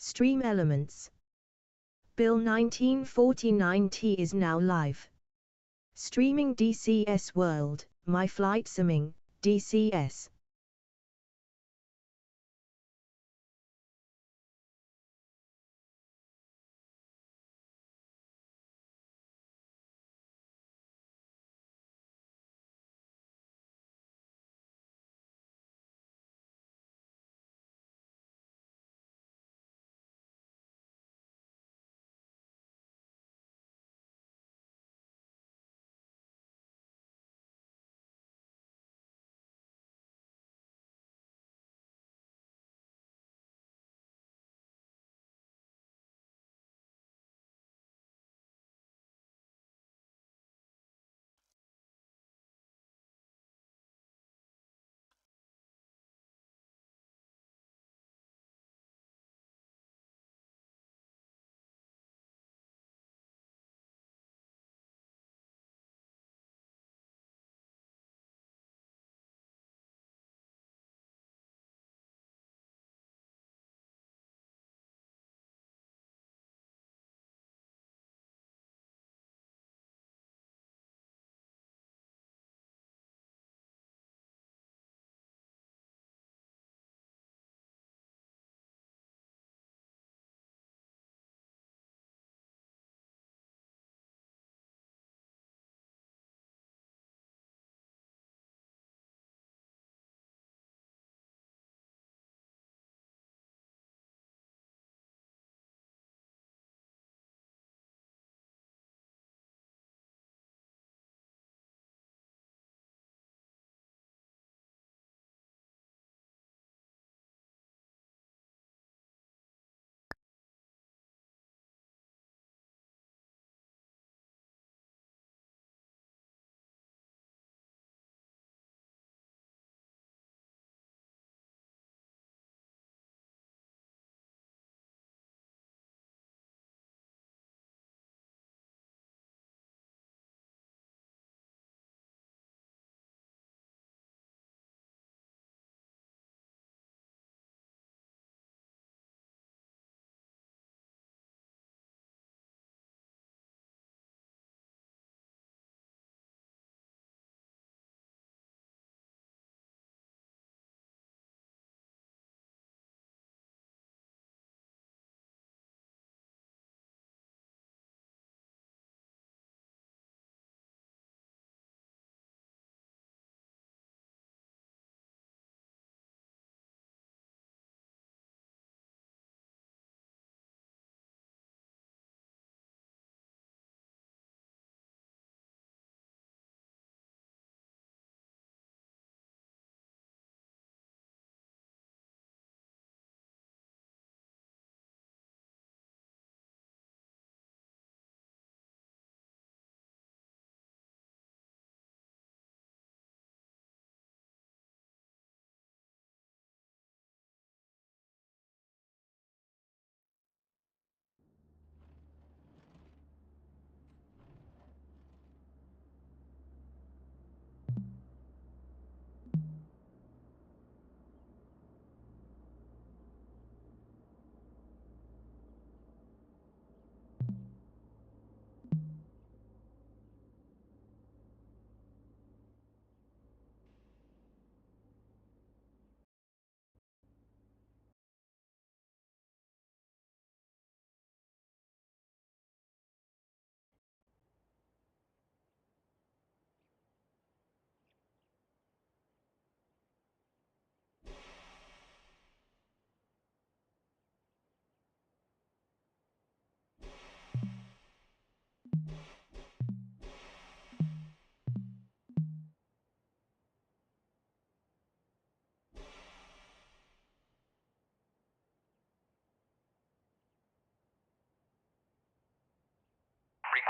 Stream elements. Bill 1949T is now live. Streaming DCS World, My Flight Simming, DCS.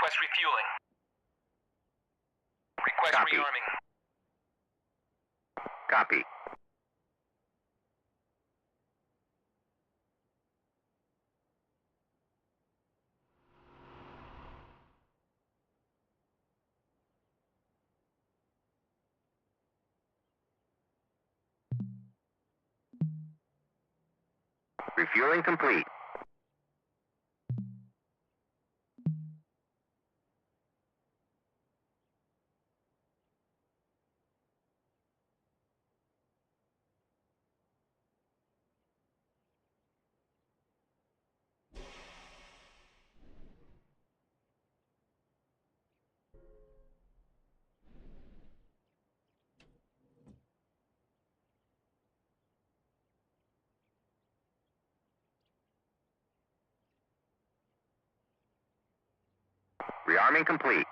Request refueling. Request Copy. rearming. Copy. Refueling complete. Rearming complete.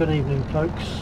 Good evening, folks.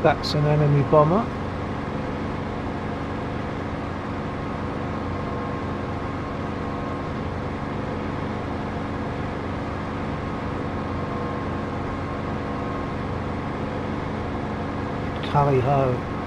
That's an enemy bomber. Tally ho.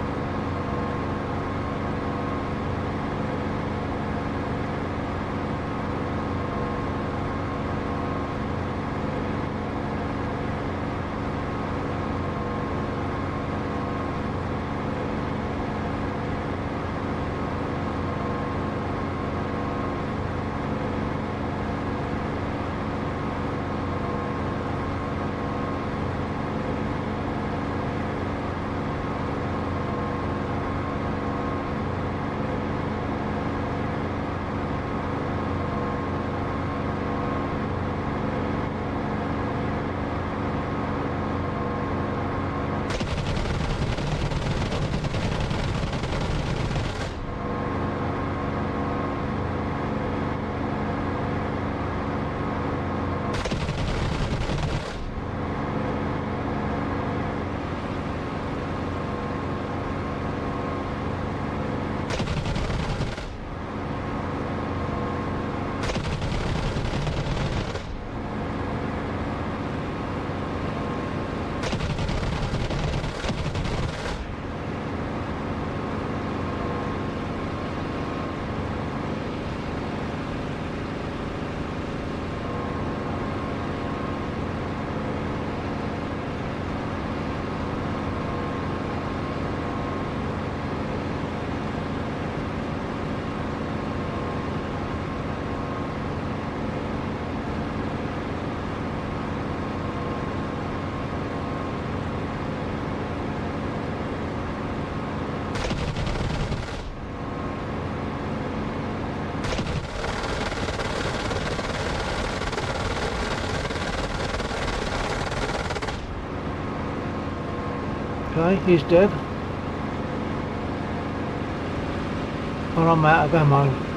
Okay, he's dead. But I'm out of ammo.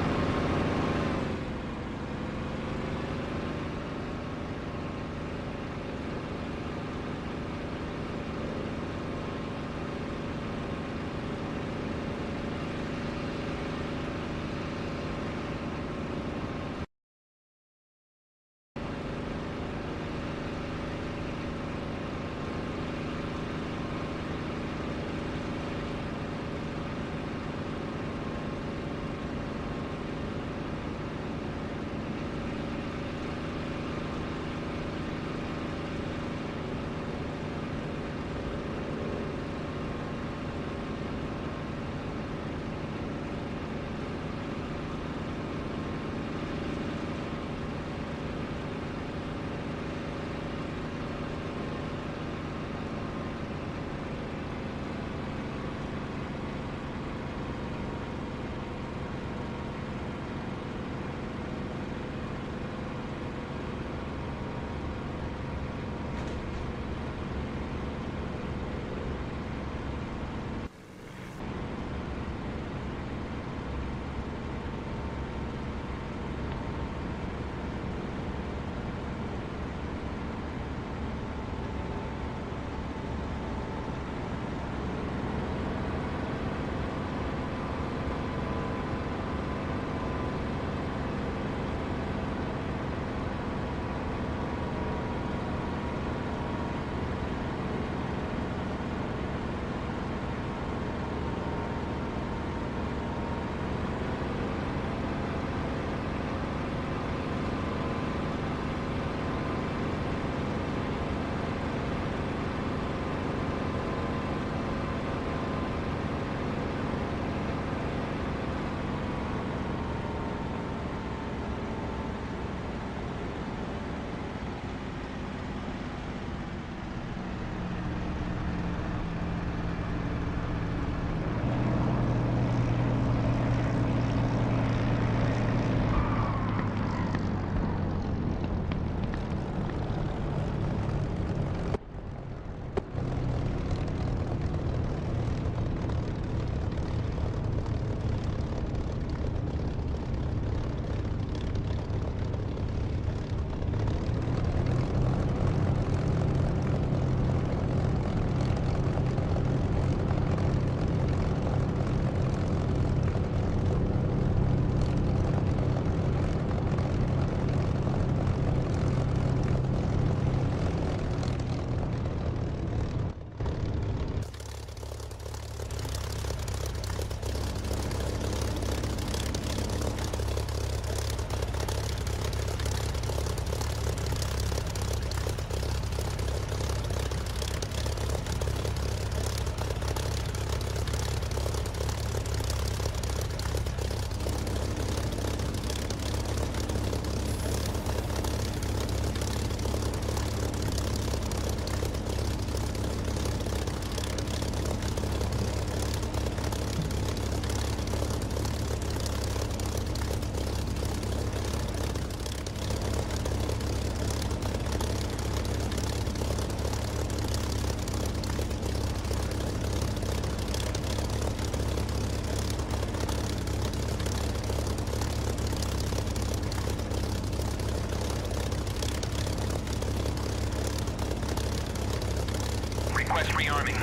Request rearming.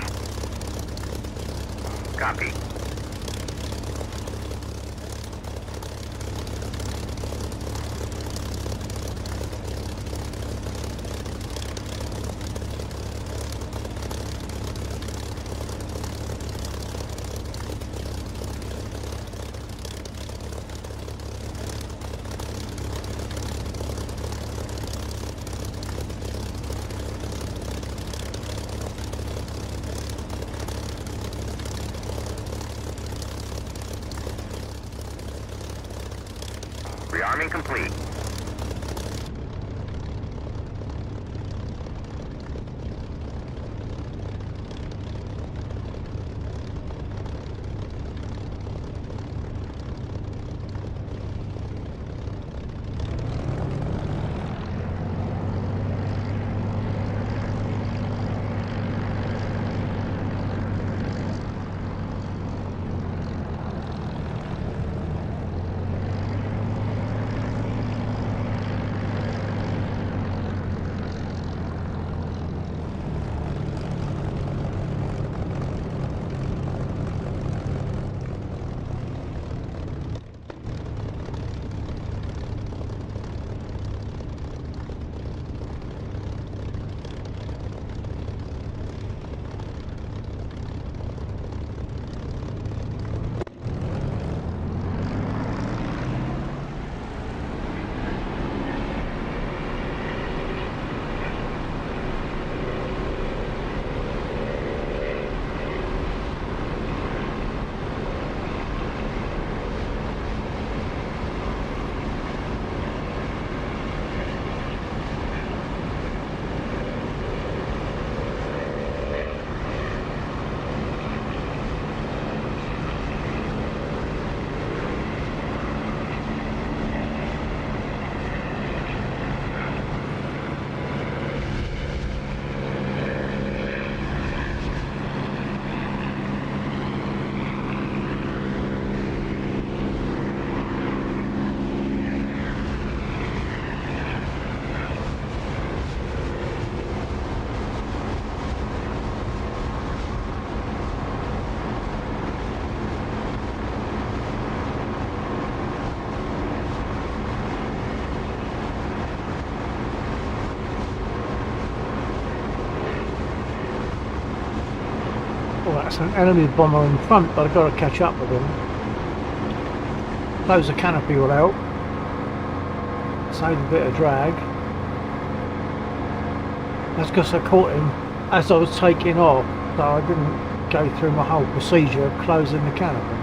Copy. Rearming complete. Oh, that's an enemy bomber in front, but I've got to catch up with him. Close the canopy all out. Save a bit of drag. That's because I caught him as I was taking off, so I didn't go through my whole procedure of closing the canopy.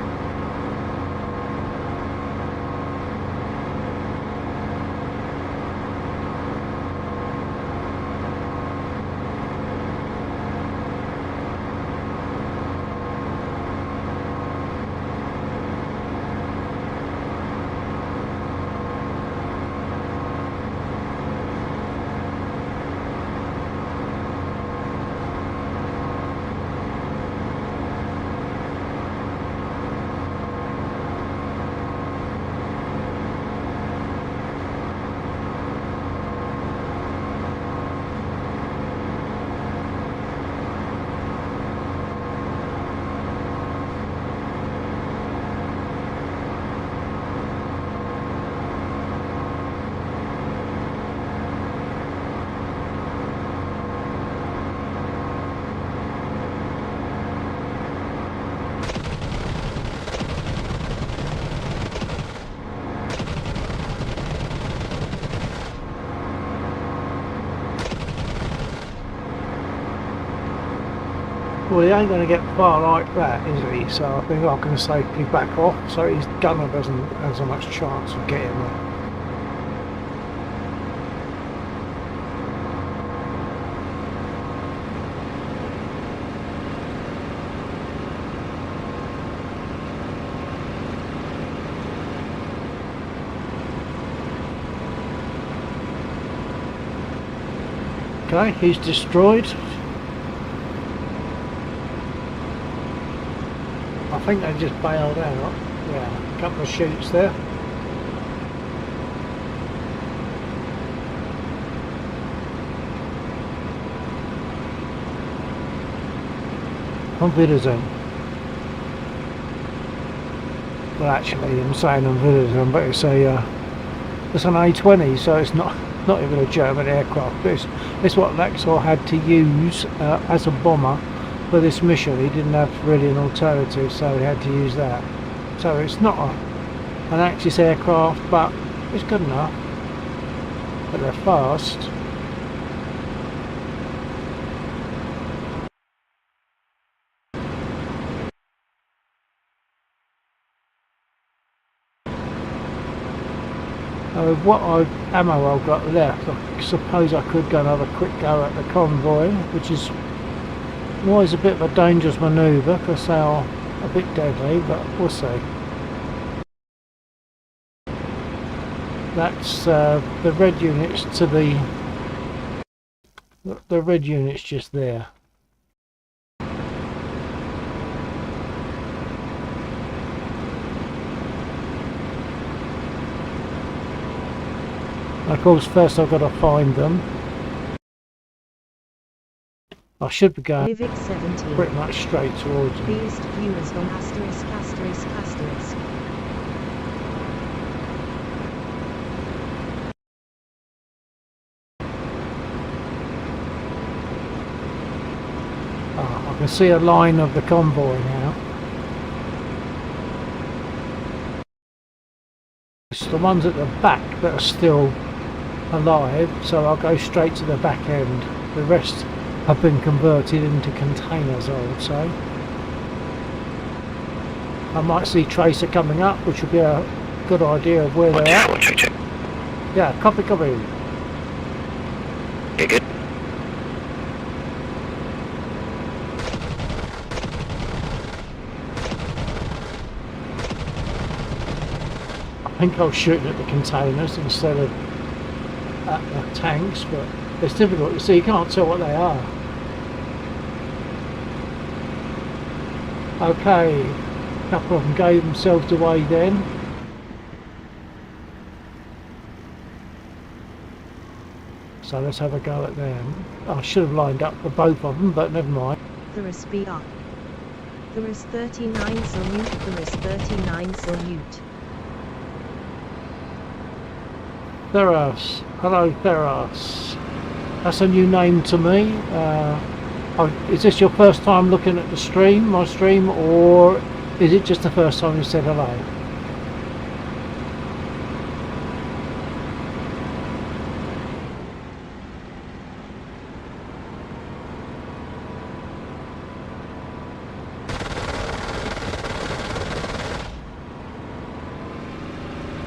Well, he ain't going to get far like that, is he? So I think I can safely back off so his gunner doesn't have so much chance of getting there. Okay, he's destroyed. I think they just bailed out. Yeah, a couple of shoots there. On Wiedersehen. Well, actually, I'm saying on Wiedersehen, but it's an A-20, so it's not even a German aircraft. But it's what Lexor had to use as a bomber for this mission. He didn't have really an alternative, so he had to use that. So it's not an Axis aircraft, but it's good enough. But they're fast. With what ammo I've got left, I suppose I could go and have a quick go at the convoy, which is always a bit of a dangerous manoeuvre because they are a bit deadly, but we'll see. That's the red units to the red units just there. Of course, first I've got to find them. I should be going pretty much straight towards them. Biggest viewers on asterisk. I can see a line of the convoy now. It's the ones at the back that are still alive, so I'll go straight to the back end. The rest have been converted into containers, I would say. I might see Tracer coming up, which would be a good idea of where they're at. Yeah, copy. Okay, good. I think I was shooting at the containers instead of at the tanks, but it's difficult to see, you can't tell what they are. Okay, a couple of them gave themselves away then. So let's have a go at them. I should have lined up for both of them, but never mind. There is BR. There is 39 salute. There is 39 salute. Theros. Hello, Theros. That's a new name to me. Is this your first time looking at the stream, my stream, or is it just the first time you said hello?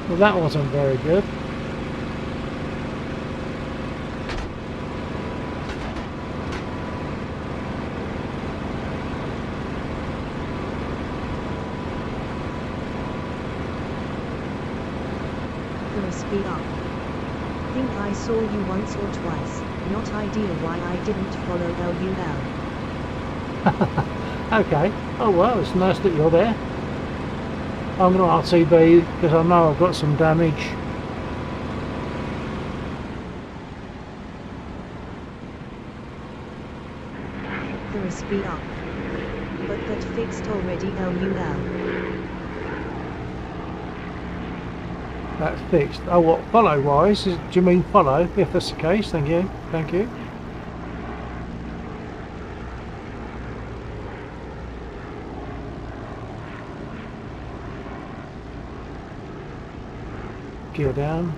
Well, that wasn't very good. I think I saw you once or twice. Not ideal why I didn't follow LUL. Okay. Oh well, it's nice that you're there. I'm going to RTB because I know I've got some damage. There is BR. But that fixed already LUL. That's fixed. Oh, what, follow wise? Do you mean follow? If that's the case, thank you. Thank you. Gear down.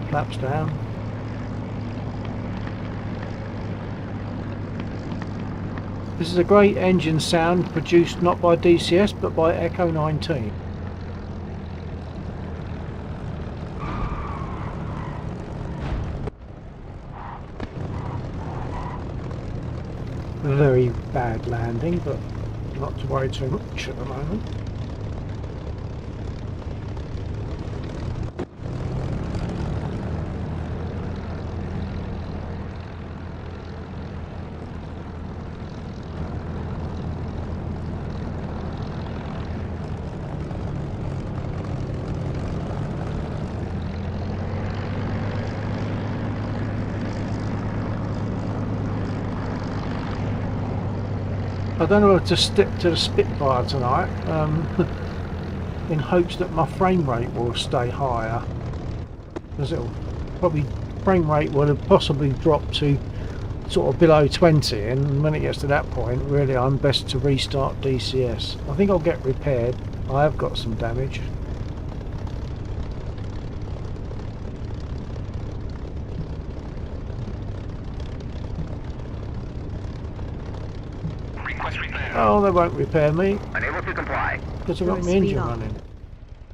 Flaps down. This is a great engine sound produced not by DCS but by Echo 19. A very bad landing, but not to worry too much at the moment. I don't know whether to stick to the Spitfire tonight, in hopes that my frame rate will stay higher, because it'll probably frame rate will have possibly dropped to sort of below 20, and when it gets to that point, really I'm best to restart DCS. I think I'll get repaired. I have got some damage. Request repair. Oh, they won't repair me Unable to comply. because I've got my engine running.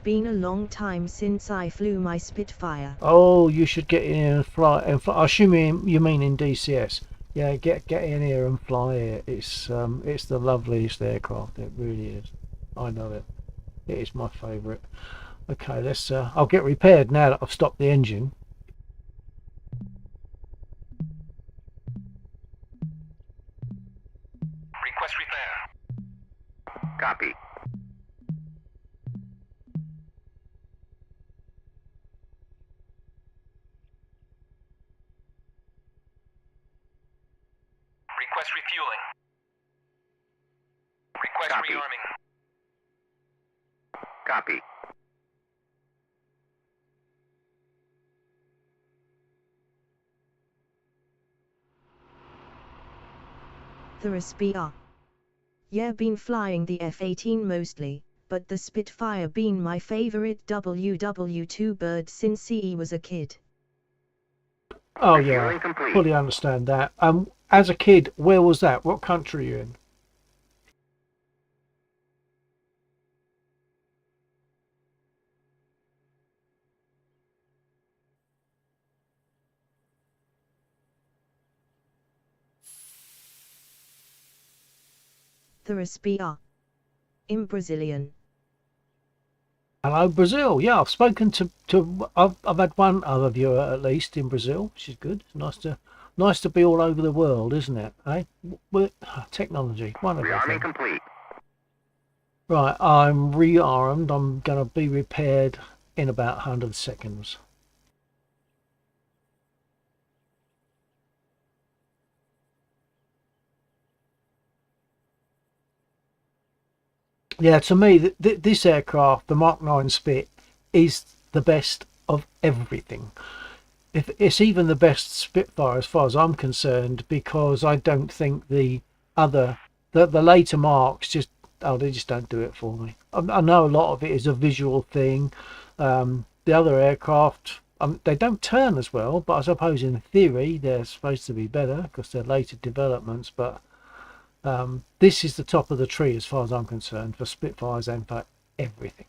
Been a long time since I flew my Spitfire. Oh, you should get in and fly. I assume you mean in DCS. Yeah, get in here and fly it. It's the loveliest aircraft. It really is. I know it. It is my favourite. Okay, let's. I'll get repaired now that I've stopped the engine. Request repair. Copy. Request refueling. Request Copy. rearming. Copy. The SPR. Yeah, been flying the F-18 mostly, but the Spitfire been my favorite WW2 bird since he was a kid. Oh yeah, Refueling complete. fully understand that. As a kid, where was that? What country are you in? The SPR. In Brazilian. Hello, Brazil. Yeah, I've spoken to I've had one other viewer at least in Brazil, which is good. Nice to be all over the world, isn't it? Eh? Technology, one of Rearming complete. Right, I'm rearmed. I'm going to be repaired in about 100 seconds. Yeah, to me, this aircraft, the Mark 9 Spit, is the best of everything. If it's even the best Spitfire as far as I'm concerned, because I don't think the later Marks they just don't do it for me. I know a lot of it is a visual thing. The other aircraft, they don't turn as well, but I suppose in theory they're supposed to be better because they're later developments. But this is the top of the tree as far as I'm concerned for Spitfires and for everything.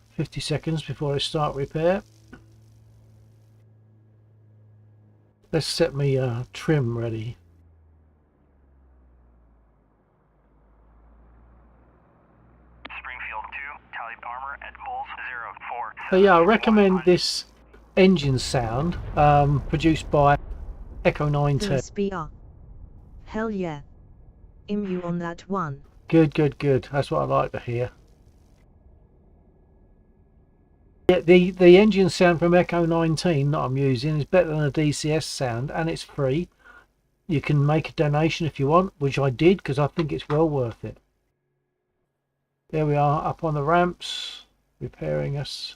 "50 seconds before I start repair." Let's set me trim ready. Springfield 2, tally armor at poles 04. So yeah, I recommend this engine sound produced by Echo The 19. SPR. Hell yeah. You on that one. Good. That's what I like to hear. Yeah, the engine sound from Echo 19 that I'm using is better than a DCS sound, and it's free. You can make a donation if you want, which I did because I think it's well worth it. There we are, up on the ramps, repairing us.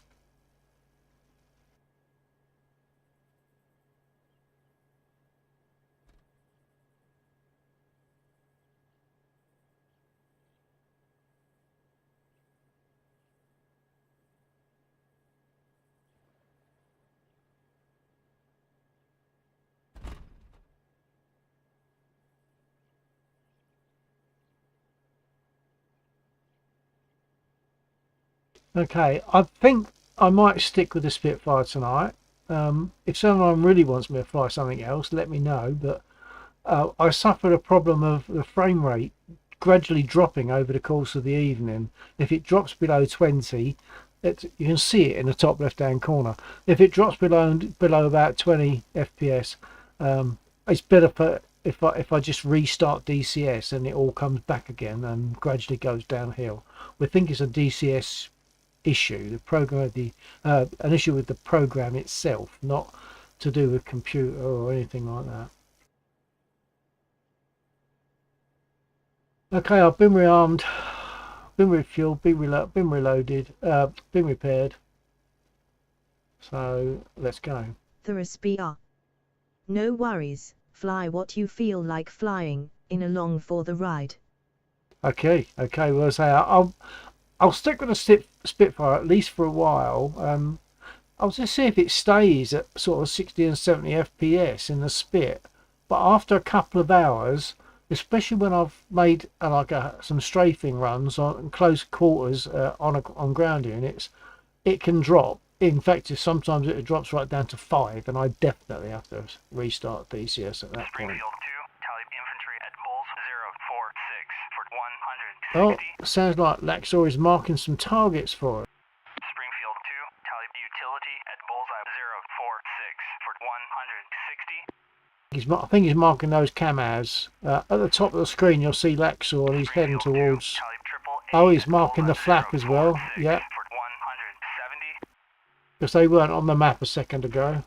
Okay, I think I might stick with the Spitfire tonight. If someone really wants me to fly something else, let me know. But I suffered a problem of the frame rate gradually dropping over the course of the evening. If it drops below 20, you can see it in the top left-hand corner. If it drops below about 20 FPS, it's better for if I just restart DCS and it all comes back again and gradually goes downhill. We think it's a DCS issue, the program, an issue with the program itself, not to do with computer or anything like that. Okay, I've been rearmed, been refueled, been reloaded, been repaired. So let's go. The SPR. No worries, fly what you feel like flying, in along for the ride. Okay, well, I'll stick with the Spitfire at least for a while. I'll just see if it stays at sort of 60 and 70 FPS in the Spit. But after a couple of hours, especially when I've made some strafing runs on close quarters on ground units, it can drop. In fact, sometimes it drops right down to 5, and I definitely have to restart DCS at that point. Springfield 2, Talib Infantry at Bulls 046 for 160. Oh, sounds like Laxor is marking some targets for it. Springfield 2, Talib Utility at Bullseye 046 for 160. I think he's marking those camas. At the top of the screen, you'll see Laxor, and he's heading towards. Oh, he's marking the flak as well. Yeah. Because they weren't on the map a second ago.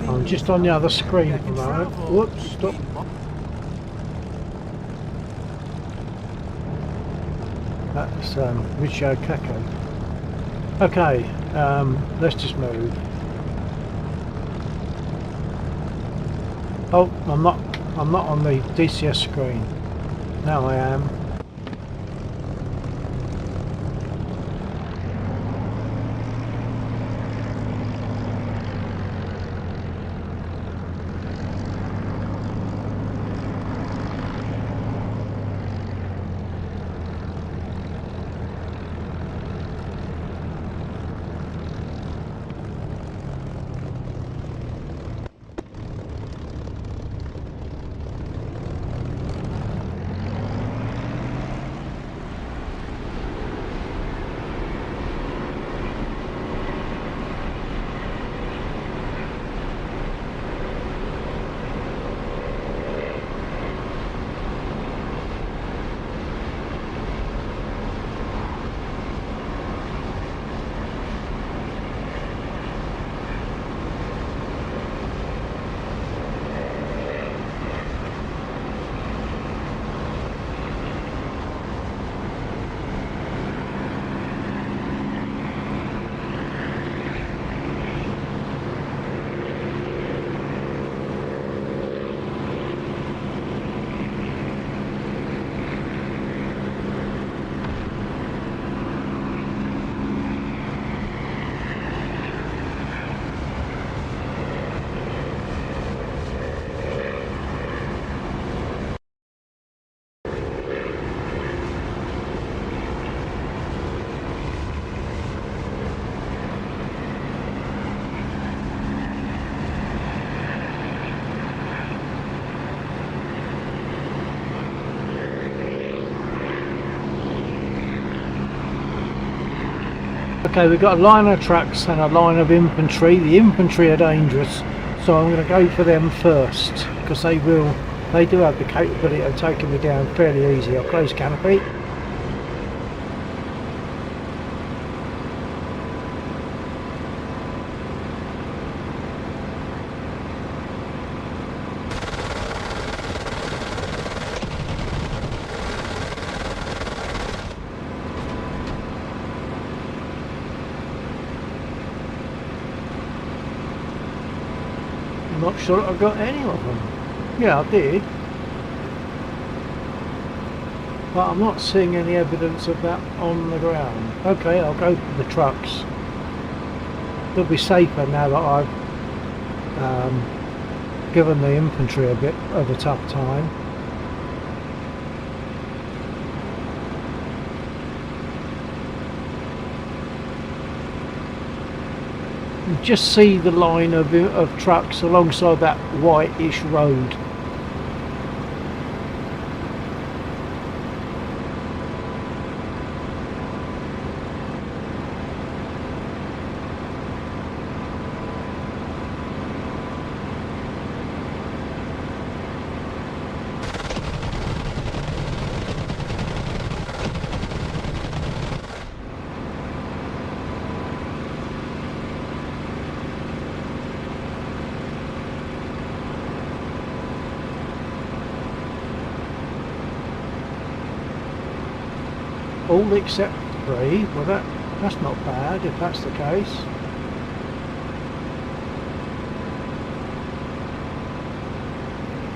I'm just on the other screen at the moment. Whoops, stop. That's Richo Kako. Okay, let's just move. Oh, I'm not on the DCS screen. Now I am. Okay, we've got a line of trucks and a line of infantry. The infantry are dangerous, so I'm going to go for them first because they do have the capability of taking me down fairly easy. I'll close canopy. Not sure that I got any of them. Yeah, I did. But I'm not seeing any evidence of that on the ground. Okay, I'll go for the trucks. It'll be safer now that I've given the infantry a bit of a tough time. You just see the line of trucks alongside that whitish road. All except 3. Well, that's not bad if that's the case.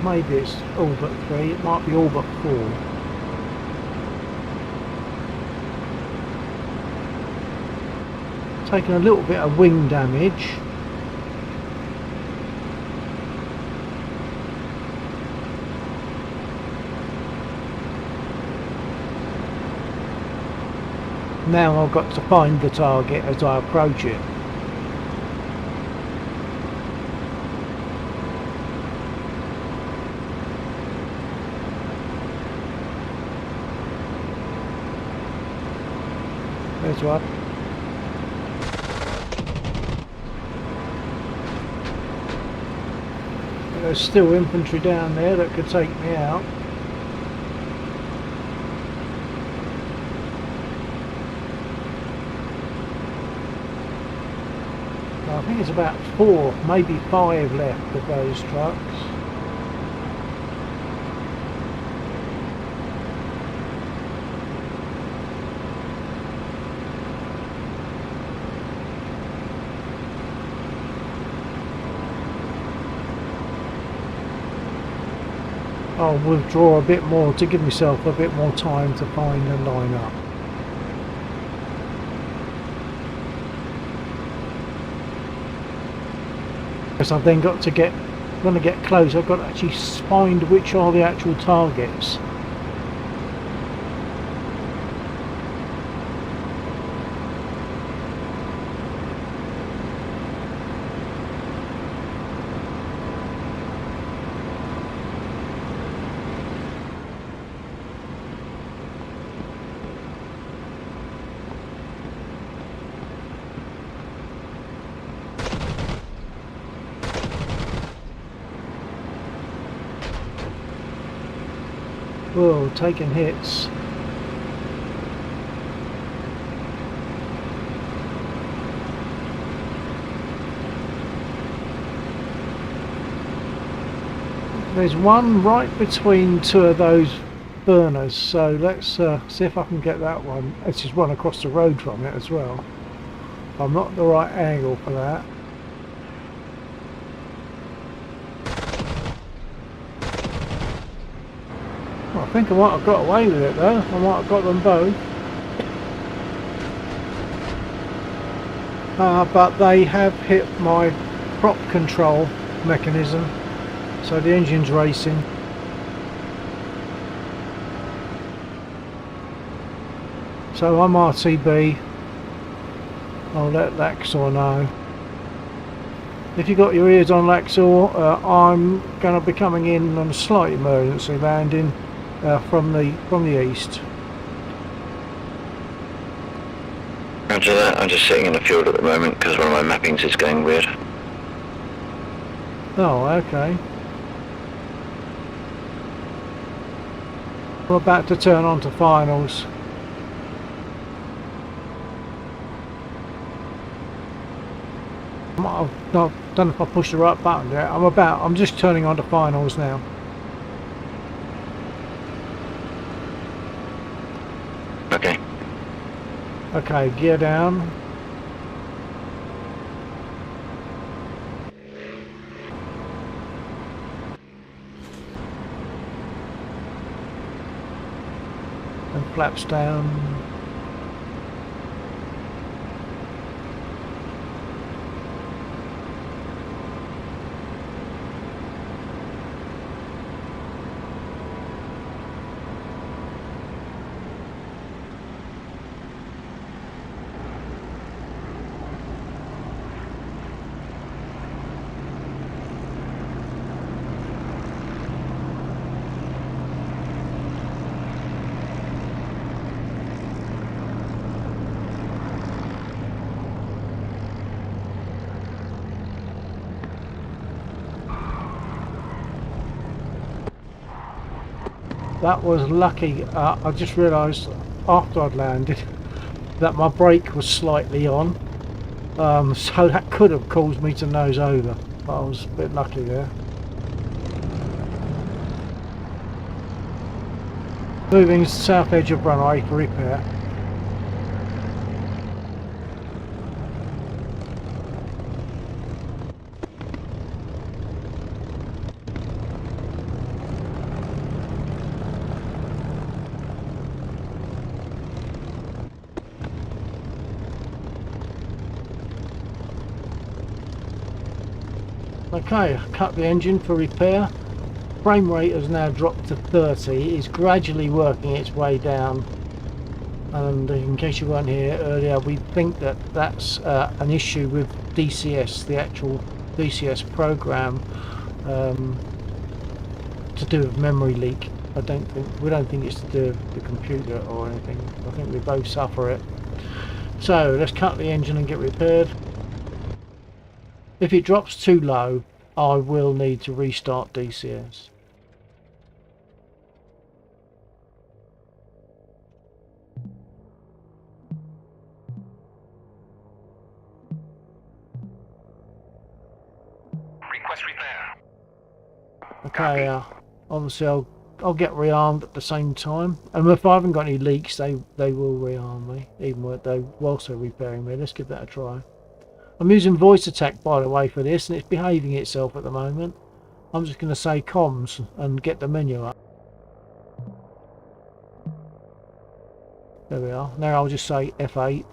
Maybe it's all but 3. It might be all but 4. Taking a little bit of wing damage. Now I've got to find the target as I approach it. There's one. There's still infantry down there that could take me out. I think it's about 4, maybe 5 left of those trucks. I'll withdraw a bit more to give myself a bit more time to find and line up. Because I've then got to when I get close, I've got to actually find which are the actual targets. Whoa, taking hits. There's one right between 2 of those burners, so let's see if I can get that one. Let's just run across the road from it as well. I'm not at the right angle for that. I think I might have got away with it though. I might have got them both. But they have hit my prop control mechanism, so the engine's racing. So I'm RTB. I'll let Laxor know. If you've got your ears on, Laxor, I'm going to be coming in on a slight emergency landing from the east. Roger that, I'm just sitting in the field at the moment because one of my mappings is going weird. Oh, okay. We're about to turn on to finals. I don't know if I pushed the right button there. I'm just turning on to finals now. Okay. Okay, gear down. And flaps down. That was lucky. I just realised after I'd landed that my brake was slightly on, so that could have caused me to nose over, but I was a bit lucky there. Moving south edge of runway for repair. Okay, cut the engine for repair. Frame rate has now dropped to 30. It's gradually working its way down. And in case you weren't here earlier, we think that that's an issue with DCS, the actual DCS program, to do with memory leak. We don't think it's to do with the computer or anything. I think we both suffer it. So let's cut the engine and get repaired. If it drops too low, I will need to restart DCS. Request repair. Okay, obviously I'll get rearmed at the same time, and if I haven't got any leaks, they will rearm me, even whilst they're repairing me. Let's give that a try. I'm using voice attack, by the way, for this, and it's behaving itself at the moment. I'm just going to say comms and get the menu up. There we are. Now I'll just say F8.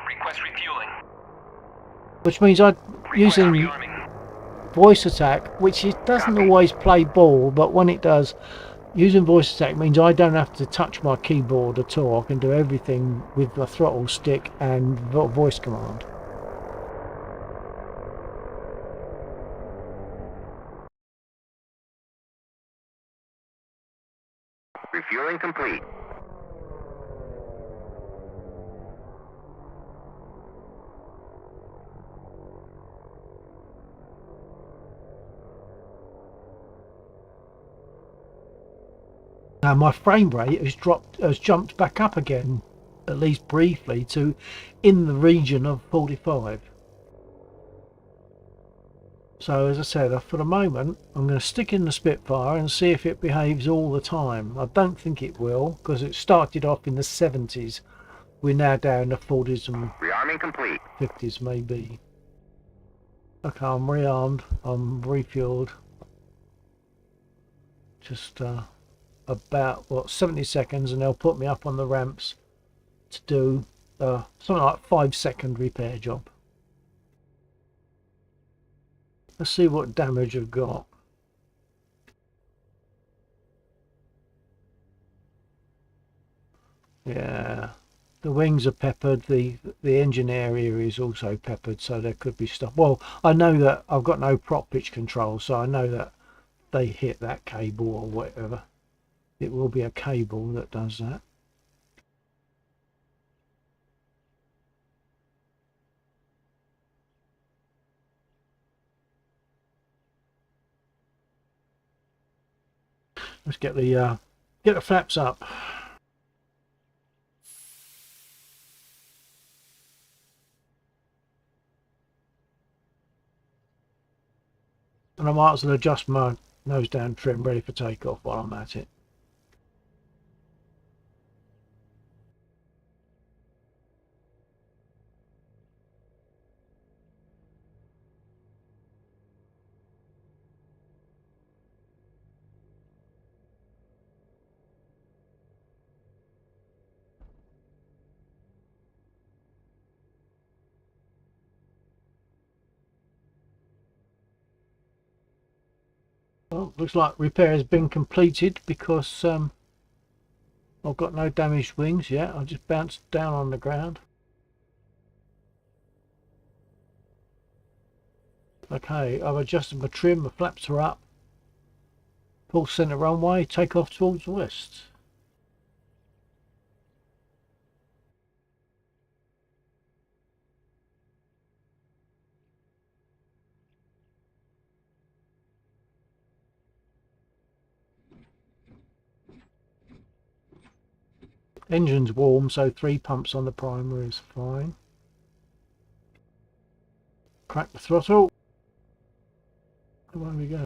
Request refueling. Which means I'm Request using rearming. voice attack, which it doesn't always play ball, but when it does, using voice attack means I don't have to touch my keyboard at all. I can do everything with the throttle stick and voice command. Refueling complete. Now my frame rate has jumped back up again, at least briefly, to in the region of 45. So as I said, for the moment I'm going to stick in the Spitfire and see if it behaves all the time. I don't think it will, because it started off in the 70s. We're now down to 40s and Rearming complete. 50s maybe. Okay, I'm rearmed, I'm refueled. Just about 70 seconds, and they'll put me up on the ramps to do something like 5-second repair job. Let's see what damage I've got. Yeah, The wings are peppered, the engine area is also peppered, so there could be stuff. Well, I know that I've got no prop pitch control, so I know that they hit that cable or whatever. It will be a cable that does that. Let's get the flaps up. And I might as well adjust my nose down trim ready for takeoff while I'm at it. Well, looks like repair has been completed because I've got no damaged wings yet. I just bounced down on the ground. Okay, I've adjusted my trim, my flaps are up. Full centre runway, take off towards the west. Engine's warm, so 3 pumps on the primer is fine. Crack the throttle. Away we go.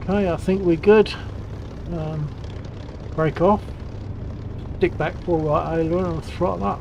Okay, I think we're good. Brake off. Stick back full right aileron and throttle up.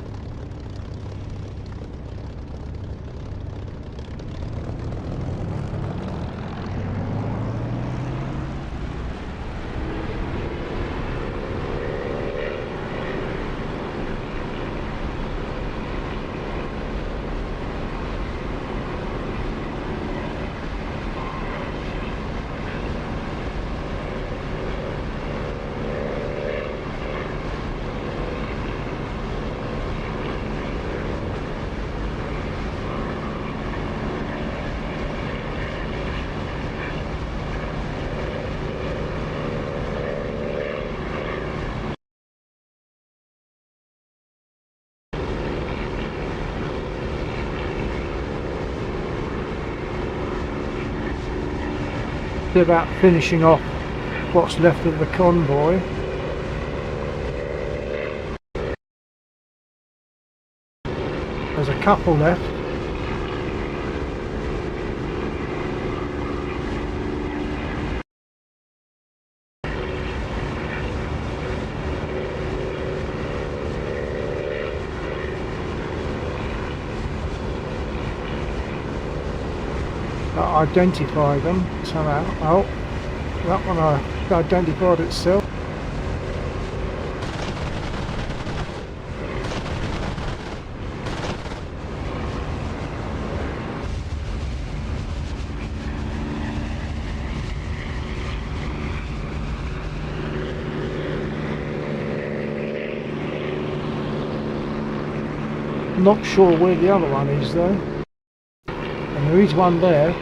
About finishing off what's left of the convoy. There's a couple left. Identify them somehow. Oh, that one I identified itself. Not sure where the other one is though. And there is one there.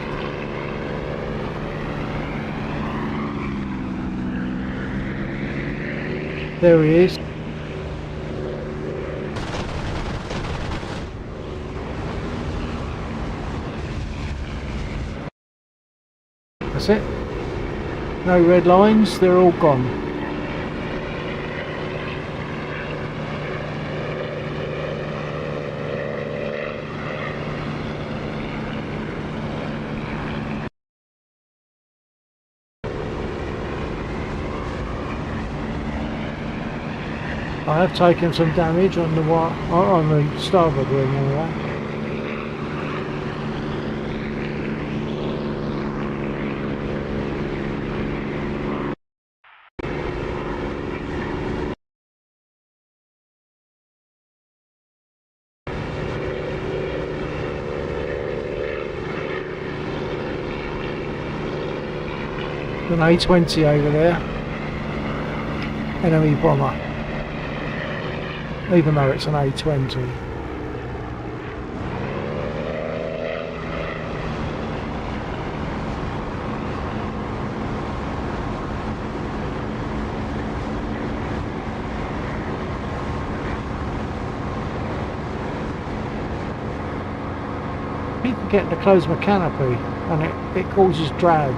There he is. That's it. No red lines, they're all gone. I have taken some damage on the starboard wing anyway. An A20 over there, enemy bomber, even though it's an A20. Keep forgetting to close my canopy and it causes drag.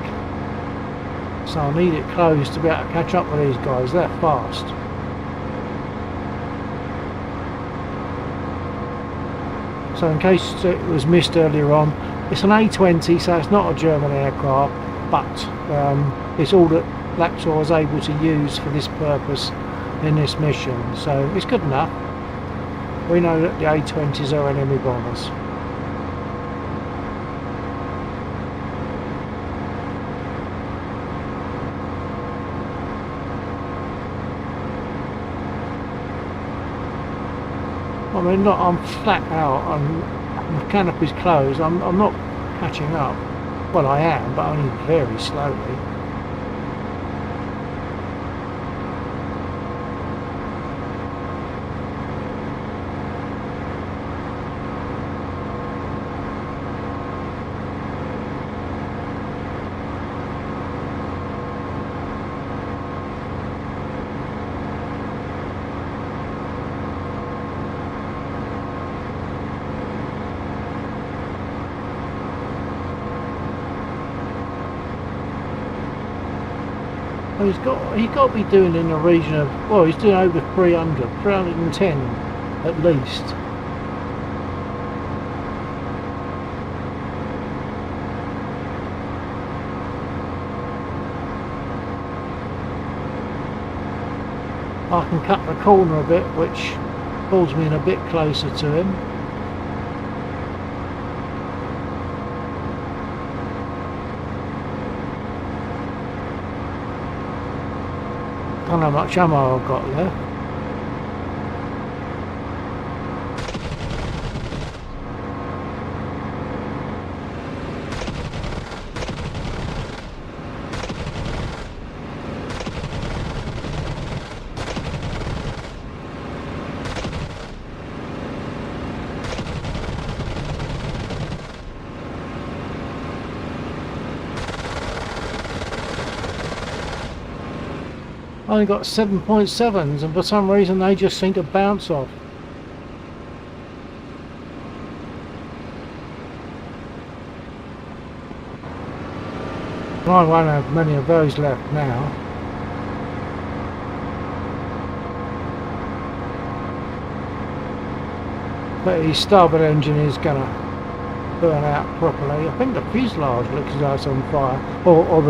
So I need it closed to be able to catch up with these guys. They're fast. So in case it was missed earlier on, it's an A20, so it's not a German aircraft, but it's all that Laxor was able to use for this purpose in this mission. So it's good enough. We know that the A20s are enemy bombers. I mean, look, I'm flat out and my canopy's closed. I'm not catching up. Well, I am, but only very slowly. He's got to be doing in the region of, well, he's doing over 310 at least. I can cut the corner a bit, which pulls me in a bit closer to him. I don't know how much ammo I've got left. I only got 7.7s and for some reason they just seem to bounce off. I won't have many of those left now. But his starboard engine is going to burn out properly. I think the fuselage looks as though it's on fire, or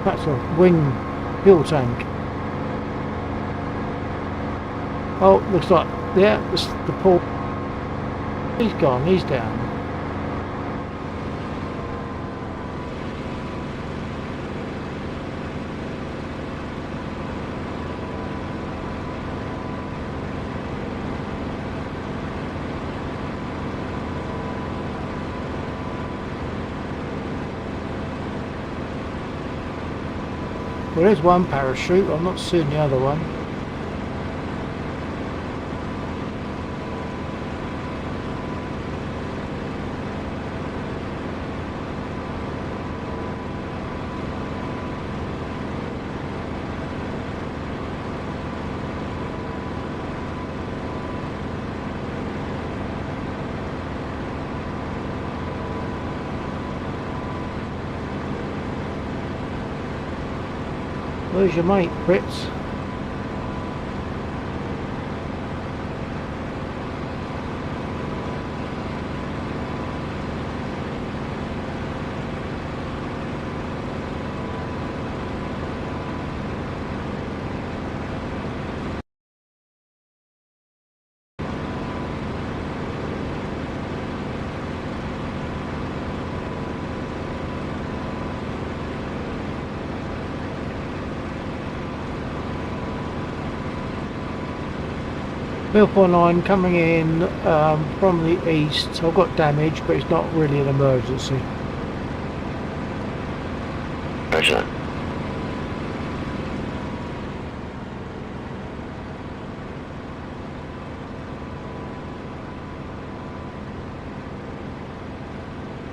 that's a wing fuel tank. Oh, looks like, yeah, the port. He's gone, he's down. Well, there's one parachute, I'm not seeing the other one. Where's your mate, Fritz? Bill 49 coming in from the east. I've got damage, but it's not really an emergency. Roger.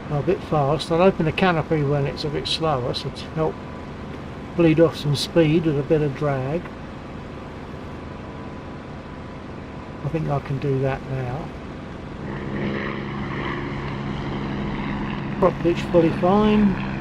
A bit fast. I'll open the canopy when it's a bit slower, so to help bleed off some speed with a bit of drag. I think I can do that now. Prop pitch fully fine.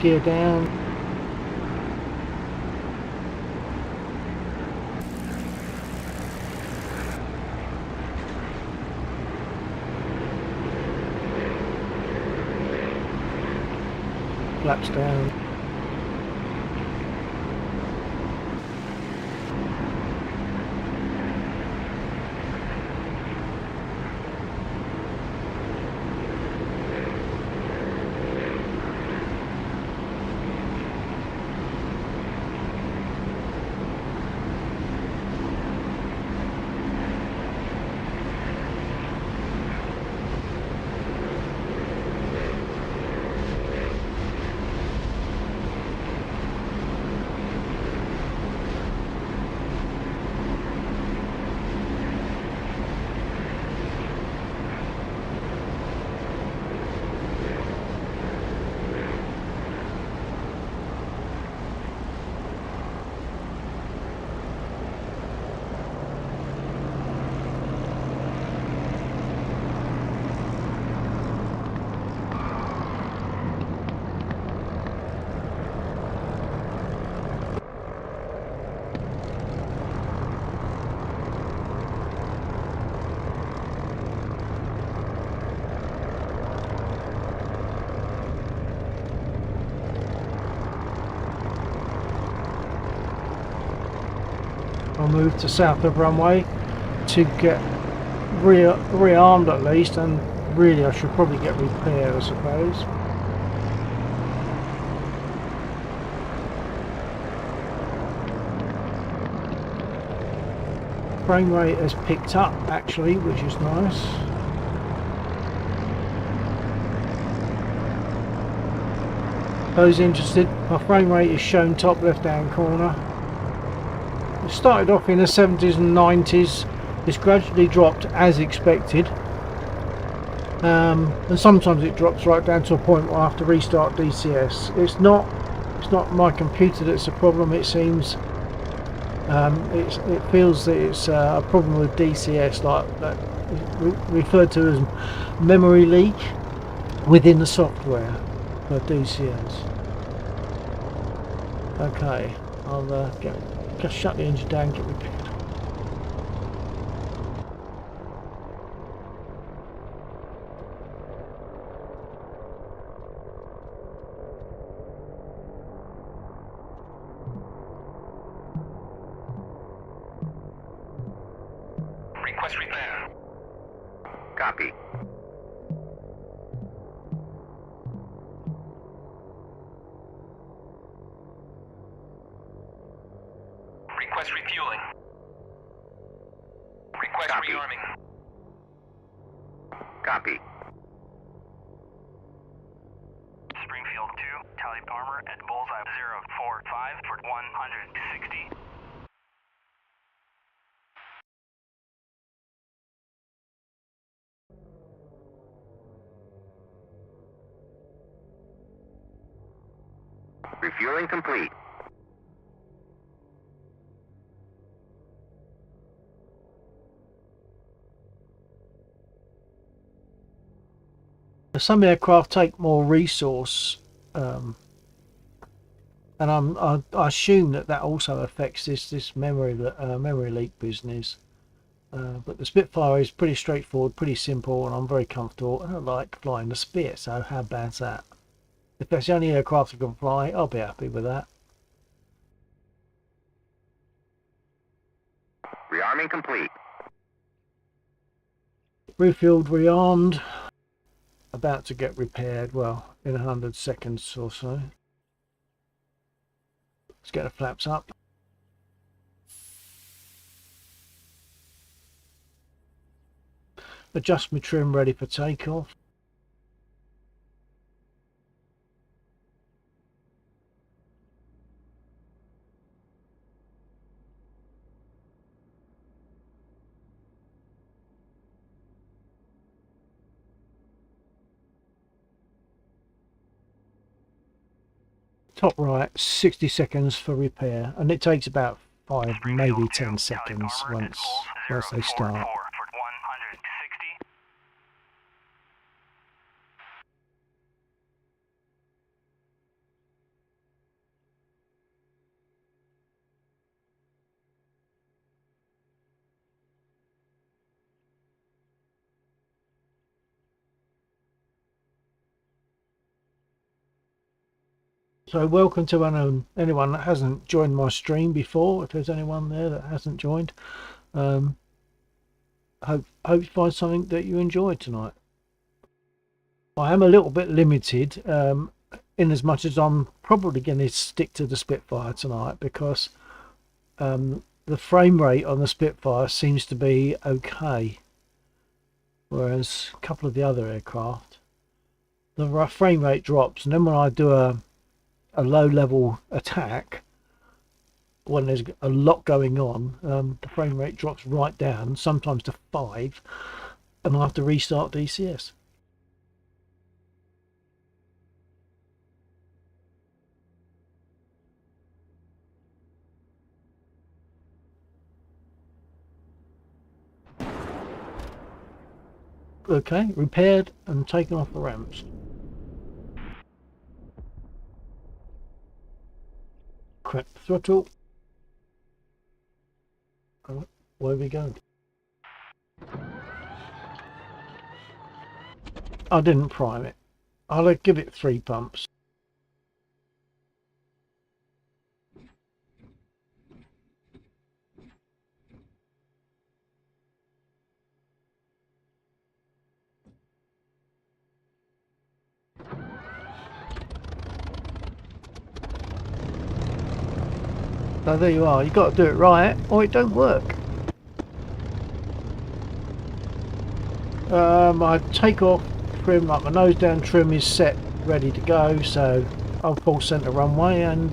Gear down. Flaps down. I'll move to south of runway to get rearmed at least, and really I should probably get repaired, I suppose. Frame rate has picked up actually, which is nice. Those interested, my frame rate is shown top left hand corner. It started off in the 70s and 90s. It's gradually dropped as expected, and sometimes it drops right down to a point where I have to restart DCS. It's not my computer that's a problem. It seems it feels that it's a problem with DCS, like that referred to as memory leak within the software for DCS. Okay, I'll just shut the engine down and get repaired. Request repair. Copy. Request refueling. Request Copy. rearming. Copy. Springfield tally armor at bullseye 045 for 160. Refueling complete. Some aircraft take more resource, and I assume that also affects this memory leak business. But the Spitfire is pretty straightforward, pretty simple, and I'm very comfortable. And I like flying the Spit, so how bad's that? If that's the only aircraft I can fly, I'll be happy with that. Rearming complete. Refueled, rearmed. About to get repaired, well, in 100 seconds or so. Let's get the flaps up. Adjust my trim ready for takeoff. Top right, 60 seconds for repair, and it takes about 5, maybe 10 seconds once they start. So welcome to anyone that hasn't joined my stream before. If there's anyone there that hasn't joined, hope you find something that you enjoyed tonight. I am a little bit limited in as much as I'm probably going to stick to the Spitfire tonight, because the frame rate on the Spitfire seems to be okay, whereas a couple of the other aircraft, the frame rate drops, and then when I do a low level attack, when there's a lot going on, the frame rate drops right down, sometimes to 5, and I have to restart DCS. Okay, repaired and taken off the ramps. Crack the throttle. Where we go? I didn't prime it. I'll give it 3 pumps. So there you are. You've got to do it right or it don't work. My takeoff trim, like my nose down trim, is set ready to go, so I'll pull centre runway and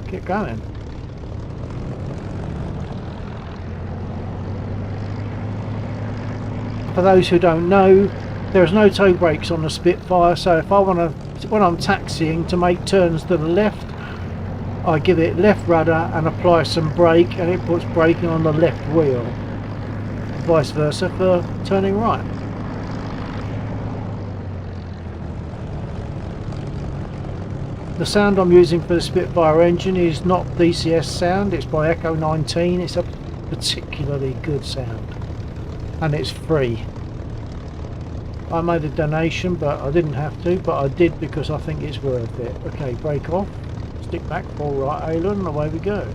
get going. For those who don't know, there's no toe brakes on the Spitfire, so if I want to, when I'm taxiing, to make turns to the left, I give it left rudder and apply some brake, and it puts braking on the left wheel. Vice versa for turning right. The sound I'm using for the Spitfire engine is not DCS sound, it's by Echo 19. It's a particularly good sound, and it's free. I made a donation, but I didn't have to, but I did because I think it's worth it. Okay, brake off, stick back, full right aileron, and away we go.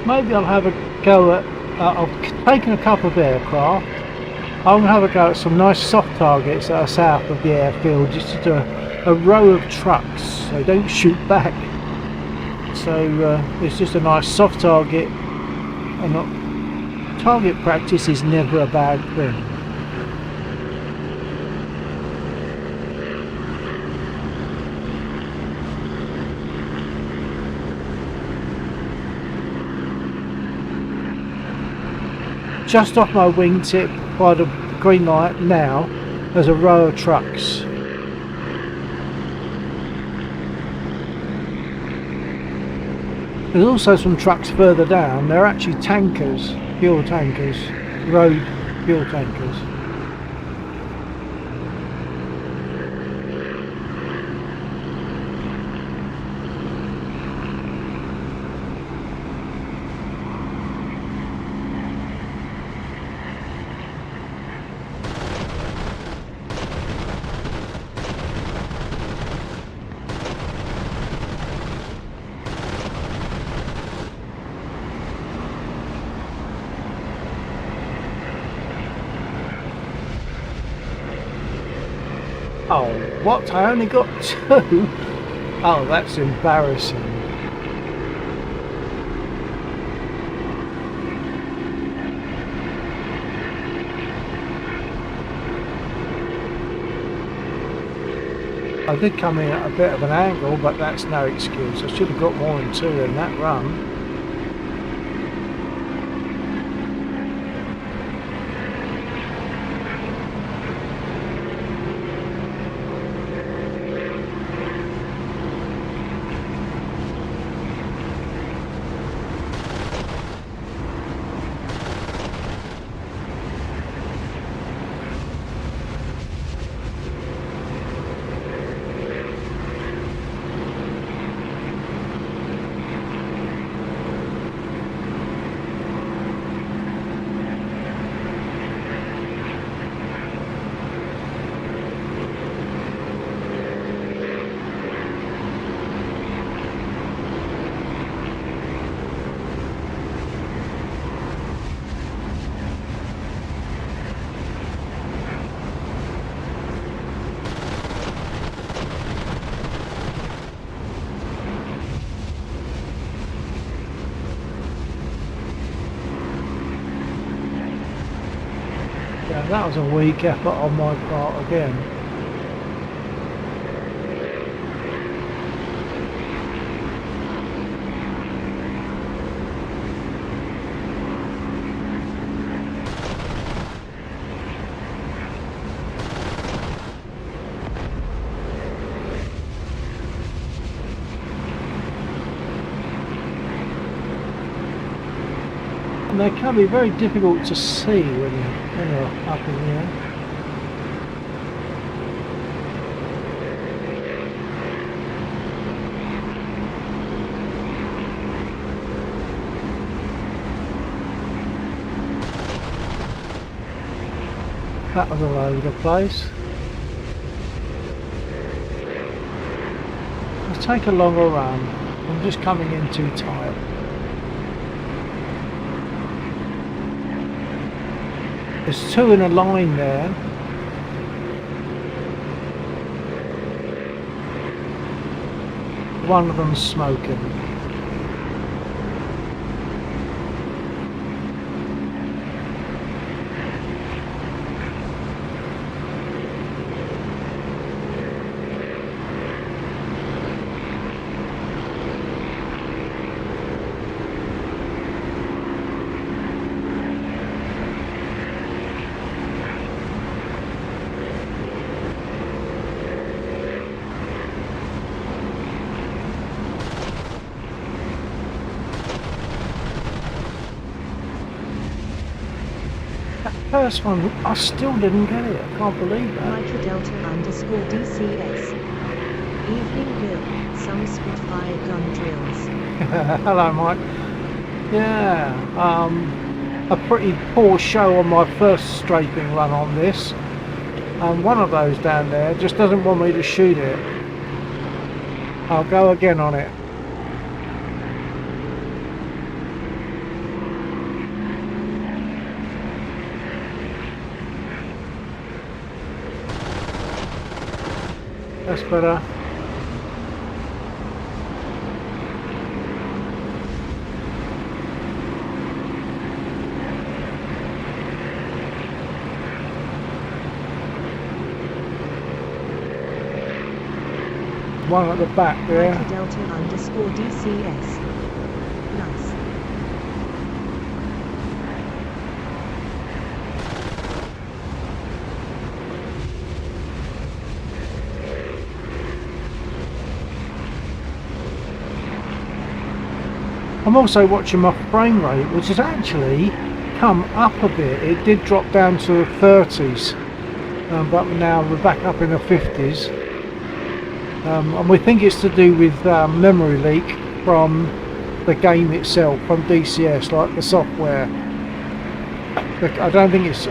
maybe I'll have a go at, I've taken a couple of aircraft. I'm going to have a go at some nice soft targets that are south of the airfield, just to do a row of trucks so don't shoot back. So it's just a nice soft target, and target practice is never a bad thing. Just off my wingtip by the green light now, there's a row of trucks. There's also some trucks further down. They're actually tankers, fuel tankers, road fuel tankers. Oh, what? I only got 2? Oh, that's embarrassing. I did come in at a bit of an angle, but that's no excuse. I should have got more than 2 in that run. Yeah, that was a weak effort on my part again. And they can be very difficult to see when you're up in the air. That was all over the place. Let's take a longer run. I'm just coming in too tight. There's 2 in a line there. One of them's smoking. First one, I still didn't get it. I can't believe that. Micro Delta _ DCS. Evening Bill. Some Spitfire gun drills. Hello, Mike. Yeah, a pretty poor show on my first strafing run on this. And one of those down there just doesn't want me to shoot it. I'll go again on it. That's better. One at the back there. Mikey Delta underscore DCS. Nice. I'm also watching my frame rate, which has actually come up a bit. It did drop down to the 30s, but now we're back up in the 50s. And we think it's to do with memory leak from the game itself, from DCS, like the software. I don't think it's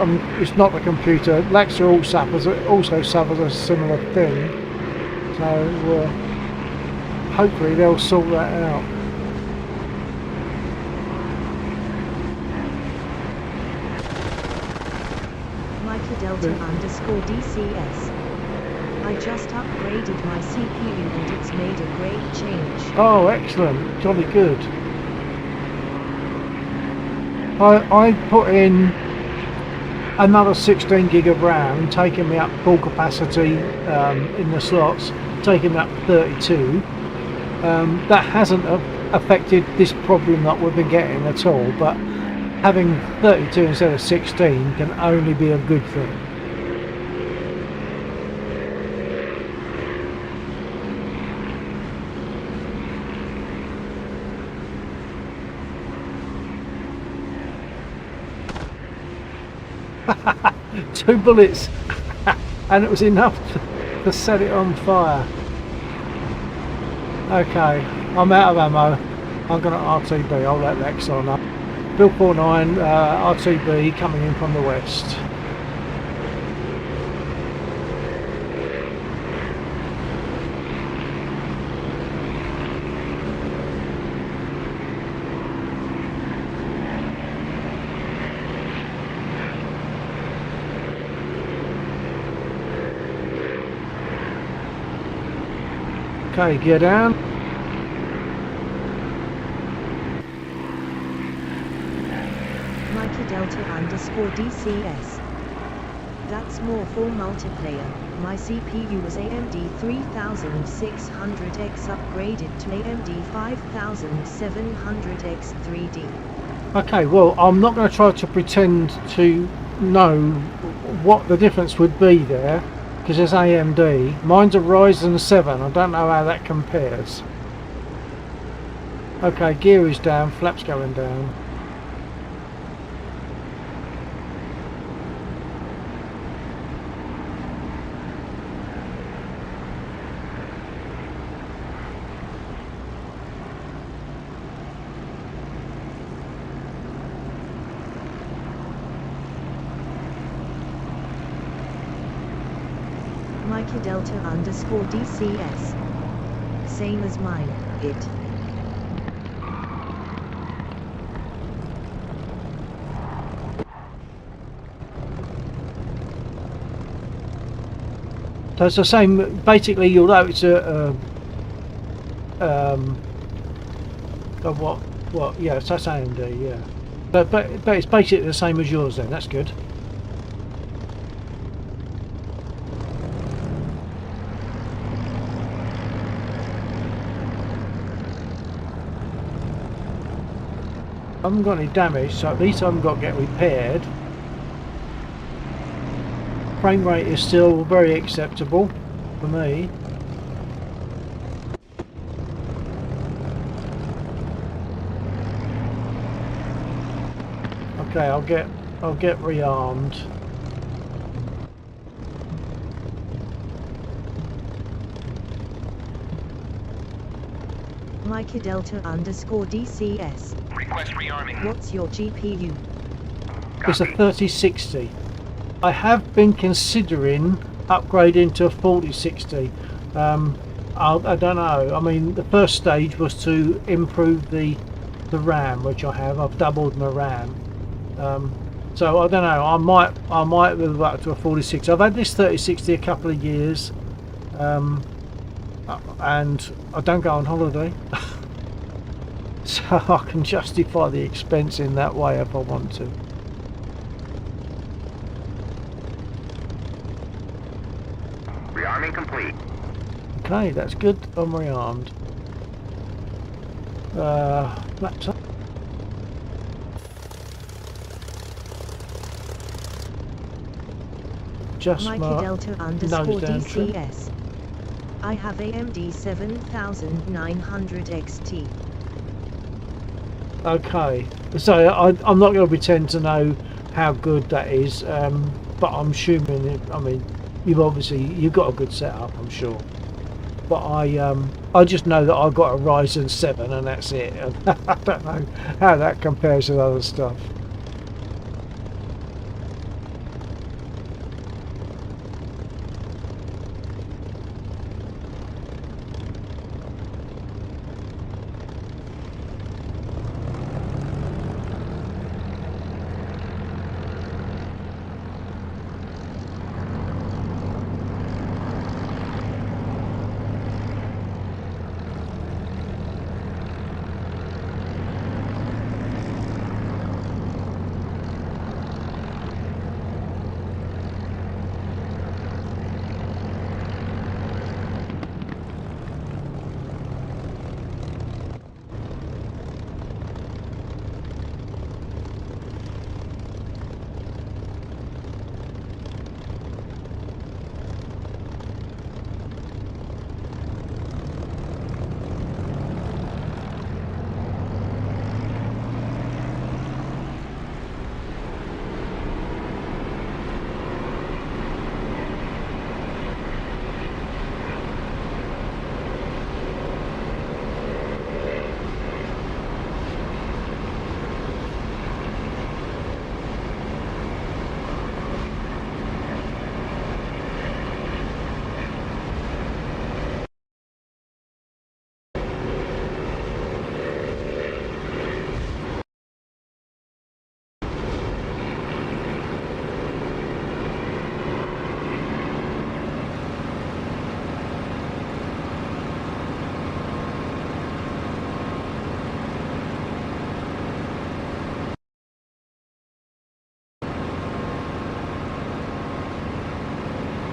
not the computer. Laxer also suffers a similar thing, so hopefully they'll sort that out. Mikey Delta underscore DCS. I just upgraded my CPU and it's made a great change. Oh, excellent. Jolly good. I put in another 16 gig of RAM, taking me up full capacity in the slots, taking me up to 32. That hasn't affected this problem that we've been getting at all, but having 32 instead of 16 can only be a good thing. Two bullets and it was enough to set it on fire. Okay, I'm out of ammo. I'm going to RTB. I'll let Lex on up. Bill 49 RTB coming in from the west. Okay, gear down. Mikey Delta underscore DCS. That's more for multiplayer. My CPU was AMD 3600X upgraded to AMD 5700X 3D. Okay, well, I'm not going to try to pretend to know what the difference would be there, because there's AMD. Mine's a Ryzen 7. I don't know how that compares. Okay, gear is down, flaps going down. Mikey Delta underscore DCS. Same as mine, it. So it's the same, basically, although it's yeah, so that's AMD, yeah. But it's basically the same as yours then, that's good. I haven't got any damage, so at least I haven't got to get repaired. Frame rate is still very acceptable for me. Okay, I'll get rearmed. Mikey Delta underscore DCS. Request rearming. What's your GPU? It's a 3060. I have been considering upgrading to a 4060. I don't know. I mean, the first stage was to improve the RAM, which I have. I've doubled my RAM. So I don't know. I might move up to a 4060. I've had this 3060 a couple of years. and I don't go on holiday. So I can justify the expense in that way if I want to. Rearming complete. Okay, that's good. I'm rearmed. Maps up. Just Mikey mark Delta nose underscore down trim. DCS. I have AMD 7900 XT. Okay, so I'm not going to pretend to know how good that is, but I'm assuming I mean you've got a good setup, I'm sure. But I just know that I've got a Ryzen 7 and that's it. I don't know how that compares with other stuff.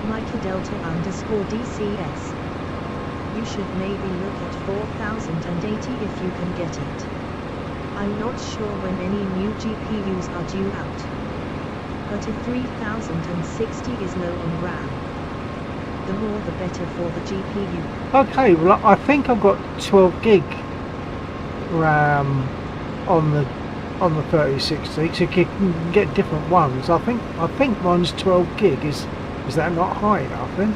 Mikey Delta underscore DCS. You should maybe look at 4080 if you can get it. I'm not sure when any new GPUs are due out. But if 3060 is low on RAM, the more the better for the GPU. Okay, well I think I've got 12 gig RAM on the 3060, so you can get different ones. I think mine's 12 gig. Is that not high enough then?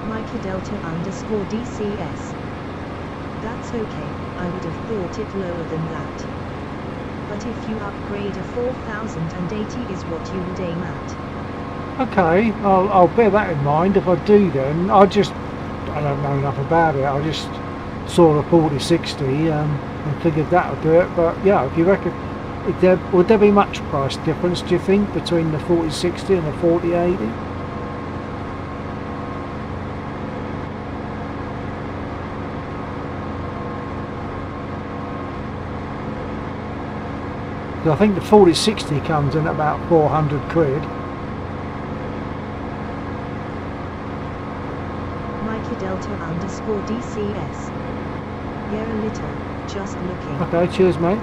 Mikey Delta underscore DCS. That's okay, I would have thought it lower than that. But if you upgrade a 4080 is what you would aim at. Okay, I'll bear that in mind. If I do, then I don't know enough about it. I just saw the 4060 and figured that would do it. But yeah, if you reckon, would there be much price difference, do you think, between the 4060 and the 4080? I think the 4060 comes in at about 400 quid. Delta underscore DCS. Yeah, a little. Just looking. Okay, cheers, mate.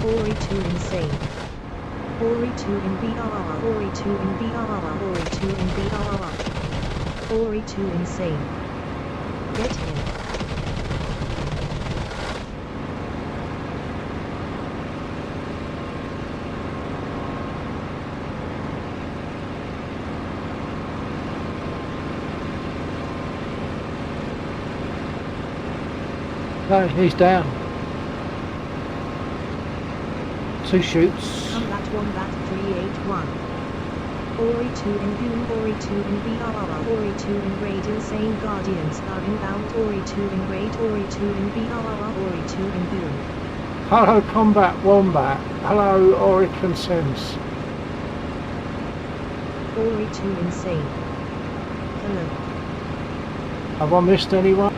Ori 2 insane. Ori 2 in BRR. Ori 2 in BRR. Ori 2 in BRR. Ori 2 insane. Get him. No, he's down. 2 shoots. Combat Wombat 381. Ori 2 in Boom. Ori 2 in BRR. Ori 2 in Raid. Insane Guardians are inbound. Ori 2 in Raid. Ori 2 in BRR. Ori 2 in Boom. Hello, Combat Wombat. Hello, Oricon Sense. Ori 2 insane. Hello. Have I missed anyone?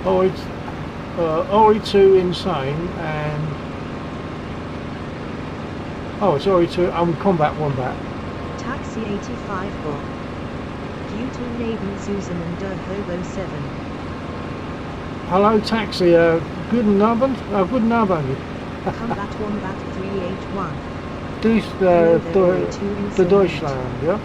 Ori 2 insane and it's Ori 2. I'm Combat Wombat. Taxi 85 Bob. Guten Neben Susan der Hobo 7. Hello, Taxi. Guten Abend. Guten Abend. Combat Wombat 381. The Deutschland, yeah?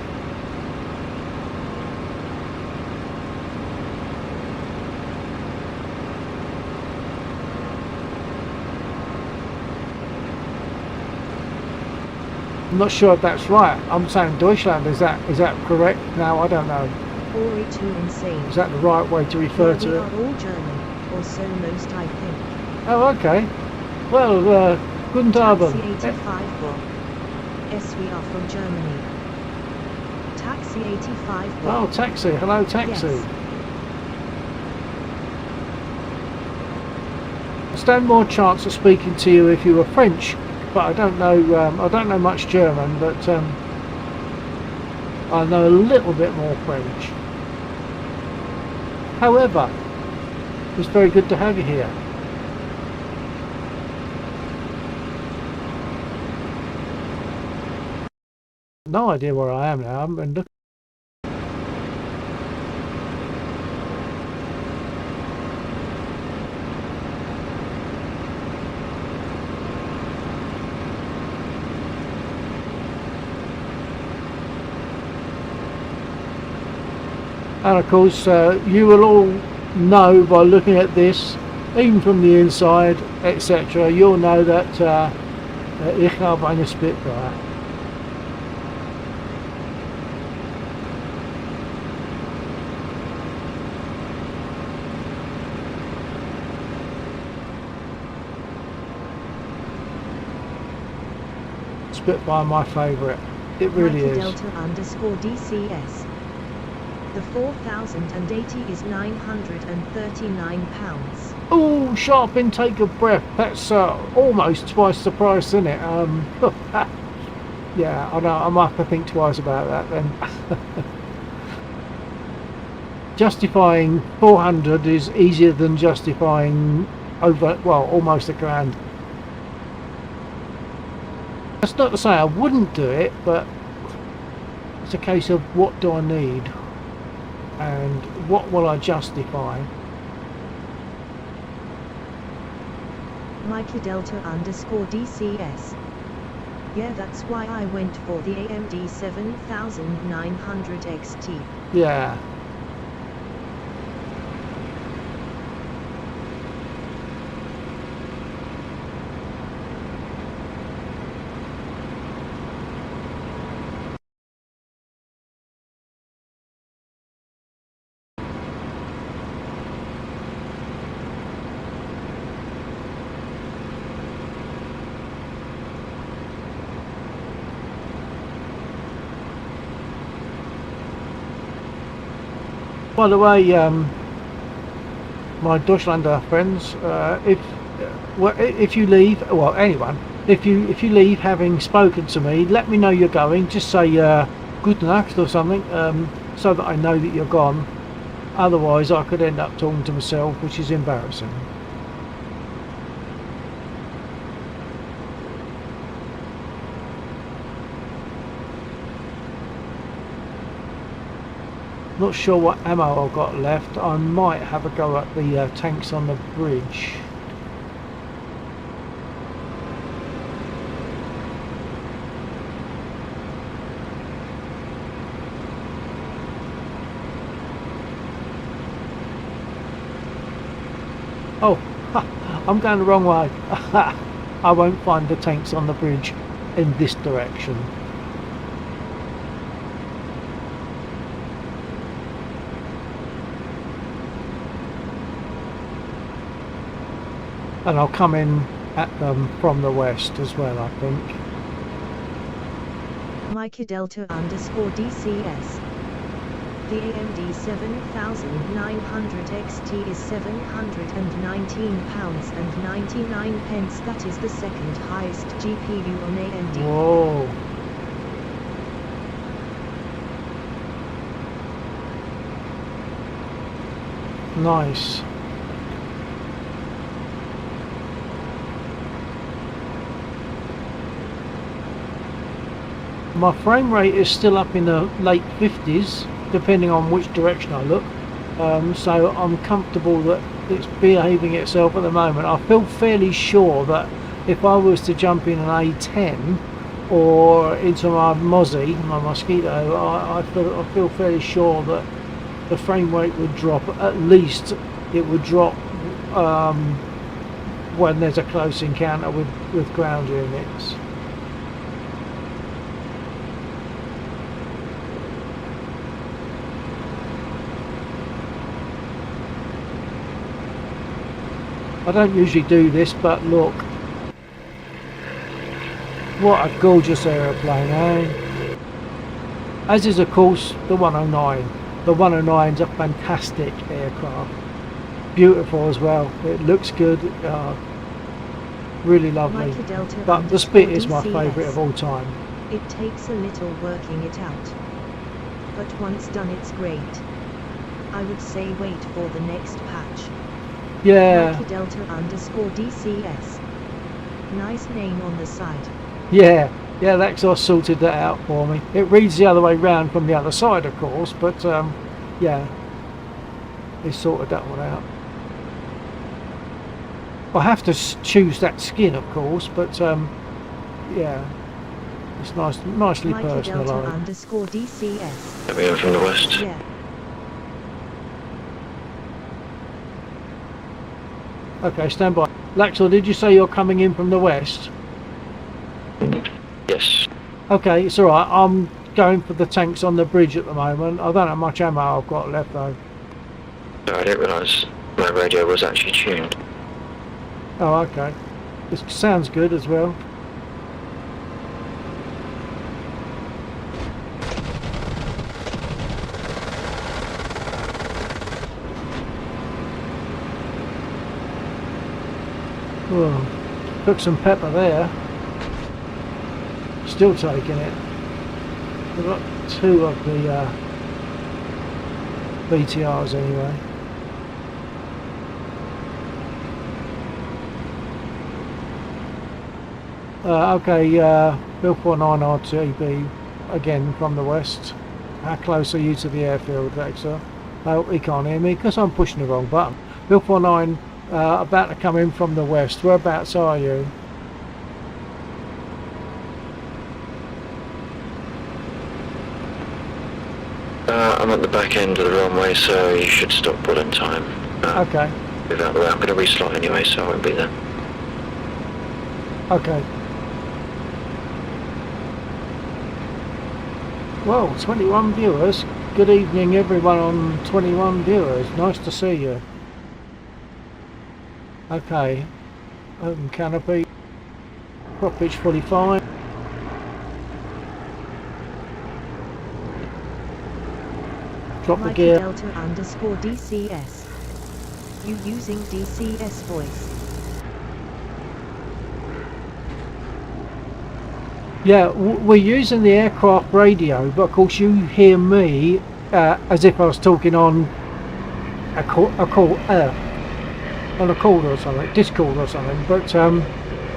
I'm not sure if that's right. I'm saying Deutschland. Is that correct? No, I don't know. Ori 2 insane. Is that the right way to refer We to are it? all German, or so most I think. Oh, okay. Well, guten Abend. Taxi 85 Bob. Yes, we are from Germany. Taxi 85 Bob. Oh, Taxi. Hello, Taxi. Yes. I stand more chance of speaking to you if you were French, but I don't know much German, but I know a little bit more French. However, it's very good to have you here. No idea where I am now. I'm looking. And of course, you will all know by looking at this, even from the inside, etc. You'll know that ich habe eine Spitfire. Spitfire, my favourite. It really Mikey is. Delta underscore DCS. The 4080 is £939. Oh, sharp intake of breath. That's almost twice the price, isn't it? Yeah, I know. I might have to think twice about that then. Justifying 400 is easier than justifying almost £1,000. That's not to say I wouldn't do it, but it's a case of what do I need and what will I justify. Mikey Delta underscore DCS. Yeah, that's why I went for the AMD 7900 XT. Yeah. By the way, my Deutschlander friends, if you leave, well, anyone, if you leave having spoken to me, let me know you're going. Just say good Nacht or something, so that I know that you're gone. Otherwise, I could end up talking to myself, which is embarrassing. Not sure what ammo I've got left. I might have a go at the tanks on the bridge. Oh, I'm going the wrong way. I won't find the tanks on the bridge in this direction. And I'll come in at them from the west as well, I think. Micah Delta _ DCS. The AMD 7900 XT is £719.99. That is the second highest GPU on AMD. Whoa. Nice. My frame rate is still up in the late 50s, depending on which direction I look. So I'm comfortable that it's behaving itself at the moment. I feel fairly sure that if I was to jump in an A10 or into my Mozzie, my Mosquito, I feel fairly sure that the frame rate would drop. At least it would drop when there's a close encounter with ground units. I don't usually do this, but look, what a gorgeous aeroplane, eh? As is of course the 109. The 109's a fantastic aircraft, beautiful as well. It looks good, really lovely. But the Spit is my favourite of all time. It takes a little working it out, but once done it's great. I would say wait for the next patch. Yeah. Micah Delta _ DCS. Nice name on the side. Yeah, Lexos sorted that out for me. It reads the other way round from the other side, of course, but yeah, they sorted that one out. I have to choose that skin, of course, but yeah, it's nicely Micah Delta personalised. _ DCS. Coming in from the west. Yeah. Okay, stand by. Laxor, did you say you're coming in from the west? Yes. Okay, it's alright. I'm going for the tanks on the bridge at the moment. I don't know how much ammo I've got left though. Sorry, I didn't realise my radio was actually tuned. Oh, okay. This sounds good as well. Oh, took some pepper there. Still taking it. We've got two of the BTRs anyway. Okay, Bill 49 RTB again from the west. How close are you to the airfield, Vexor? Oh, he can't hear me because I'm pushing the wrong button. Bill 49 about to come in from the west. Whereabouts are you? I'm at the back end of the runway, so you should stop well in time. Okay. Move out the way. I'm going to reslot anyway, so I won't be there. Okay. Well, 21 viewers. Good evening, everyone on 21 viewers. Nice to see you. Okay. Open canopy. Prop pitch fully fine. Drop the Mikey gear. Delta _ DCS. You using DCS voice? Yeah, we're using the aircraft radio, but of course you hear me as if I was talking on a call on a call or something, Discord or something. But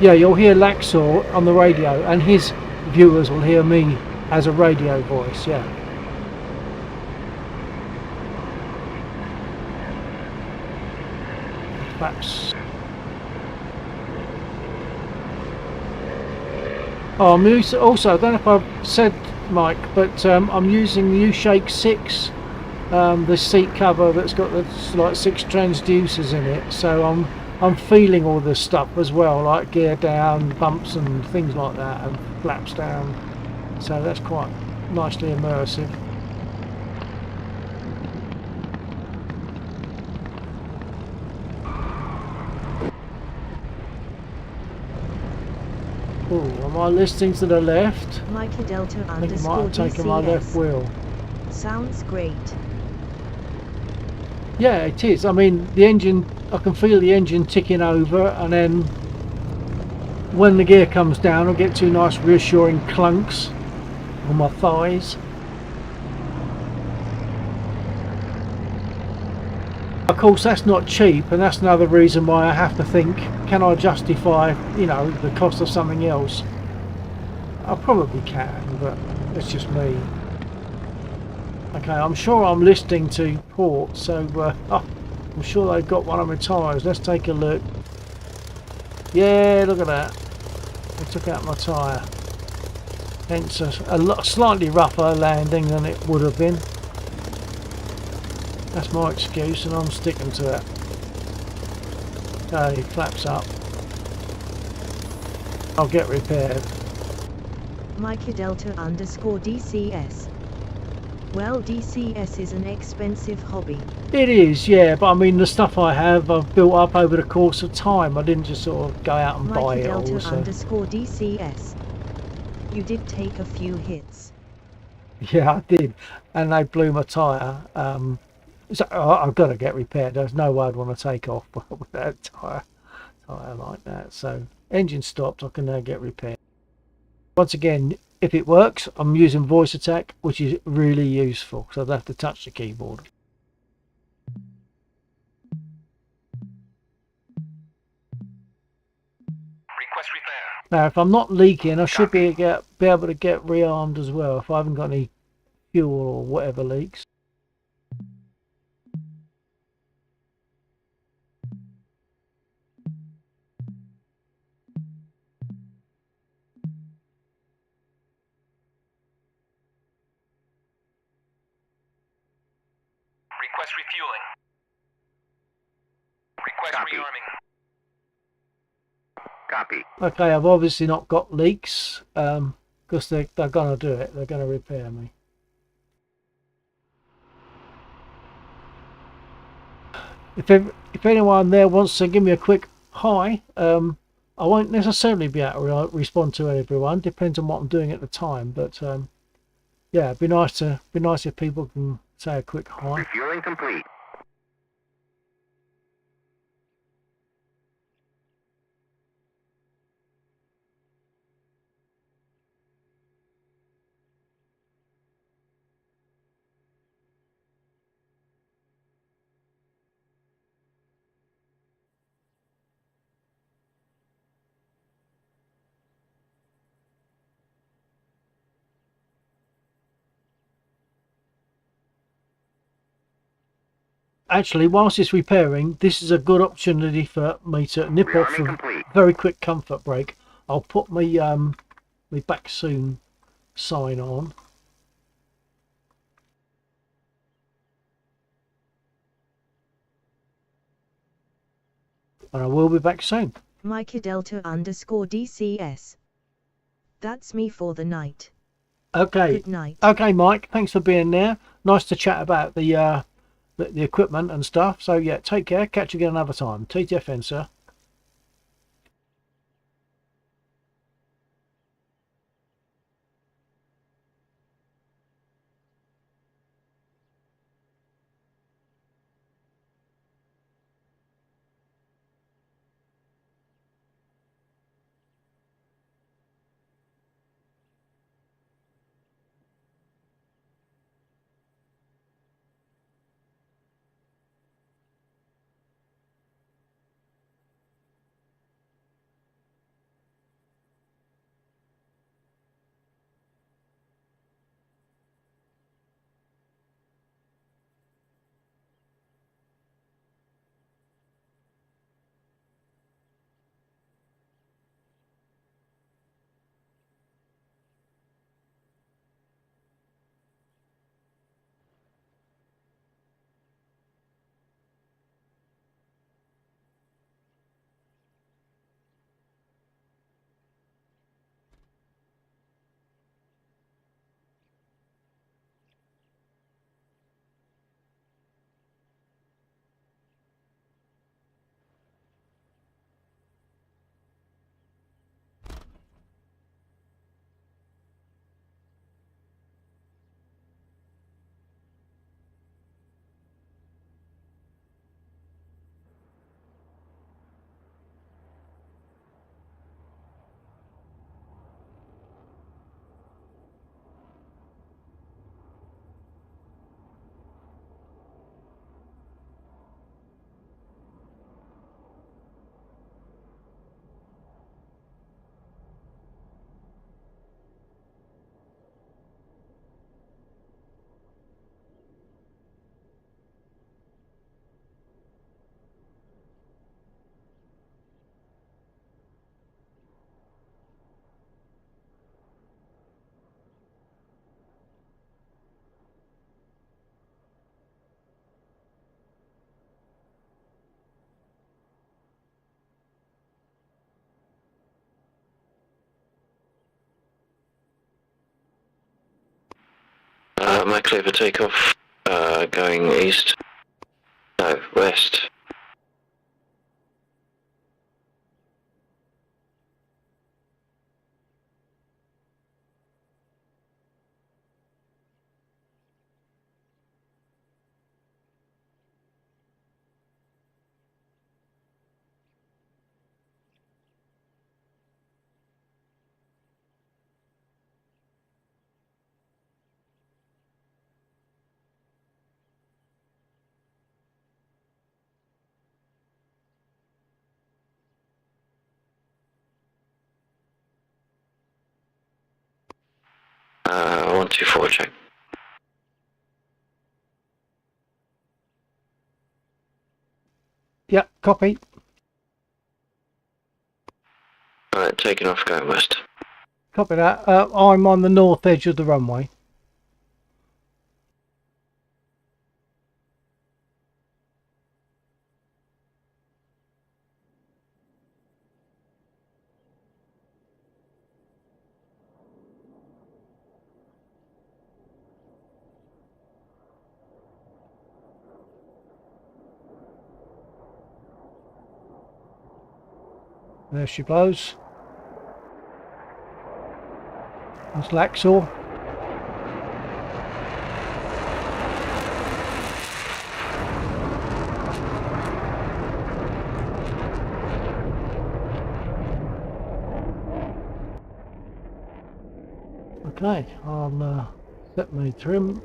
yeah, you'll hear Laxor on the radio, and his viewers will hear me as a radio voice. Yeah. Perhaps. Oh, I'm also, I don't know if I've said, Mike, but I'm using the U-Shake 6, the seat cover that's got the, like 6 transducers in it. So I'm feeling all this stuff as well, like gear down, bumps and things like that, and flaps down. So that's quite nicely immersive. Oh, am I listening to the left? Mikey Delta I think I might have _ taken my left DCS. wheel. Sounds great. Yeah, it is. I mean, the engine, I can feel the engine ticking over, and then when the gear comes down, I'll get 2 nice reassuring clunks on my thighs. Of course, that's not cheap, and that's another reason why I have to think, can I justify, you know, the cost of something else? I probably can, but it's just me. Okay, I'm sure I'm listening to port, so oh, I'm sure they've got one of my tyres. Let's take a look. Yeah, look at that. They took out my tyre. Hence a slightly rougher landing than it would have been. That's my excuse, and I'm sticking to it. Okay, flaps up. I'll get repaired. Mikey Delta _ DCS. Well, DCS is an expensive hobby. It is, yeah, but I mean the stuff I've built up over the course of time. I didn't just sort of go out and buy Mikey it Delta all. So. _ DCS. You did take a few hits. Yeah, I did, and they blew my tyre. So I've got to get repaired. There's no way I'd want to take off with that tyre like that. So engine stopped. I can now get repaired. Once again, if it works, I'm using voice attack, which is really useful, so I don't have to touch the keyboard. Request repair. Now, if I'm not leaking, I should be able to get rearmed as well if I haven't got any fuel or whatever leaks. Request refueling. Request Copy. rearming. Copy. Okay, I've obviously not got leaks because they're going to do it. They're going to repair me. If anyone there wants to give me a quick hi, I won't necessarily be able to respond to everyone. Depends on what I'm doing at the time. But yeah, it'd be nice if people can say a quick hi. Refueling complete. Actually, whilst it's repairing, this is a good opportunity for me to nip off Rearming a complete. very quick comfort break. I'll put my back soon sign on. And I will be back soon. Micah Delta _ DCS. That's me for the night. Okay. Good night. Okay, Mike. Thanks for being there. Nice to chat about the equipment and stuff. So yeah, take care. Catch you again another time. TTFN, sir. Am I clear for takeoff? Going east? No, west. Uh, 124, check. Yeah, copy. Alright, taking off, going west. Copy that. I'm on the north edge of the runway. There she blows. That's Laxor. Okay, I'll set my trim.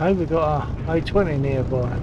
Okay, we've got a A20 nearby.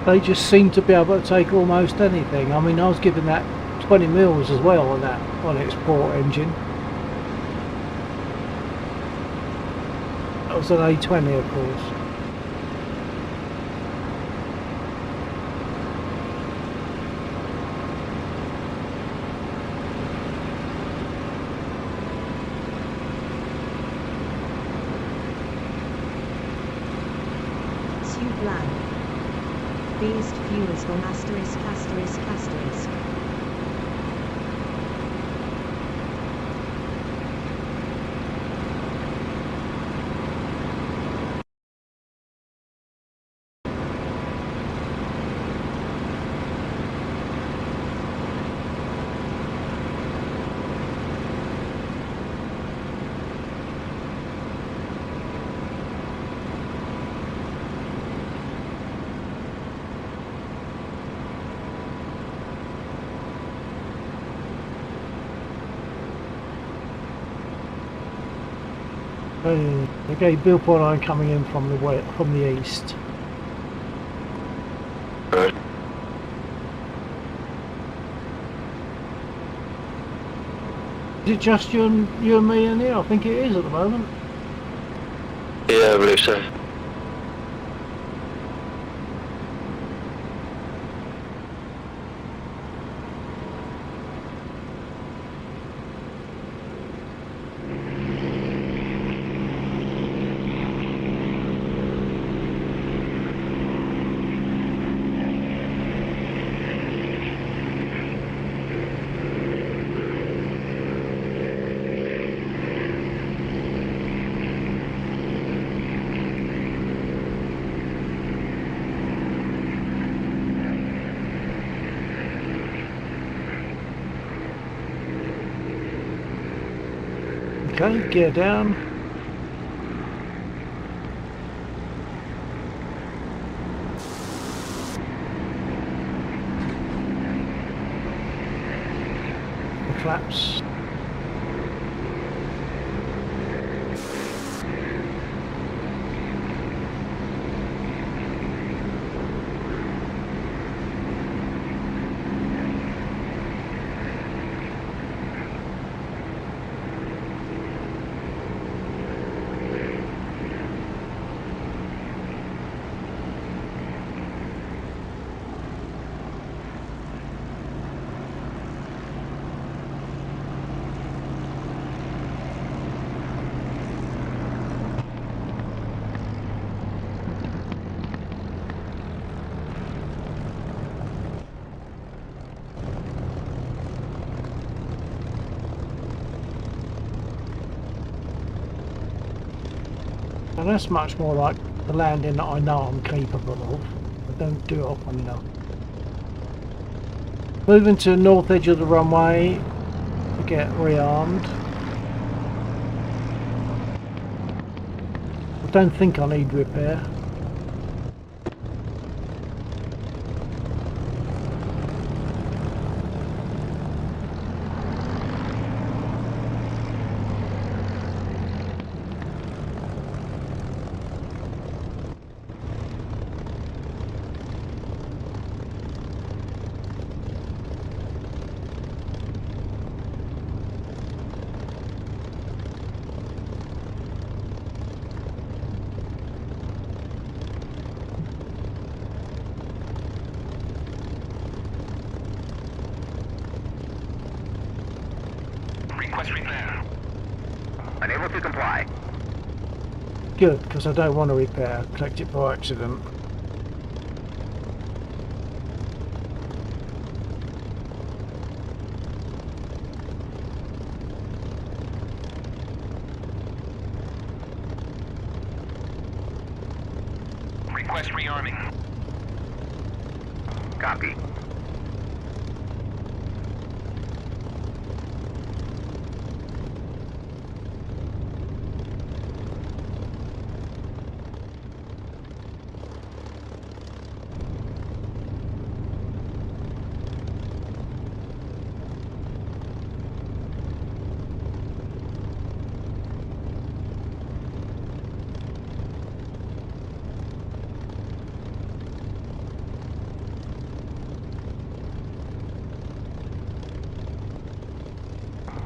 They just seem to be able to take almost anything. I mean, I was given that 20 mils as well on that, on its port engine. That was an A20, of course. Beast viewers from asterisk asterisk asterisk. Okay, billboard line coming in from the from the east. Right. Is it just you and me in here? I think it is at the moment. Yeah, I believe so. Okay, gear down. The flaps. And that's much more like the landing that I know I'm capable of. I don't do it often enough. Moving to the north edge of the runway to get rearmed. I don't think I need repair. Request repair. Unable to comply. Good, because I don't want to repair. Collect it by accident. Request rearming. Copy.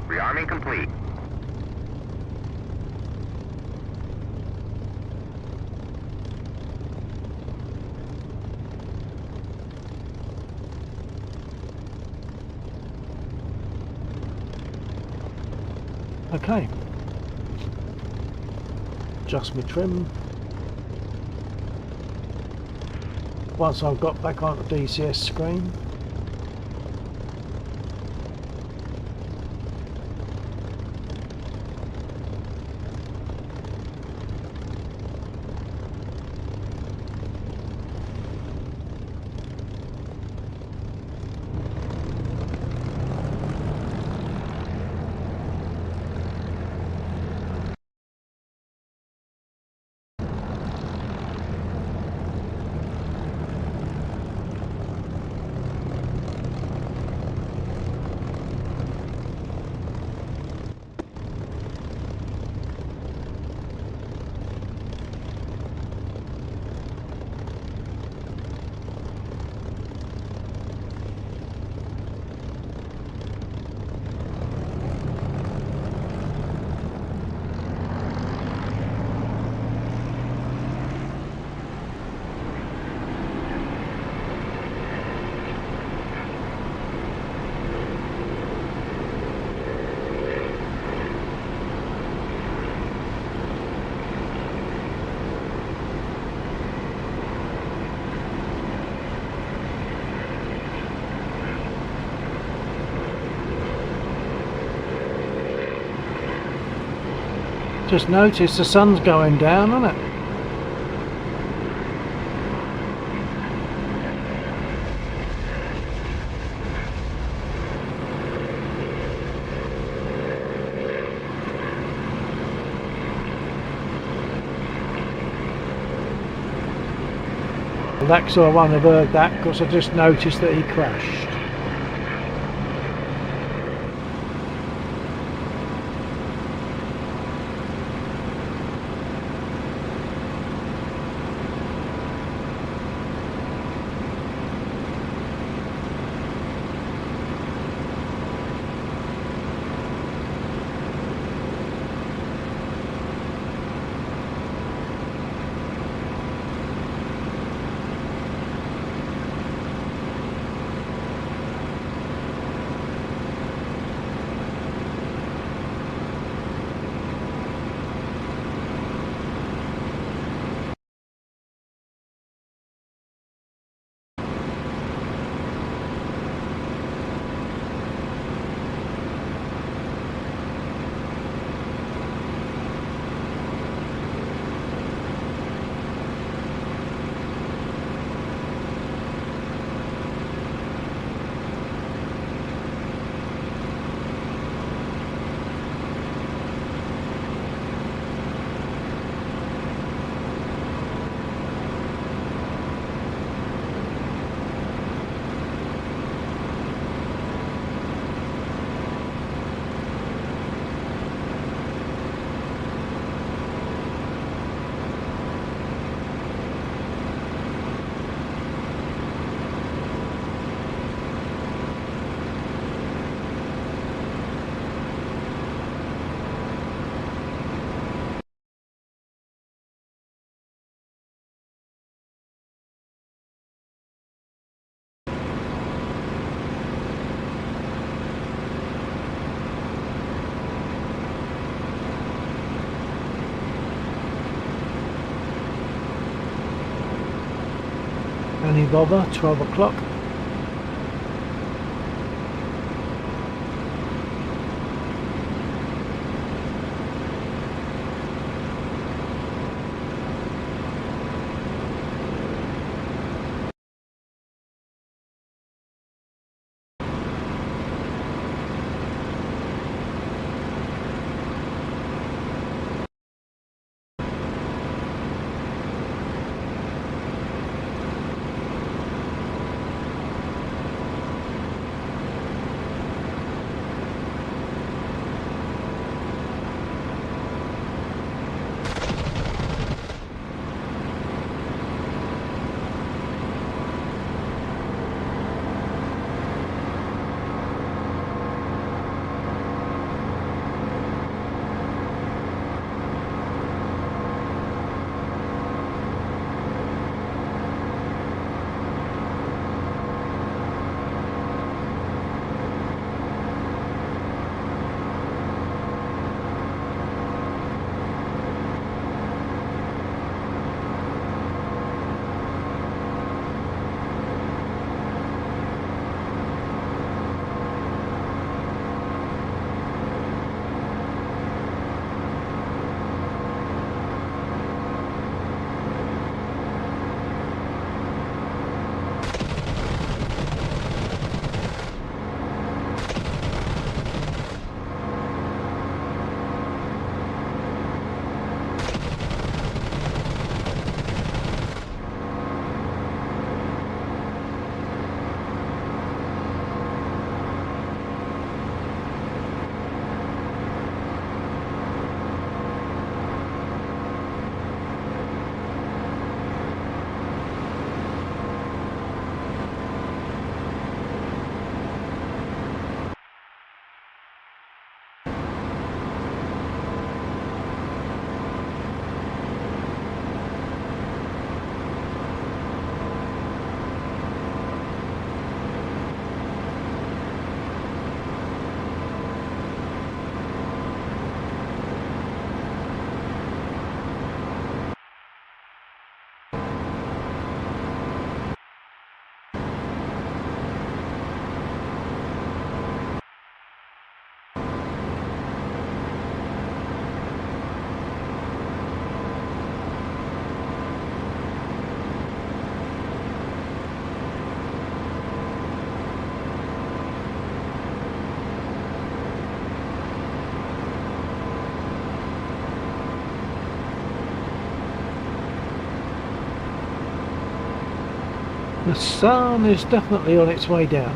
Rearming complete. Okay. Adjust my trim. Once I've got back on the DCS screen. Just noticed the sun's going down, isn't it? Lexor won't have heard that because I just noticed that he crashed. Any bother, 12 o'clock. The sun is definitely on its way down.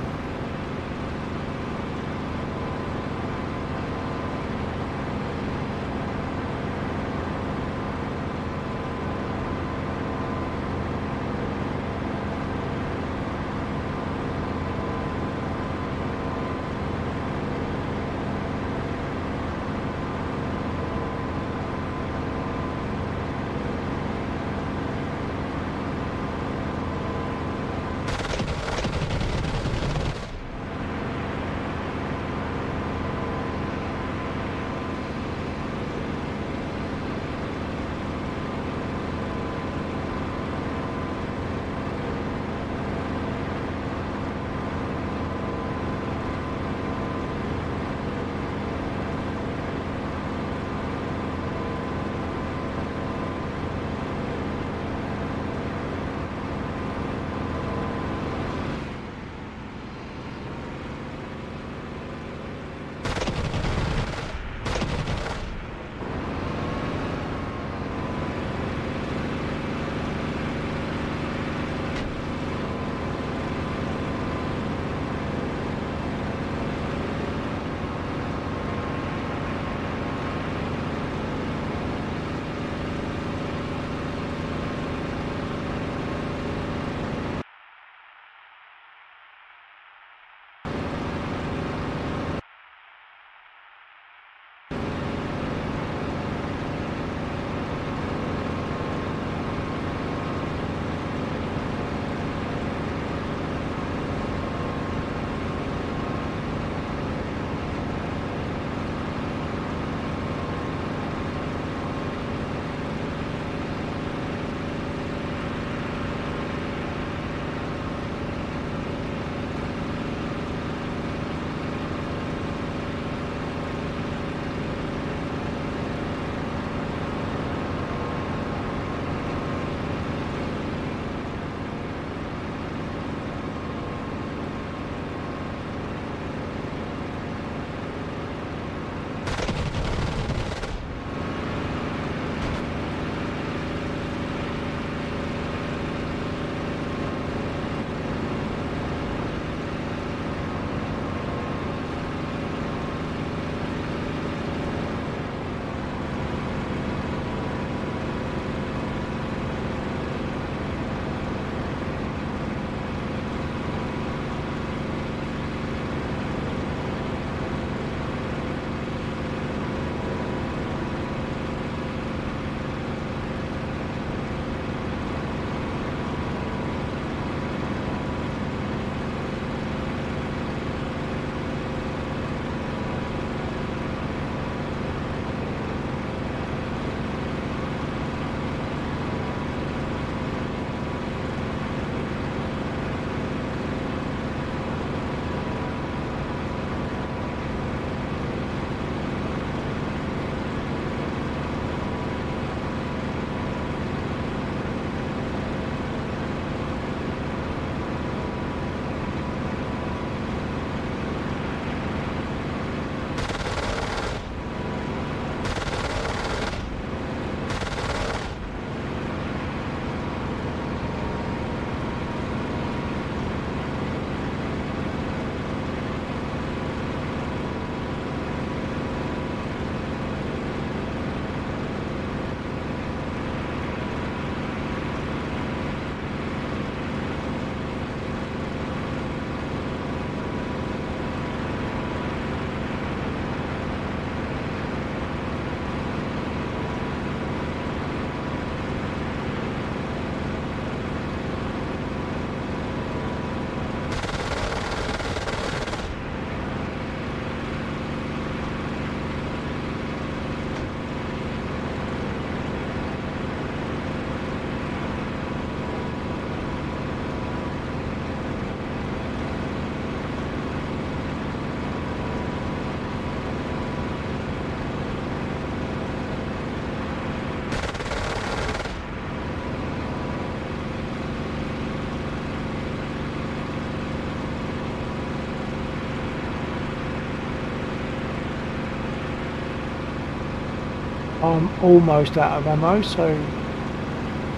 I'm almost out of ammo, so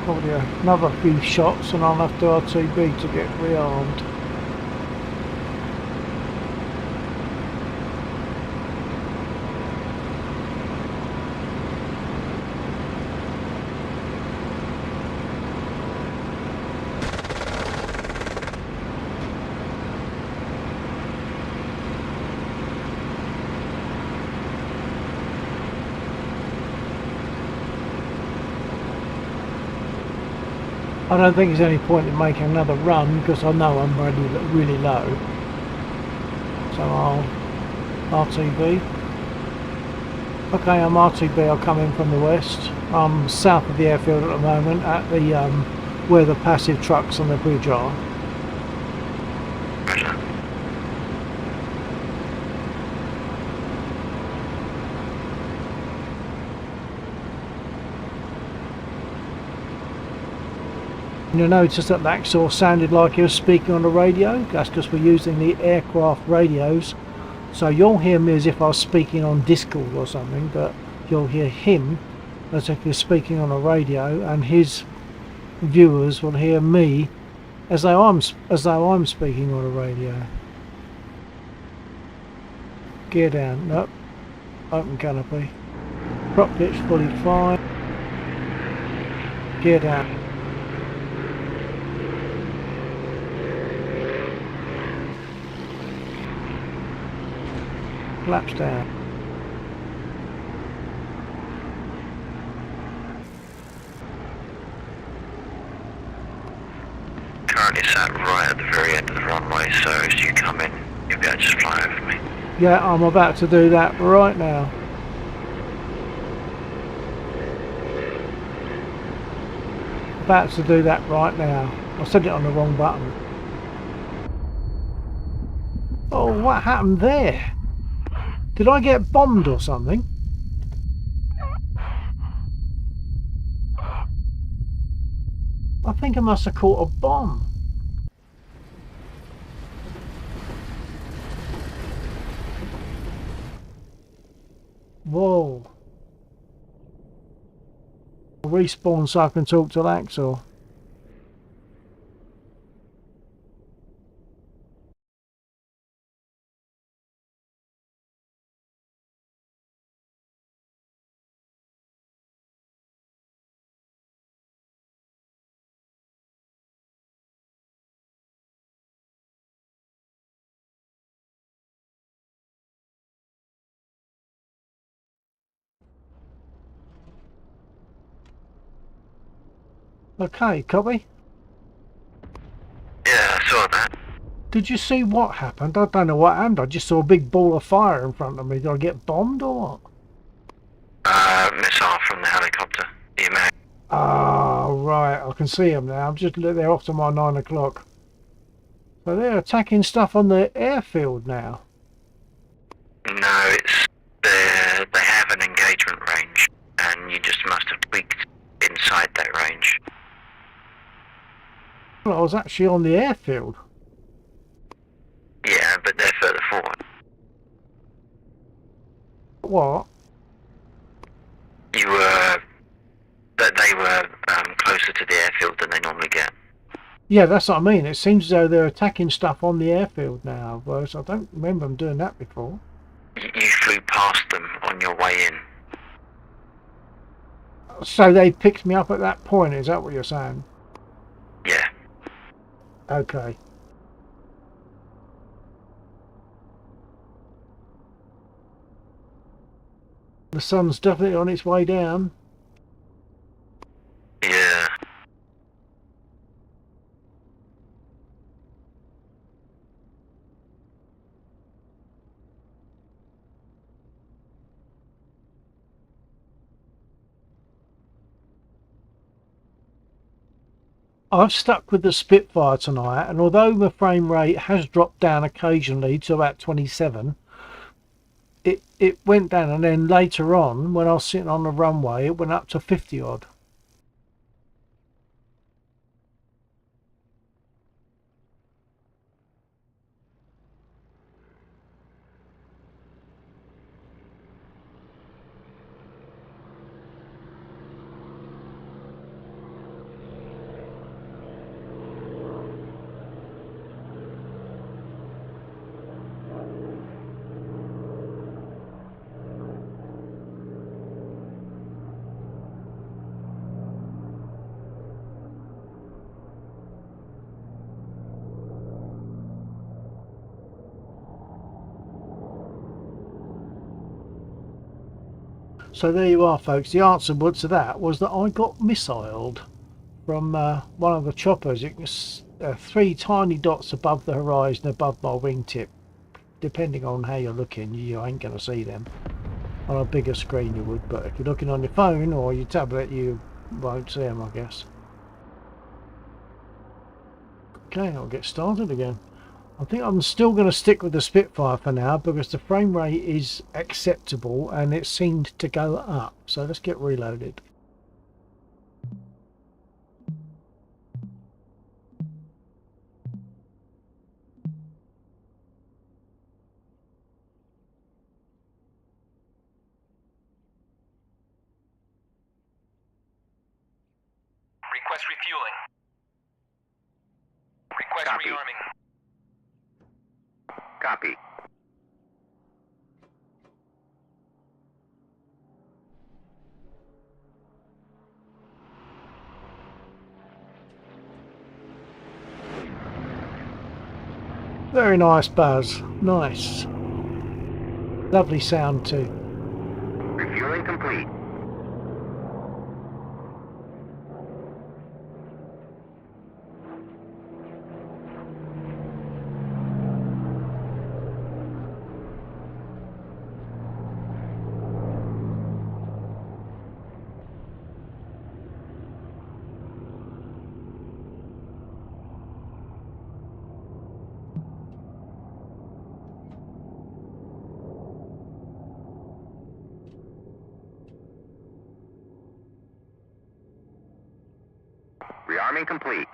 Probably another few shots and I'll have to RTB to get rearmed. I don't think there's any point in making another run because I know I'm really low. So I'll RTB. Okay, I'm RTB. I'll come in from the west. I'm south of the airfield at the moment at the where the passive trucks on the bridge are. Roger. You'll notice that Laxor sounded like he was speaking on the radio. That's because we're using the aircraft radios. So you'll hear me as if I was speaking on Discord or something, but you'll hear him as if he's speaking on a radio, and his viewers will hear me as though I'm speaking on a radio. Gear down. Nope. Open canopy. Prop pitch fully fine. Gear down. Flaps down. Currently sat right at the very end of the runway, so as you come in, you'll be able to just fly over me. Yeah, I'm about to do that right now. About to do that right now. I set it on the wrong button. Oh, what happened there? Did I get bombed or something? I think I must have caught a bomb. Whoa. I'll respawn so I can talk to Laxor. Okay, copy. Yeah, I saw that. Did you see what happened? I don't know what happened. I just saw a big ball of fire in front of me. Did I get bombed or what? Missile from the helicopter. EMA. Ah, right. I can see them now. I'm just they're off to my 9 o'clock. So they're attacking stuff on the airfield now. No, it's they have an engagement range, and you just must have tweaked inside that range. Well, I was actually on the airfield. Yeah, but they're further forward. What? You were, that they were closer to the airfield than they normally get. Yeah, that's what I mean. It seems as though they're attacking stuff on the airfield now, whereas I don't remember them doing that before. You flew past them on your way in. So they picked me up at that point, is that what you're saying? Yeah. Okay. The sun's definitely on its way down. Yeah. I've stuck with the Spitfire tonight, and although the frame rate has dropped down occasionally to about 27, it went down, and then later on, when I was sitting on the runway, it went up to 50 odd. So there you are, folks. The answer to that was that I got missiled from one of the choppers. You can three tiny dots above the horizon, above my wingtip. Depending on how you're looking, you ain't going to see them. On a bigger screen you would, but if you're looking on your phone or your tablet, you won't see them, I guess. Okay, I'll get started again. I think I'm still going to stick with the Spitfire for now because the frame rate is acceptable and it seemed to go up. So let's get reloaded. Request refueling. Request Copy. rearming. Copy. Very nice buzz. Nice. Lovely sound too. Refueling complete. Rearming complete.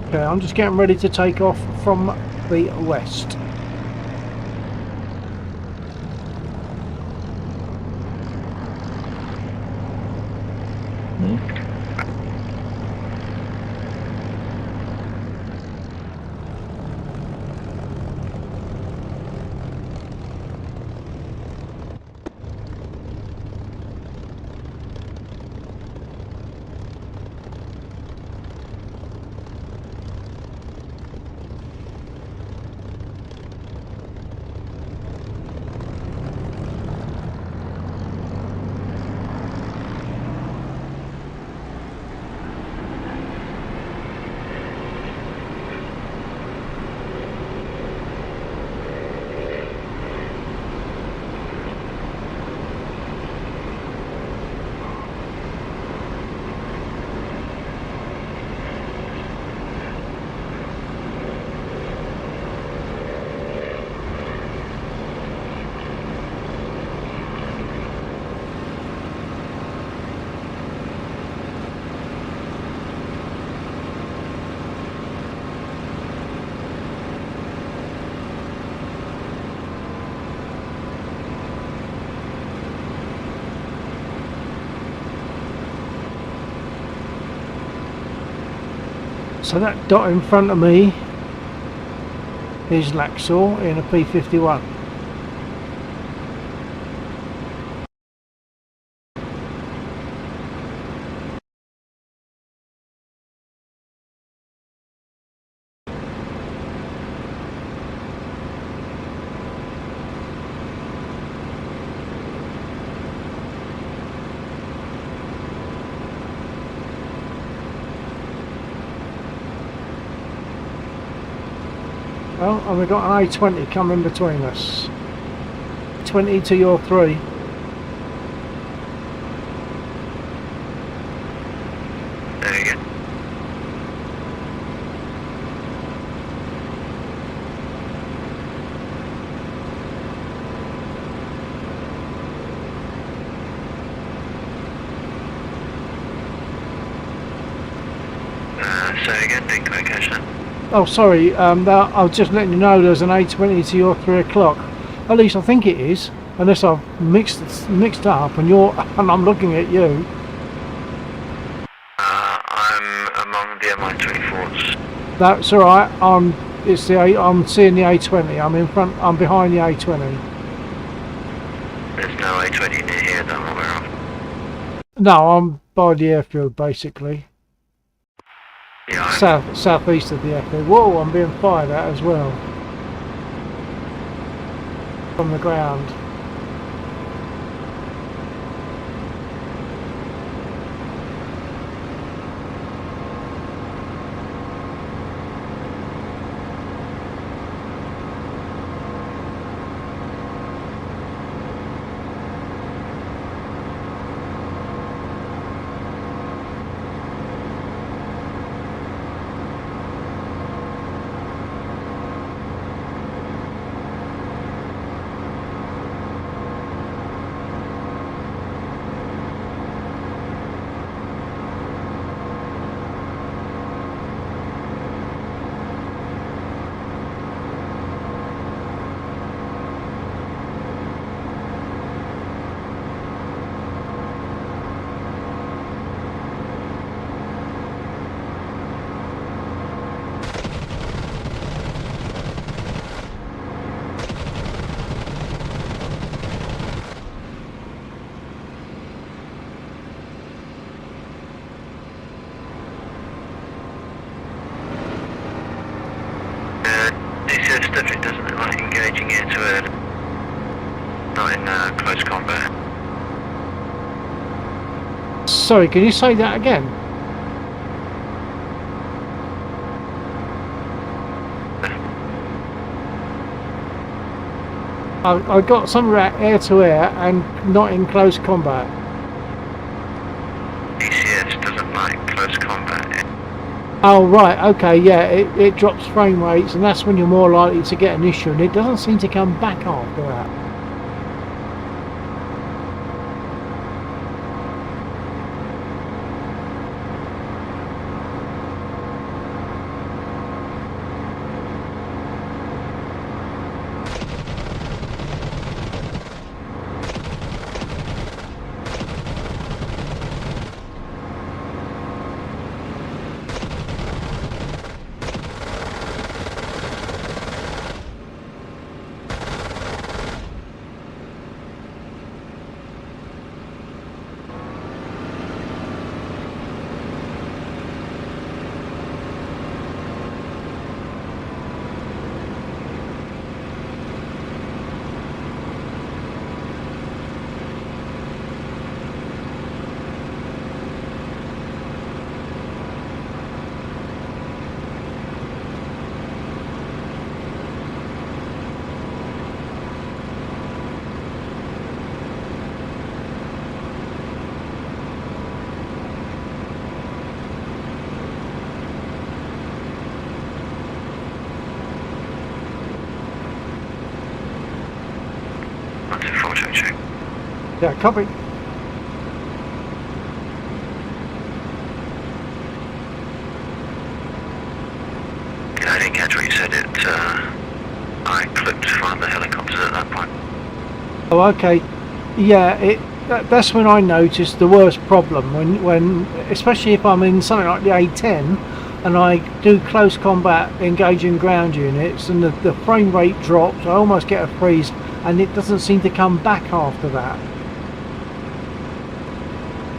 Okay, I'm just getting ready to take off from the west. So that dot in front of me is Laxor in a P51. Well, and we've got an A20 coming between us. 20 to your 3. There you go. Say again, didn't quite catch that. Oh, sorry, I was just letting you know there's an A20 to your 3 o'clock. At least I think it is, unless I've mixed up and I'm looking at you. I'm among the Mi-24s. That's all right. I'm seeing the A20. I'm in front. I'm behind the A20. There's no A20 near here that I'm aware of. No, I'm by the airfield basically. Yeah, Southeast of the airfield. Whoa, I'm being fired at as well. From the ground. DCS definitely doesn't look like engaging here too early. Not in close combat. Sorry, can you say that again? I got some air to air and not in close combat. DCS doesn't like close combat. Oh right, okay, yeah, it drops frame rates and that's when you're more likely to get an issue, and it doesn't seem to come back after that. Yeah, copy. Yeah, I didn't catch what you said. I clipped one of the helicopters at that point. Oh, okay. Yeah, that's when I noticed the worst problem when especially if I'm in something like the A10 and I do close combat engaging ground units, and the frame rate drops. I almost get a freeze, and it doesn't seem to come back after that.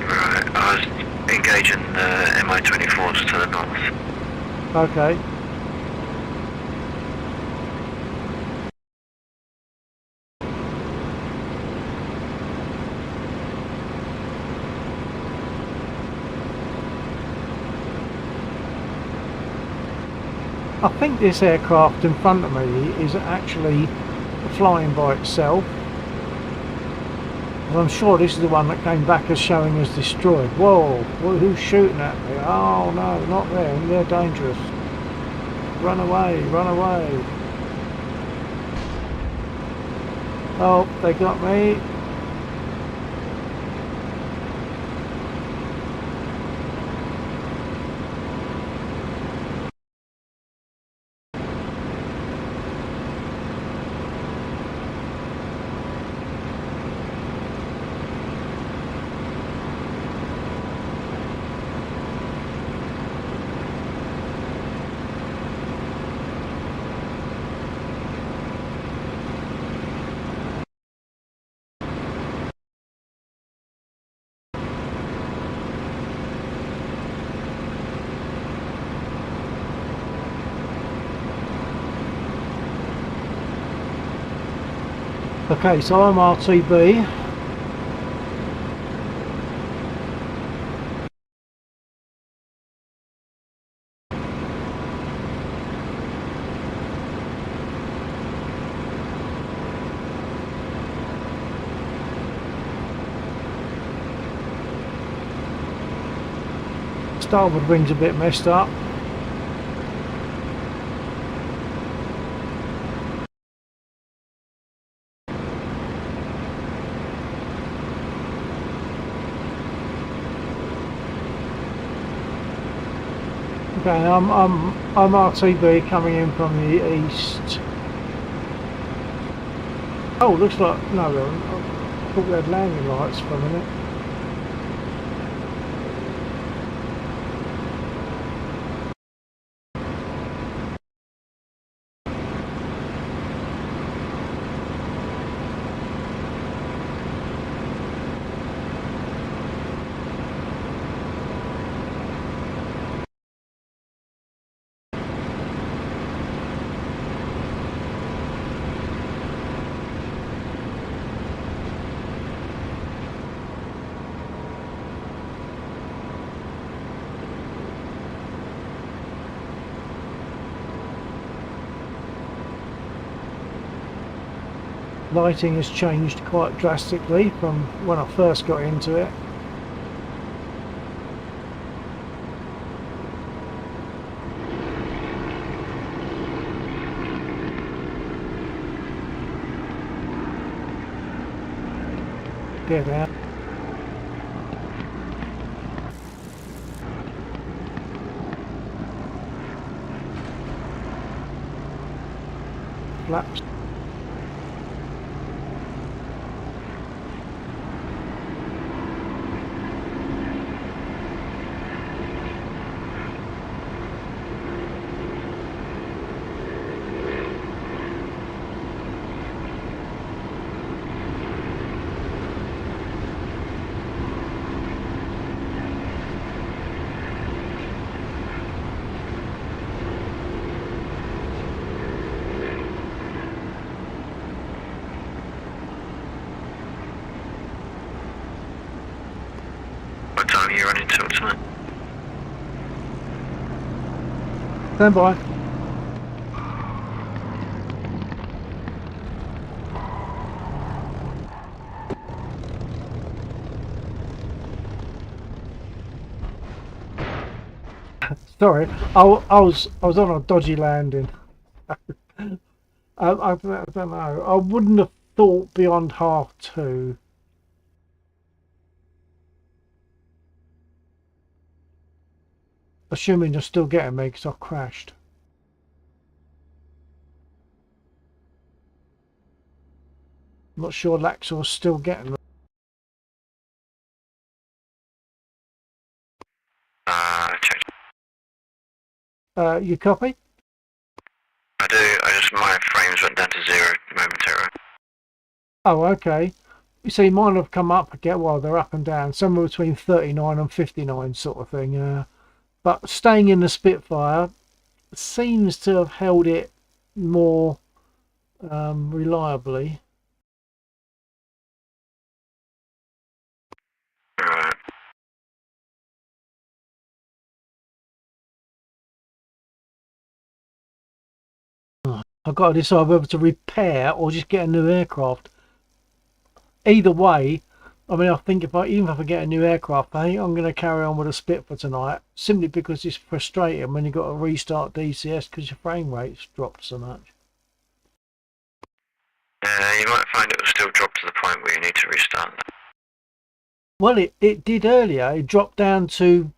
Right, I was engaging the MI-24s to the north. Okay. I think this aircraft in front of me is actually flying by itself. I'm sure this is the one that came back as showing as destroyed. Whoa, who's shooting at me? Oh no, not them, they're dangerous. Run away, run away. Oh, they got me. Okay, so I'm RTB. Starboard wing's a bit messed up. Okay, I'm RTB coming in from the east. Oh, looks like no, I thought we had landing lights for a minute. Lighting has changed quite drastically from when I first got into it. Get out. Flaps. What time are you running till tonight? Stand by. Sorry, I was on a dodgy landing. I don't know. I wouldn't have thought beyond 2:30. Assuming you're still getting me because I crashed. I'm not sure Laxor's still getting me. Check. You copy? I do. My frames went down to 0 momentarily. Oh, okay. You see, mine have come up again. Well, they're up and down, somewhere between 39 and 59 sort of thing. But staying in the Spitfire seems to have held it more reliably. Right. I've got to decide whether to repair or just get a new aircraft. Either way, I mean, I think even if I get a new aircraft, I think I'm going to carry on with a Spitfire tonight, simply because it's frustrating when you've got to restart DCS because your frame rate's dropped so much. You might find it will still drop to the point where you need to restart that. Well, it did earlier. It dropped down to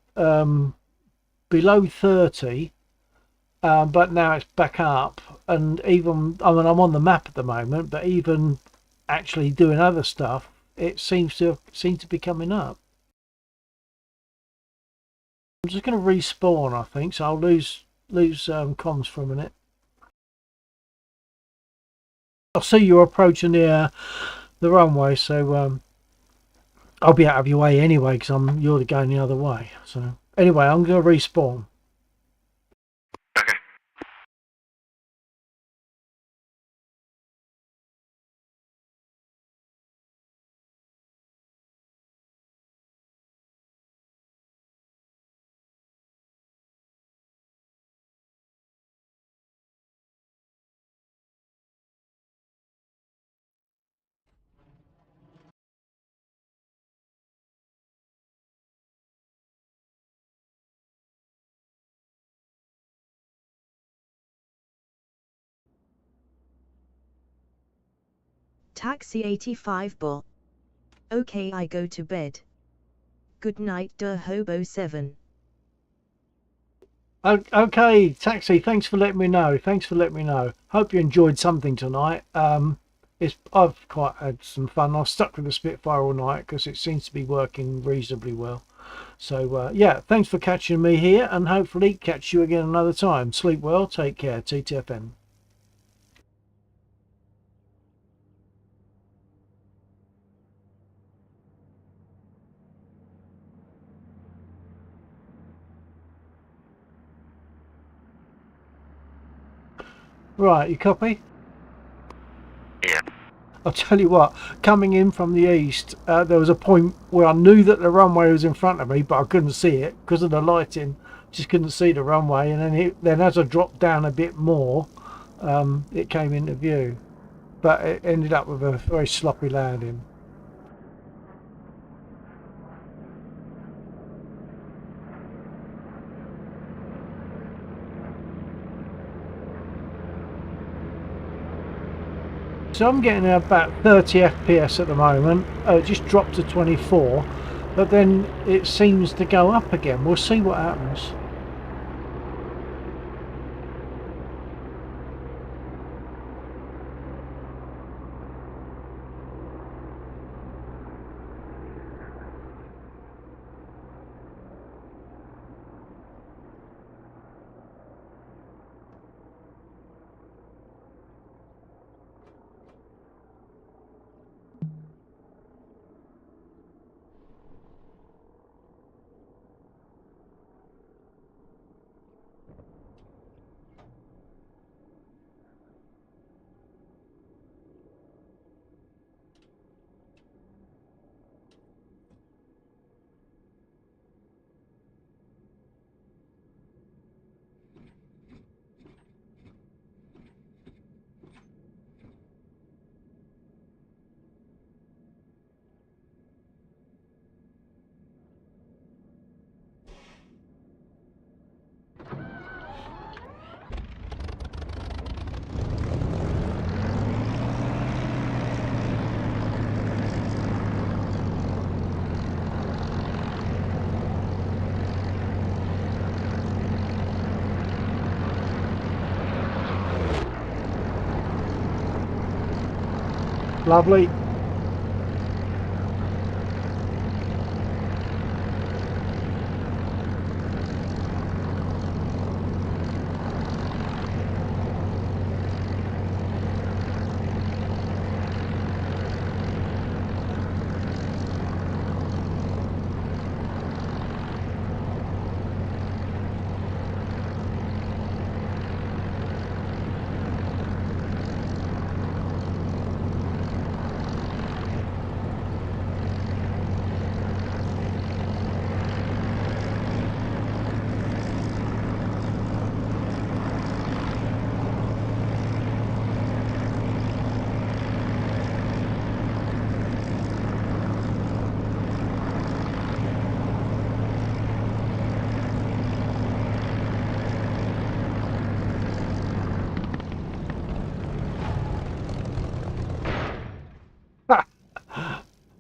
below 30, but now it's back up. And even, I mean, I'm on the map at the moment, but even actually doing other stuff, it seems to be coming up. I'm just going to respawn, I think, so I'll lose comms for a minute. I see you're approaching the runway, so I'll be out of your way anyway because you're going the other way. So anyway, I'm going to respawn. Okay. Taxi 85 Bull. Okay, I go to bed. Good night, Der Hobo 7. Okay, Taxi, thanks for letting me know. Hope you enjoyed something tonight. I've quite had some fun. I've stuck with the Spitfire all night because it seems to be working reasonably well. So yeah, thanks for catching me here, and hopefully catch you again another time. Sleep well, take care, TTFN. Right, you copy? Yeah. I'll tell you what, coming in from the east, there was a point where I knew that the runway was in front of me, but I couldn't see it because of the lighting. Just couldn't see the runway, and then as I dropped down a bit more, it came into view. But it ended up with a very sloppy landing. So I'm getting about 30 FPS at the moment. It just dropped to 24, but then it seems to go up again. We'll see what happens. Lovely.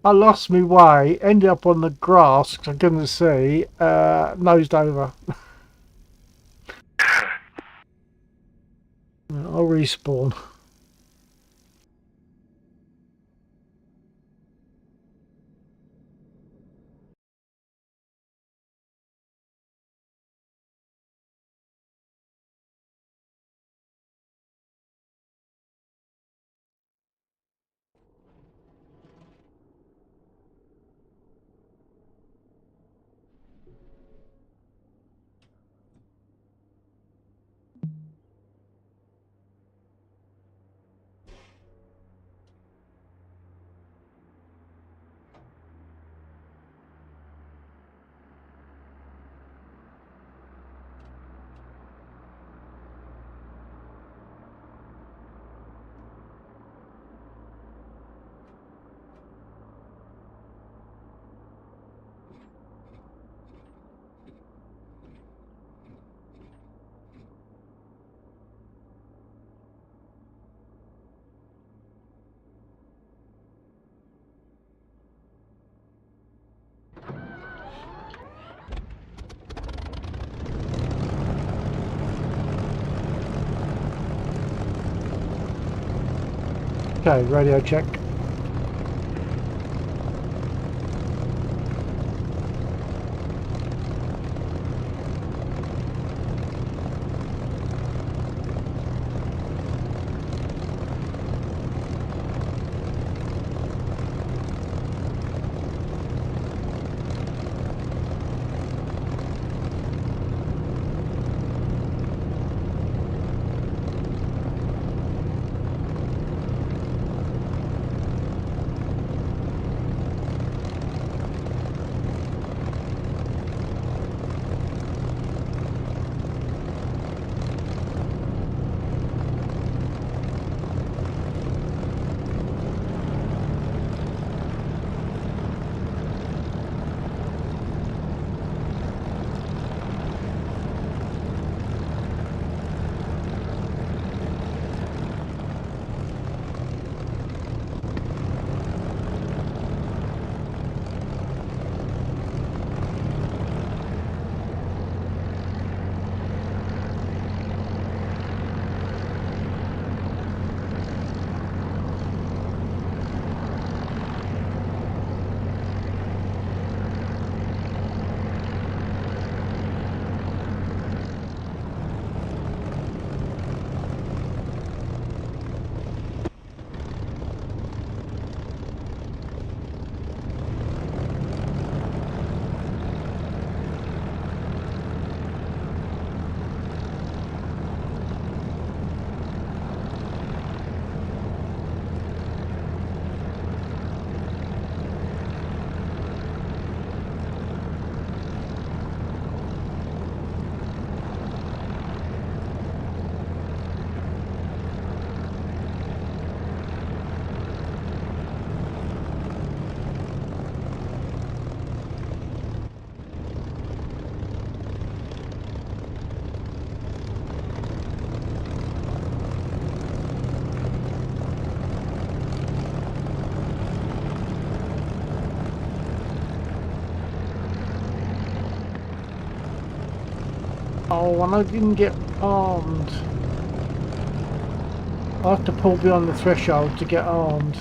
I lost my way, ended up on the grass because I couldn't see, nosed over. I'll respawn. Okay, radio check. Oh, and I didn't get armed. I have to pull beyond the threshold to get armed.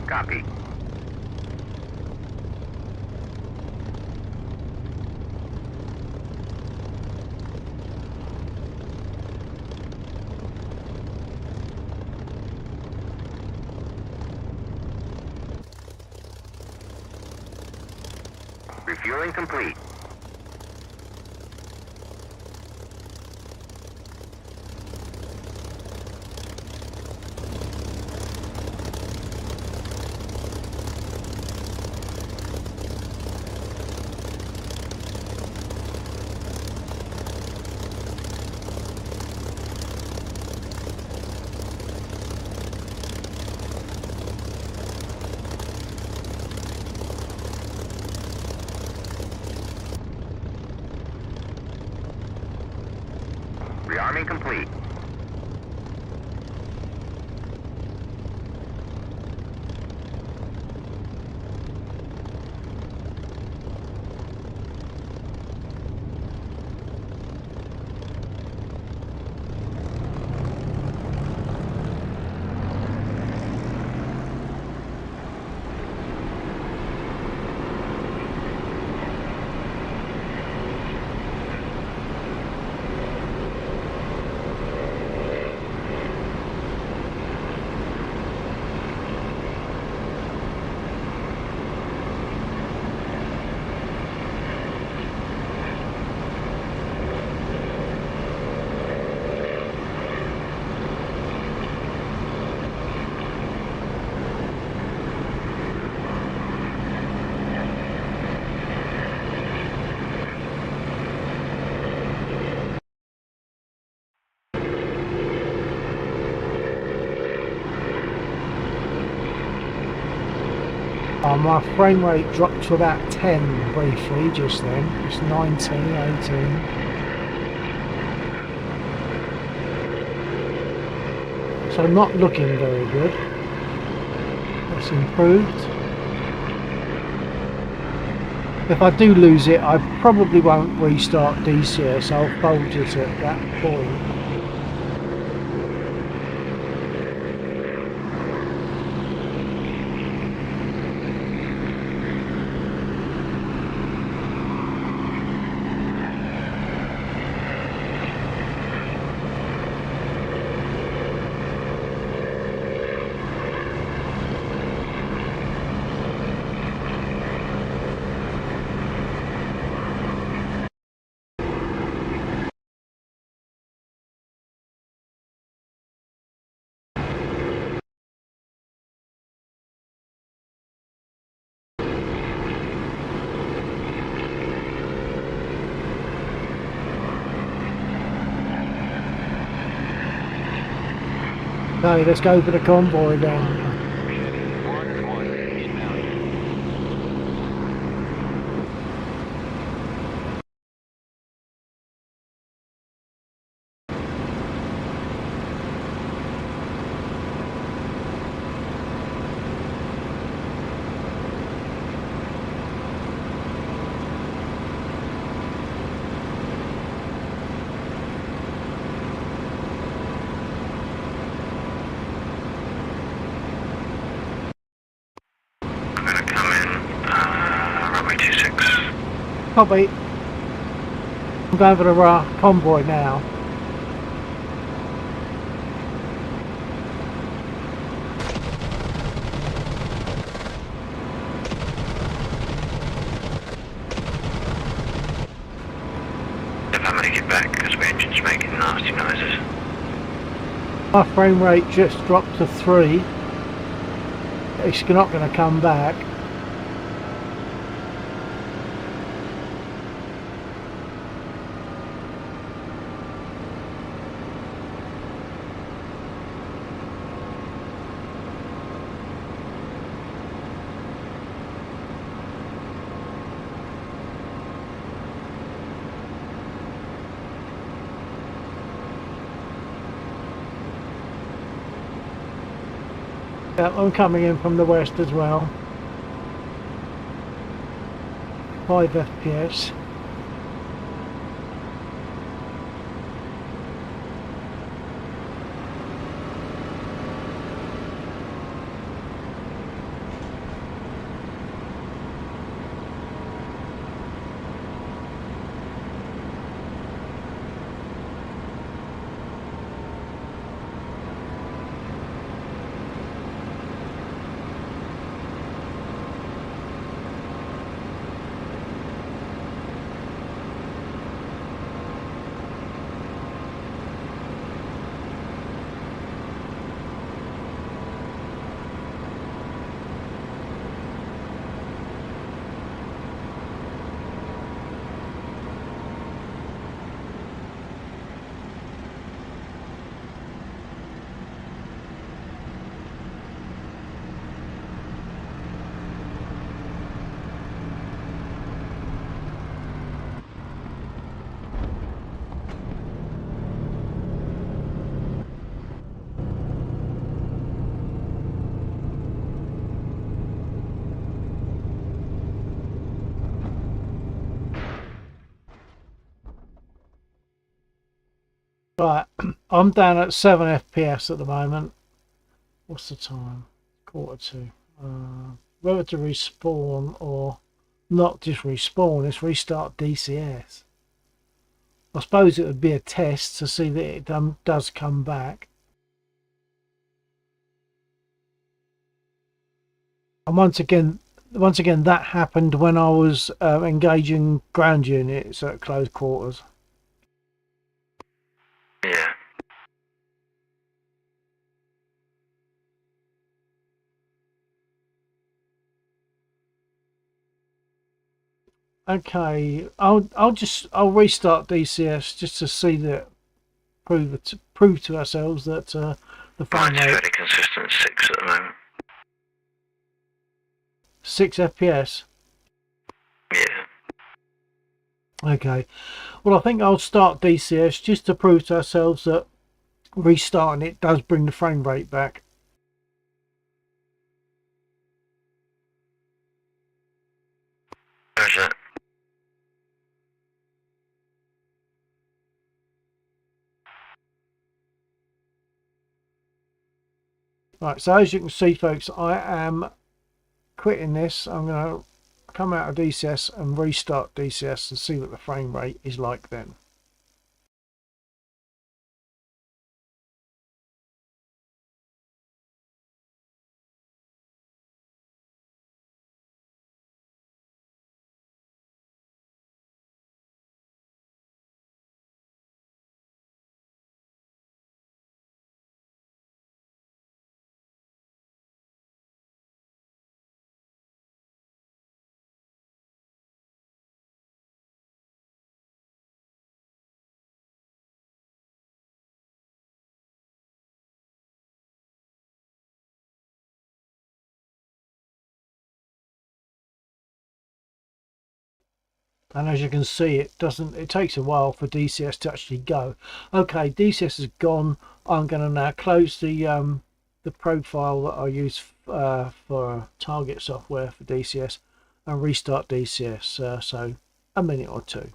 Copy. Refueling complete. Rearming complete. My frame rate dropped to about 10 briefly just then. It's 19, 18. So not looking very good. It's improved. If I do lose it, I probably won't restart DCS. I'll fold it at that point. Okay, let's go for the convoy then. Copy. I'm going for the convoy now. If I'm going to get back because my engine's making nasty noises. My frame rate just dropped to 3. It's not going to come back. Yeah, I'm coming in from the west as well. 5 FPS. Right, I'm down at 7 FPS at the moment. What's the time? 1:45. Whether to respawn or not just respawn, it's restart DCS. I suppose it would be a test to see that it does come back. And once again that happened when I was engaging ground units at close quarters. Yeah. Okay, I'll restart DCS just to see that prove to ourselves that the frame Mine's rate fairly consistent, 6 at the moment. 6 FPS. Yeah. Okay, well I think I'll start DCS just to prove to ourselves that restarting it does bring the frame rate back. Where's that? Right, so as you can see folks, I am quitting this. I'm going to come out of DCS and restart DCS and see what the frame rate is like then. And as you can see, it takes a while for DCS to actually go. Okay, DCS is gone. I'm going to now close the profile that I use for target software for DCS and restart DCS. So a minute or two.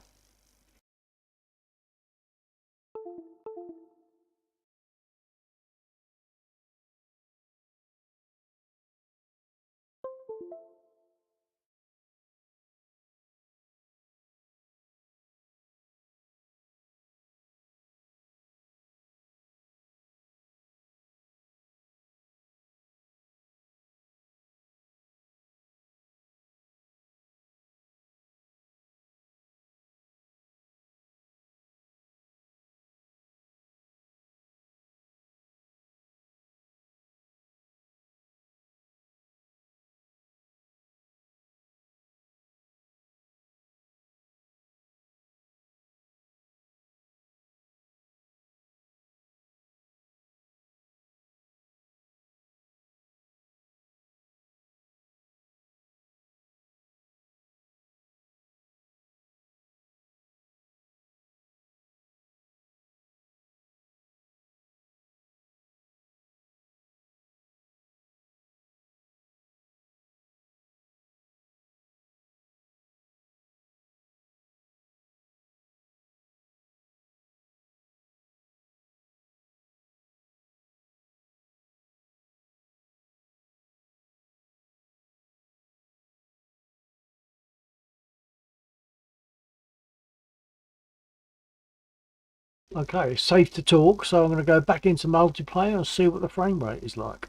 Okay, safe to talk, so I'm going to go back into multiplayer and see what the frame rate is like.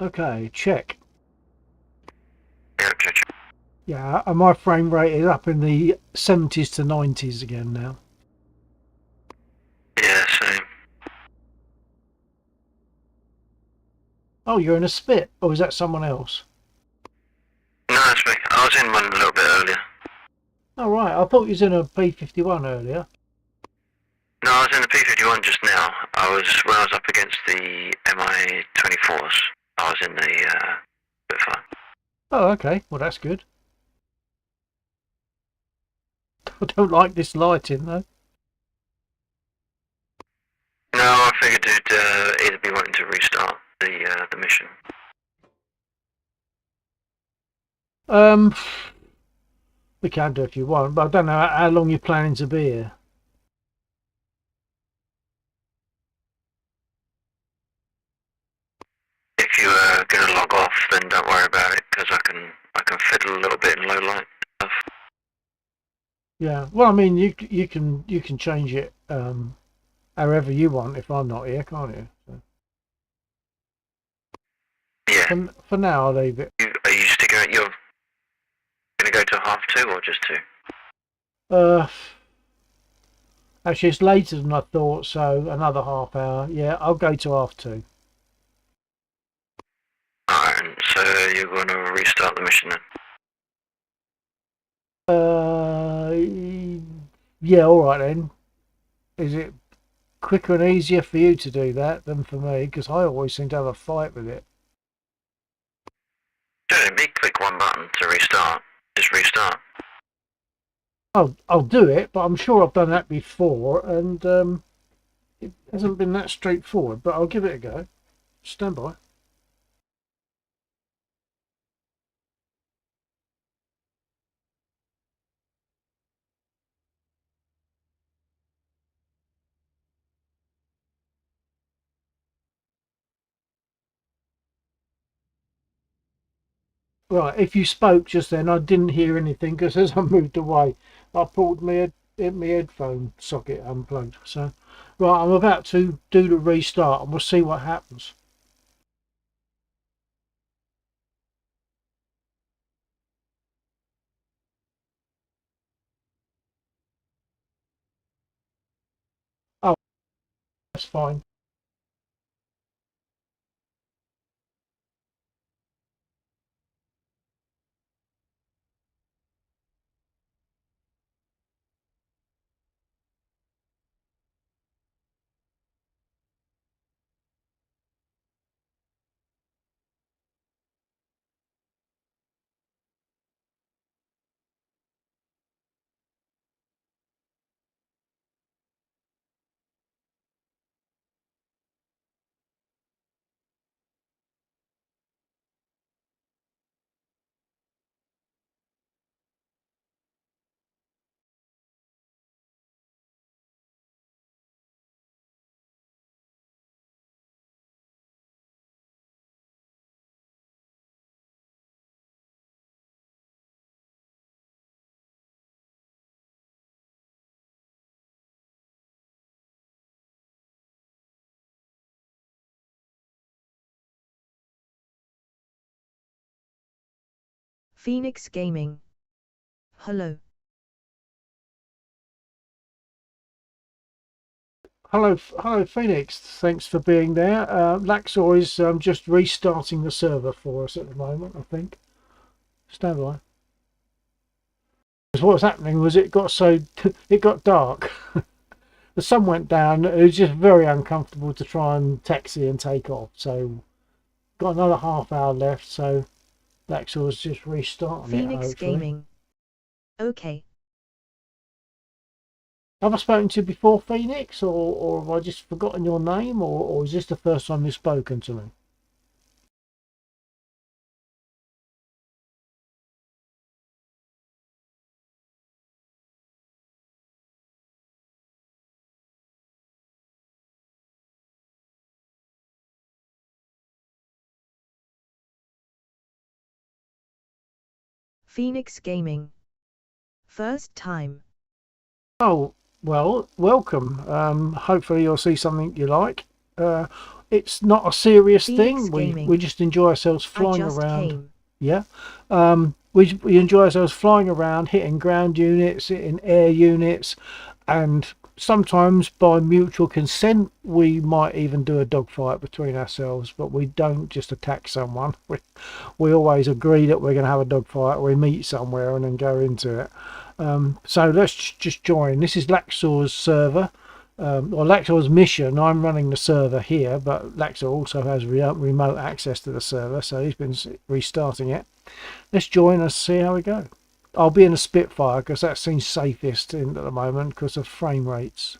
Okay, check. Yeah, check. Yeah, and my frame rate is up in the 70s to 90s again now. Yeah, same. Oh, you're in a spit? Or is that someone else? No, that's me. I was in one a little bit earlier. Oh, right. I thought you was in a P-51 earlier. No, I was in the P-51 just now. When I was up against the Mi-24s, I was in the Spitfire. Oh, okay. Well, that's good. I don't like this lighting, though. No, I figured you'd either be wanting to restart the mission. We can do if you want, but I don't know how long you're planning to be here. If you are going to log off, then don't worry about it, because I can fiddle a little bit in low light stuff. Yeah. Well, I mean, you can change it however you want if I'm not here, can't you? So. Yeah. For now, I'll leave it. Are you sticking at your... Going to go to 2:30 or just 2? Actually, it's later than I thought, so another half hour. Yeah, I'll go to 2:30. Alright, so you're going to restart the mission then? Yeah, all right then. Is it quicker and easier for you to do that than for me? Because I always seem to have a fight with it. Don't be click one button to restart. Just restart. I'll do it, but I'm sure I've done that before, and it hasn't been that straightforward. But I'll give it a go. Stand by. Right, if you spoke just then, I didn't hear anything because as I moved away, I pulled my headphone socket unplugged. So, right, I'm about to do the restart and we'll see what happens. Oh, that's fine. Phoenix Gaming. Hello. Hello, Phoenix. Thanks for being there. Laxor is just restarting the server for us at the moment, I think. Stand by. Because what was happening was it got dark. The sun went down. It was just very uncomfortable to try and taxi and take off. So, got another half hour left. So, Laxor's just restarting Phoenix it. Hopefully. Gaming. Okay. Have I spoken to you before, Phoenix, or have I just forgotten your name, or is this the first time you've spoken to me? Phoenix Gaming. First time. Oh, well, welcome. Hopefully you'll see something you like. it's not a serious Phoenix thing. Gaming. We just enjoy ourselves I flying just around. came. Yeah. We enjoy ourselves flying around, hitting ground units, hitting air units, and sometimes by mutual consent we might even do a dogfight between ourselves, but we don't just attack someone. We always agree that we're going to have a dogfight, we meet somewhere and then go into it. So let's just join. This is Laxor's server, or Laxor's mission. I'm running the server here, but Laxor also has remote access to the server, so he's been restarting it. Let's join and see how we go. I'll be in a Spitfire because that seems safest at the moment because of frame rates.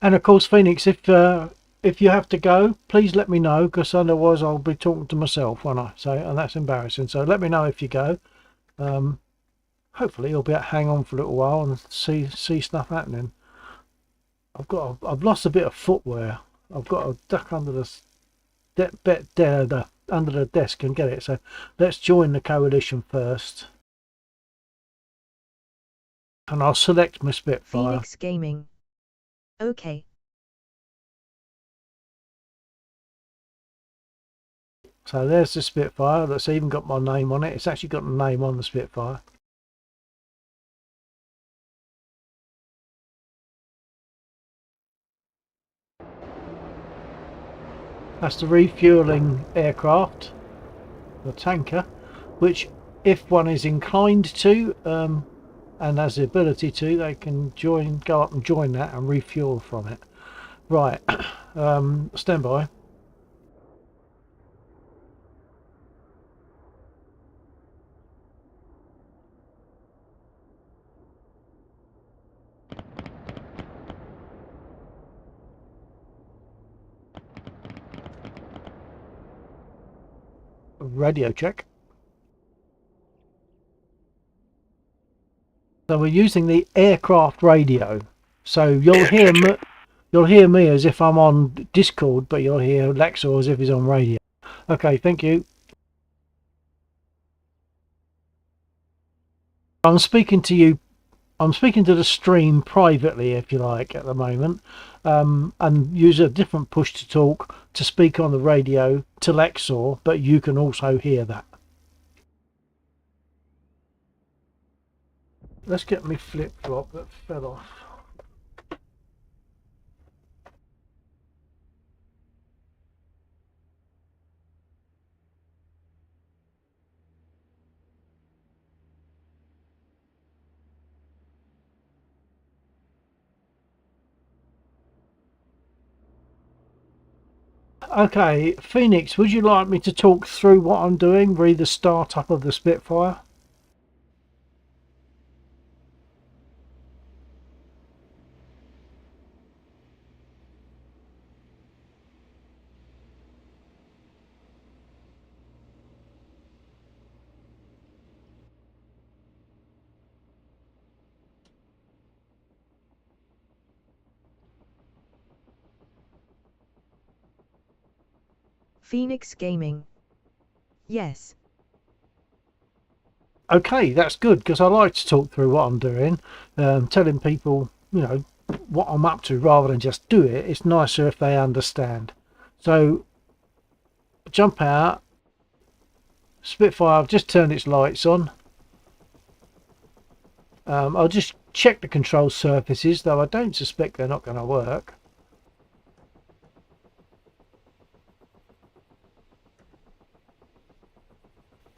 And of course, Phoenix, if you have to go, please let me know, because otherwise I'll be talking to myself, won't I? So, and that's embarrassing. So let me know if you go. Hopefully you'll be able to hang on for a little while and see stuff happening. I've lost a bit of footwear. I've got to duck under under the desk and get it. So let's join the coalition first, and I'll select my Spitfire. Phoenix Gaming. Okay. So there's the Spitfire. That's even got my name on it. It's actually got the name on the Spitfire. That's the refueling aircraft, the tanker, which if one is inclined to and has the ability to, they can go up and join that and refuel from it. Right. Stand by. Radio check. So we're using the aircraft radio. So you'll hear me as if I'm on Discord, but you'll hear Lexor as if he's on radio. Okay, thank you. I'm speaking to you. I'm speaking to the stream privately, if you like, at the moment, and use a different push to talk to speak on the radio to Lexor, but you can also hear that. Let's get me flip-flop that fell off. Okay, Phoenix, would you like me to talk through what I'm doing, re the startup of the Spitfire? Phoenix Gaming. Yes. Okay, that's good, because I like to talk through what I'm doing, telling people, you know, what I'm up to rather than just do it. It's nicer if they understand. So, jump out. Spitfire, I've just turned its lights on. I'll just check the control surfaces, though I don't suspect they're not going to work.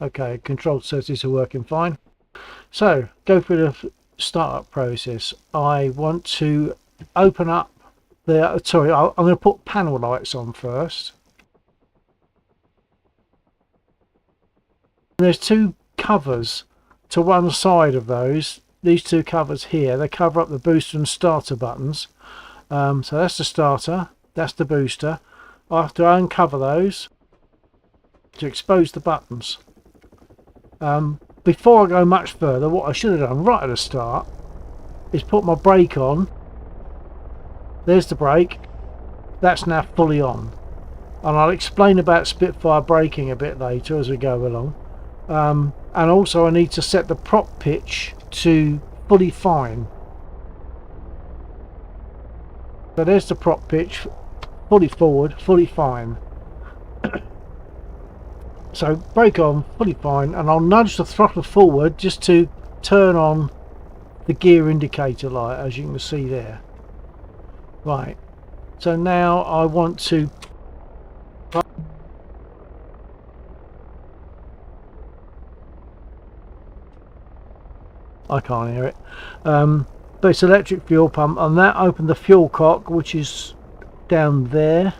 Okay, control surfaces are working fine. So, go through the startup process. I want to open up the, sorry, I'm going to put panel lights on first. There's two covers to one side of those. These two covers here, they cover up the booster and starter buttons. So that's the starter, that's the booster. I have to uncover those to expose the buttons. before I go much further, what I should have done right at the start is put my brake on. There's the brake. That's now fully on. And I'll explain about Spitfire braking a bit later as we go along. And also I need to set the prop pitch to fully fine. So there's the prop pitch, fully forward, fully fine. So brake on, fully fine, and I'll nudge the throttle forward just to turn on the gear indicator light, as you can see there. Right, so now I want to I can't hear it, but it's electric fuel pump, and that opened the fuel cock, which is down there,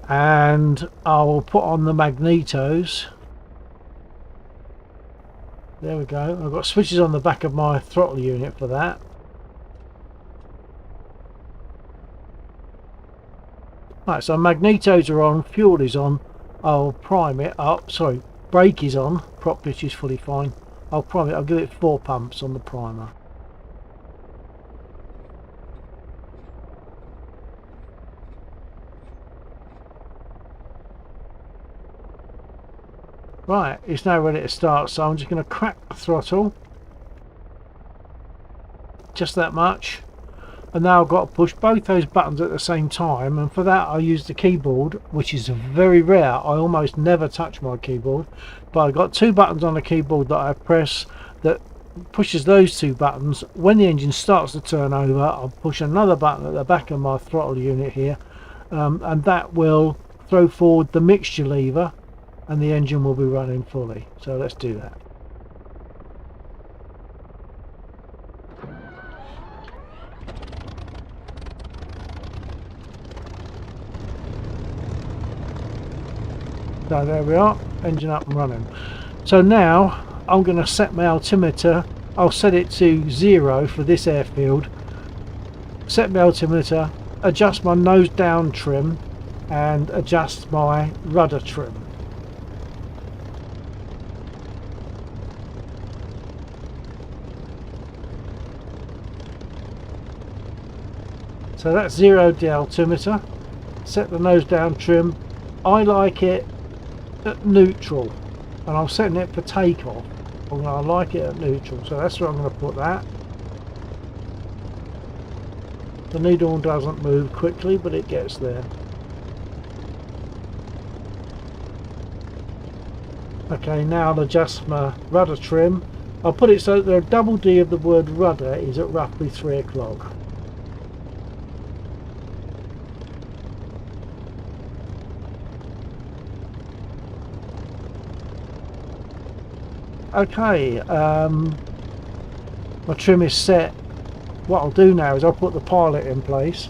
and I will put on the magnetos. There we go. I've got switches on the back of my throttle unit for that. Right, so magnetos are on, fuel is on. I'll prime it up. Sorry, brake is on, prop pitch is fully fine. I'll prime it. I'll give it 4 pumps on the primer. Right, it's now ready to start, so I'm just going to crack the throttle. Just that much. And now I've got to push both those buttons at the same time, and for that I use the keyboard, which is very rare. I almost never touch my keyboard, but I've got 2 buttons on the keyboard that I press that pushes those 2 buttons. When the engine starts to turn over, I'll push another button at the back of my throttle unit here, and that will throw forward the mixture lever, and the engine will be running fully. So let's do that. So there we are, engine up and running. So now I'm going to set my altimeter. I'll set it to 0 for this airfield. Set my altimeter, adjust my nose down trim, and adjust my rudder trim. So that's 0'd the altimeter. Set the nose down trim. I like it at neutral, and I'm setting it for takeoff. I like it at neutral, so that's where I'm going to put that. The needle doesn't move quickly, but it gets there. Okay, now I'll adjust my rudder trim. I'll put it so that the double D of the word rudder is at roughly 3 o'clock. Okay, my trim is set. What I'll do now is I'll put the pilot in place.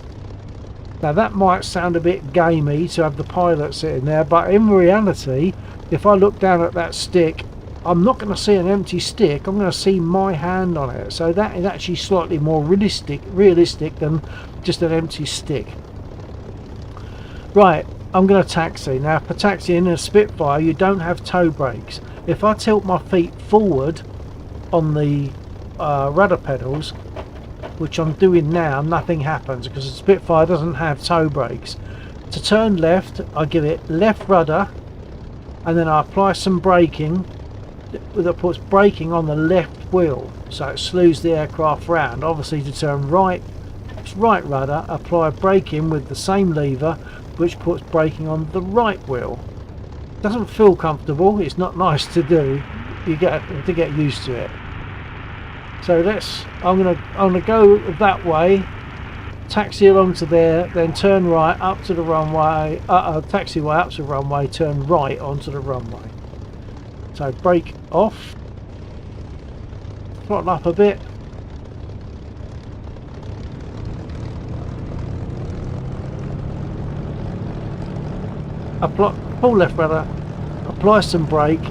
Now that might sound a bit gamey to have the pilot sitting there, but in reality, if I look down at that stick, I'm not going to see an empty stick. I'm going to see my hand on it. So that is actually slightly more realistic than just an empty stick. Right, I'm going to taxi. Now for taxiing in a Spitfire, you don't have toe brakes. If I tilt my feet forward on the rudder pedals, which I'm doing now, nothing happens because the Spitfire doesn't have toe brakes. To turn left, I give it left rudder, and then I apply some braking that puts braking on the left wheel, so it slews the aircraft round. Obviously to turn right, it's right rudder, apply braking with the same lever, which puts braking on the right wheel. Doesn't feel comfortable, it's not nice to do, you get to get used to it. So I'm gonna go that way, taxi along to there, then turn right up to the runway, taxiway up to the runway, turn right onto the runway. So brake off, throttle up a bit, pull left rudder, apply some brake,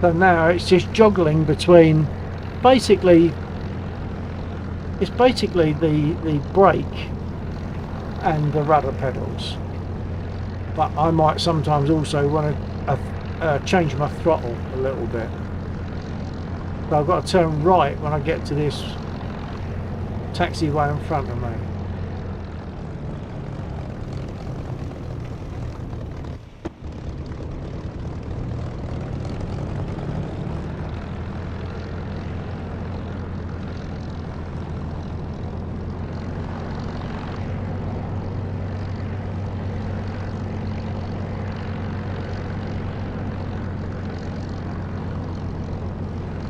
So now it's just juggling between basically the brake and the rudder pedals, but I might sometimes also want to change my throttle a little bit. So I've got to turn right when I get to this taxiway in front of me.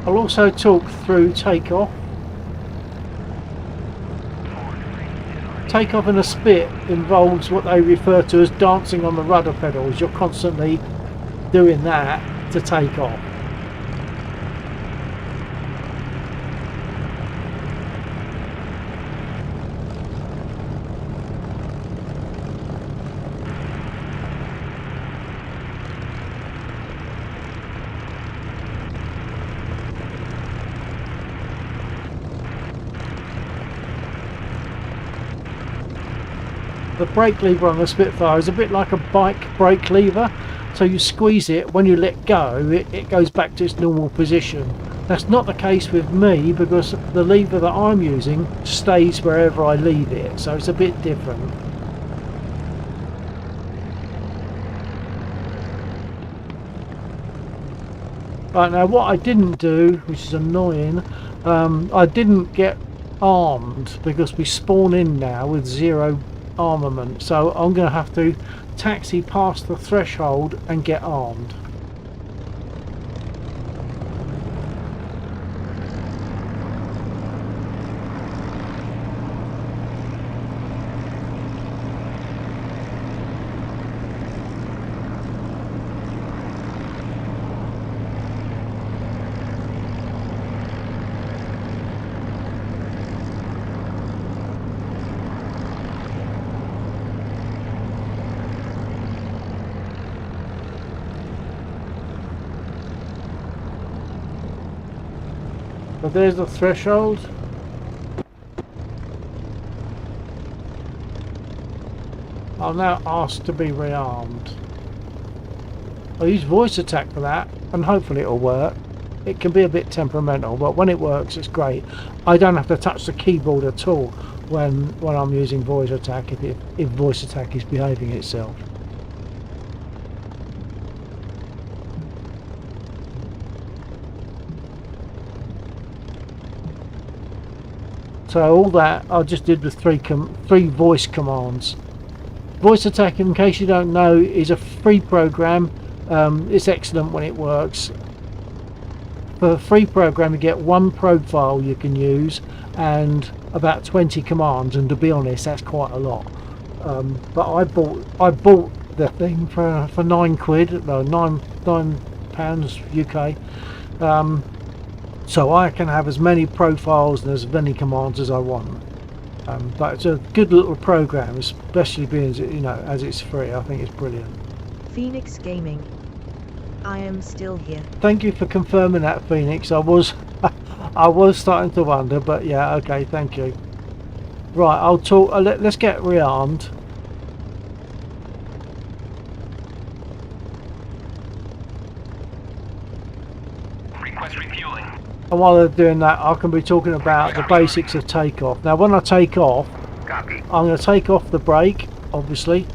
I'll also talk through takeoff. Takeoff in a spit involves what they refer to as dancing on the rudder pedals. You're constantly doing that to take off. The brake lever on the Spitfire is a bit like a bike brake lever, so you squeeze it, when you let go it goes back to its normal position. That's not the case with me because the lever that I'm using stays wherever I leave it, so it's a bit different. Right, now what I didn't do, which is annoying, I didn't get armed because we spawn in now with 0 armament, so I'm going to have to taxi past the threshold and get armed. So there's the threshold. I'll now ask to be rearmed. I'll use voice attack for that and hopefully it'll work. It can be a bit temperamental, but when it works it's great. I don't have to touch the keyboard at all when I'm using voice attack if voice attack is behaving itself. So all that I just did with three voice commands. Voice attack, in case you don't know, is a free program. It's excellent when it works. For a free program you get 1 profile you can use and about 20 commands, and to be honest that's quite a lot. But I bought the thing for £9, no, £9 UK. So I can have as many profiles and as many commands as I want. But it's a good little program, especially being, you know, as it's free. I think it's brilliant. Phoenix Gaming. I am still here. Thank you for confirming that, Phoenix. I was starting to wonder, but yeah, okay, thank you. Right, I'll talk. Let's get rearmed. Request refueling. And while they're doing that, I can be talking about the basics of takeoff. Now, when I take off, Copy. I'm going to take off the brake, obviously,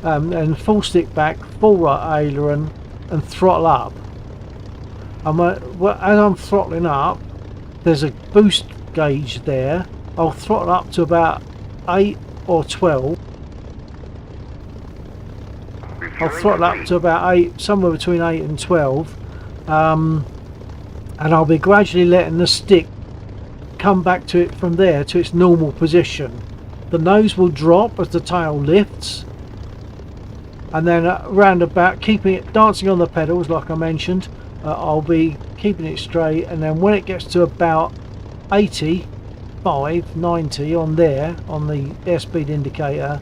and full stick back, full right aileron, and throttle up. And as I'm throttling up, there's a boost gauge there. I'll throttle up to about 8 or 12. I'll throttle up to about 8, somewhere between 8 and 12. And I'll be gradually letting the stick come back to it from there to its normal position. The nose will drop as the tail lifts, and then round about, keeping it dancing on the pedals like I mentioned. I'll be keeping it straight, and then when it gets to about 85, 90 on there, on the airspeed indicator,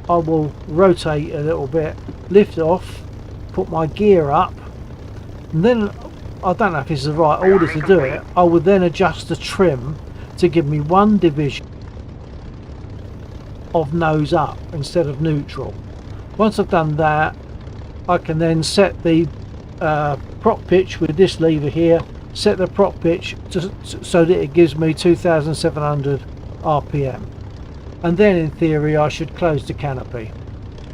I will rotate a little bit, lift off, put my gear up, and then I don't know if this is the right order to do it, I would then adjust the trim to give me one division of nose up instead of neutral. Once I've done that, I can then set the prop pitch with this lever here, set the prop pitch so that it gives me 2700 RPM, and then in theory I should close the canopy.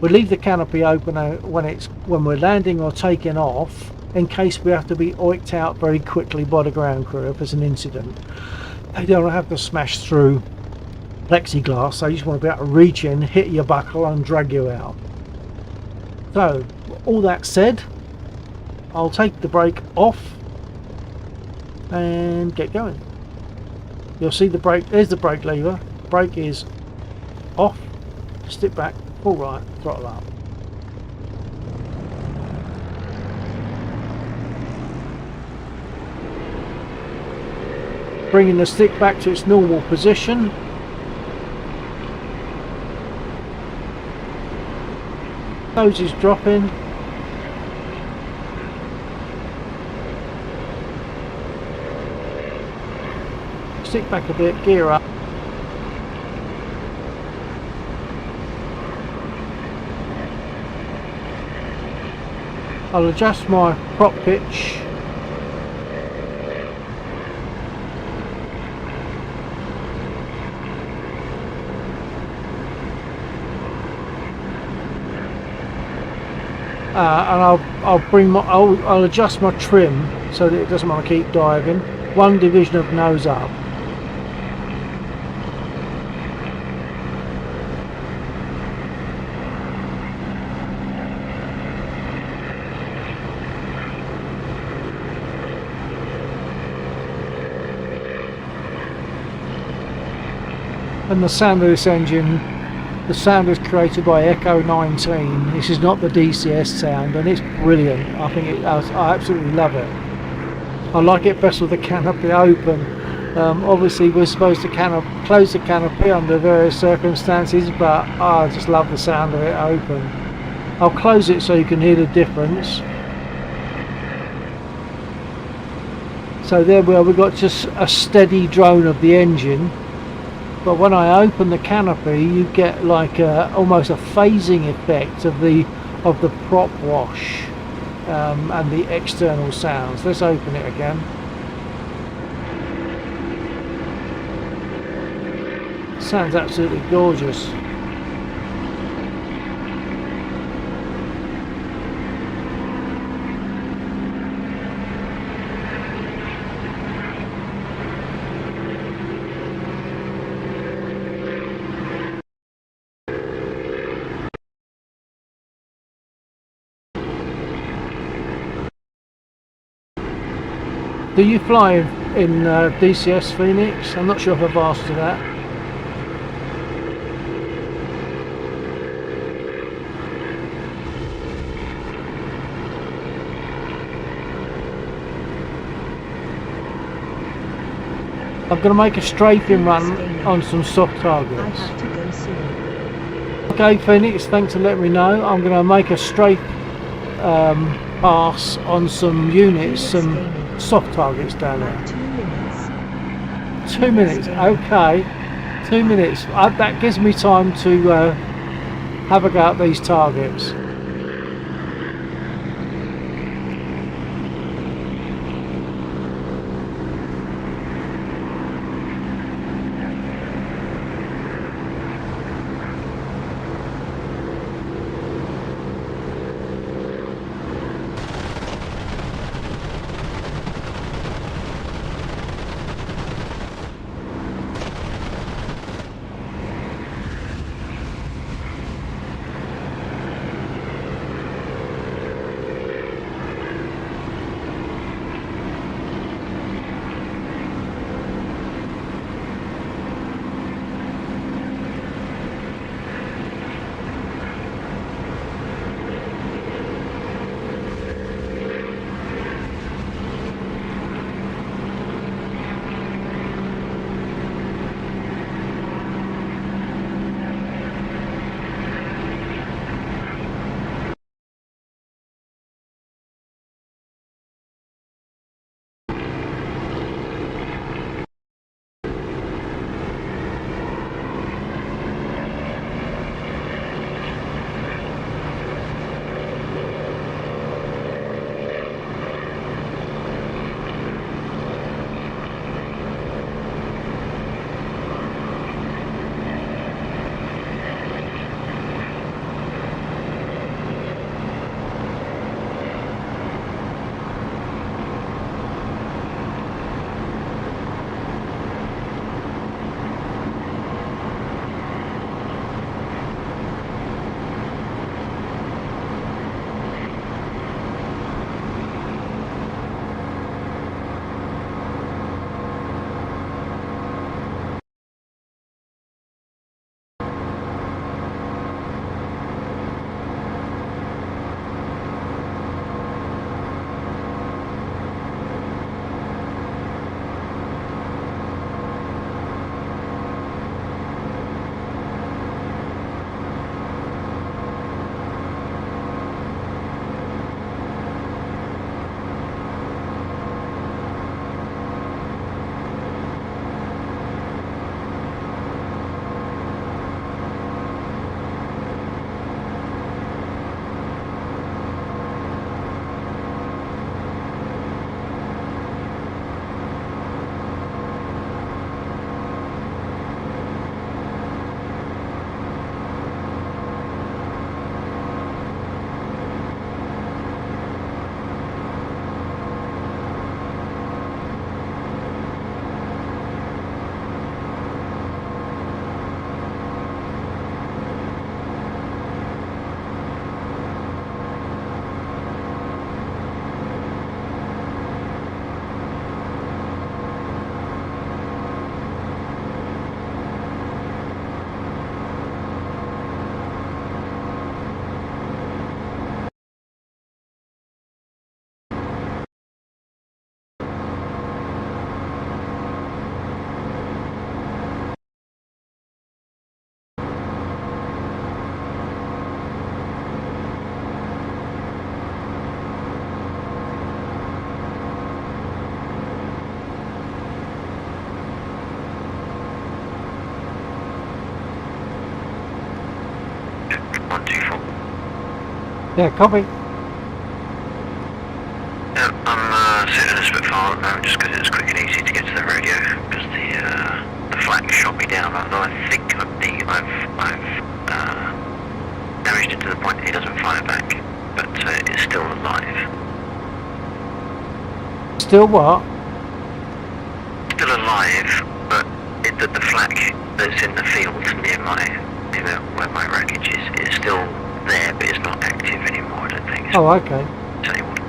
We leave the canopy open when we're landing or taking off, in case we have to be oinked out very quickly by the ground crew if there's an incident. They don't have to smash through plexiglass, so you just want to be able to reach in, hit your buckle and drag you out. So all that said, I'll take the brake off and get going. You'll see the brake, there's the brake lever, brake is off, stick back, pull right, throttle up. Bringing the stick back to its normal position. Nose is dropping. Stick back a bit, gear up. I'll adjust my prop pitch. And I'll adjust my trim so that it doesn't want to keep diving. One division of nose up. And the sound of this engine, the sound is created by Echo 19. This is not the DCS sound, and it's brilliant. I absolutely love it. I like it best with the canopy open. Obviously we're supposed to close the canopy under various circumstances, but I just love the sound of it open. I'll close it so you can hear the difference. So there we are, we've got just a steady drone of the engine. But when I open the canopy, you get like almost a phasing effect of the prop wash and the external sounds. Let's open it again. Sounds absolutely gorgeous. Do you fly in DCS, Phoenix? I'm not sure if I've asked you that. I'm going to make a strafing run on some soft targets. I have to go soon. Okay, Phoenix, thanks for letting me know. I'm going to make a strafe pass on some units, some soft targets down there. 2 minutes. 2 minutes, okay. 2 minutes. That gives me time to have a go at these targets. Yeah, copy. Yeah, I'm sitting in a Spitfire at the moment just because it's quick and easy to get to the radio because the flak shot me down. Although I think I've damaged it to the point that he doesn't fire back, but it's still alive. Still what? Still alive, but the flak that's in the field near where my wreckage is still there, but it's not active anymore. I don't think. It's Oh, okay. disabled.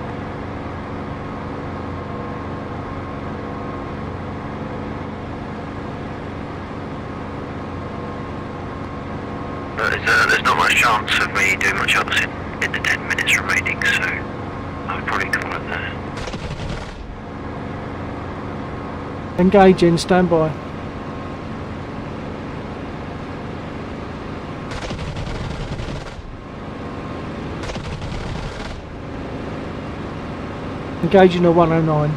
But there's not much chance of me doing much else in the 10 minutes remaining, so I'll probably call it there. Engaging, stand by. Engaging a 109.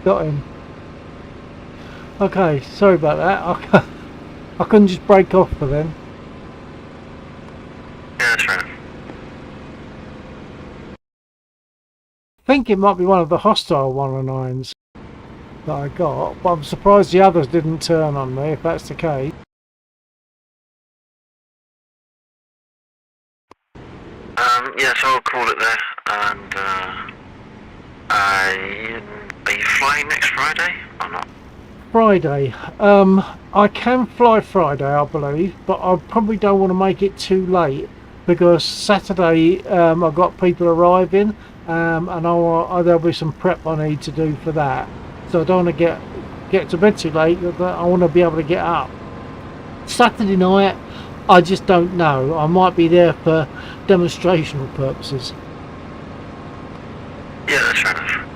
Got him. Okay, sorry about that. I couldn't just break off for them. Yeah, that's right. I think it might be one of the hostile 109s that I got, but I'm surprised the others didn't turn on me if that's the case. Yeah, so I'll call it there, and are you flying next Friday or not? Friday. I can fly Friday, I believe, but I probably don't want to make it too late because Saturday I've got people arriving, and there'll be some prep I need to do for that. So I don't want to get to bed too late. I want to be able to get up. Saturday night, I just don't know. I might be there for demonstrational purposes. Yeah, that's fair enough.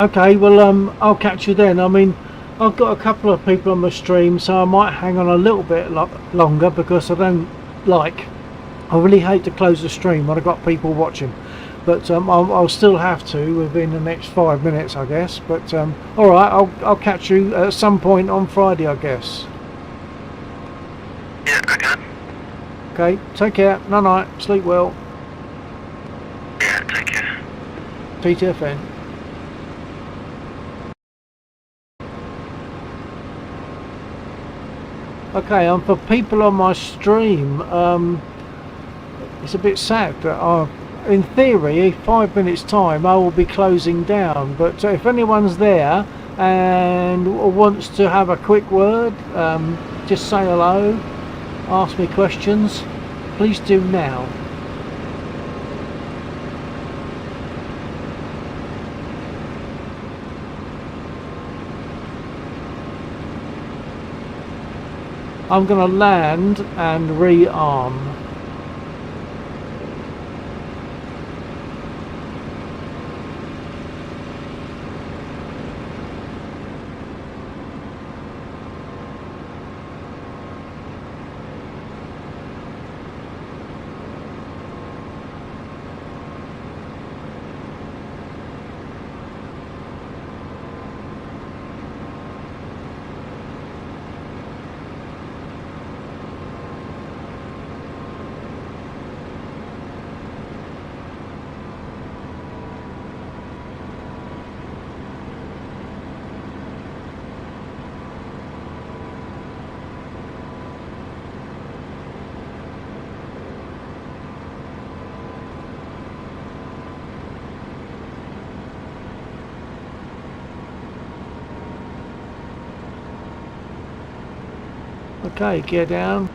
Okay, well, I'll catch you then. I mean, I've got a couple of people on my stream, so I might hang on a little bit longer because I really hate to close the stream when I've got people watching. But I'll still have to within the next 5 minutes, I guess. But all right, I'll catch you at some point on Friday, I guess. Yeah, okay. Okay, take care. Night night. Sleep well. Yeah, take care. TTFN. Okay, for people on my stream, it's a bit sad that in theory, 5 minutes time, I will be closing down. But if anyone's there and wants to have a quick word, just say hello, ask me questions, please do now. I'm going to land and rearm. Okay, gear down.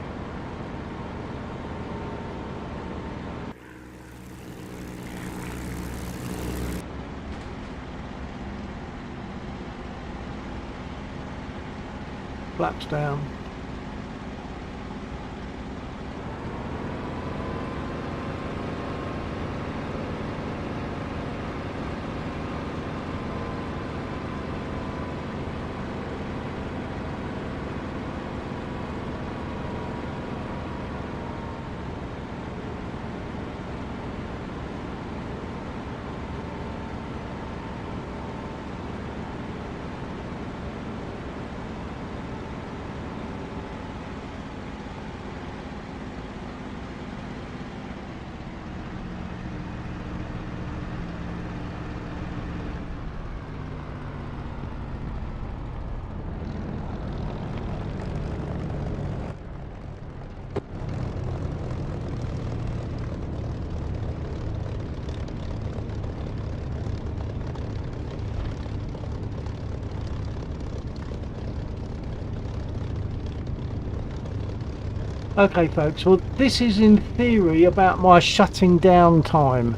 Flaps down. Okay folks, well this is in theory about my shutting down time,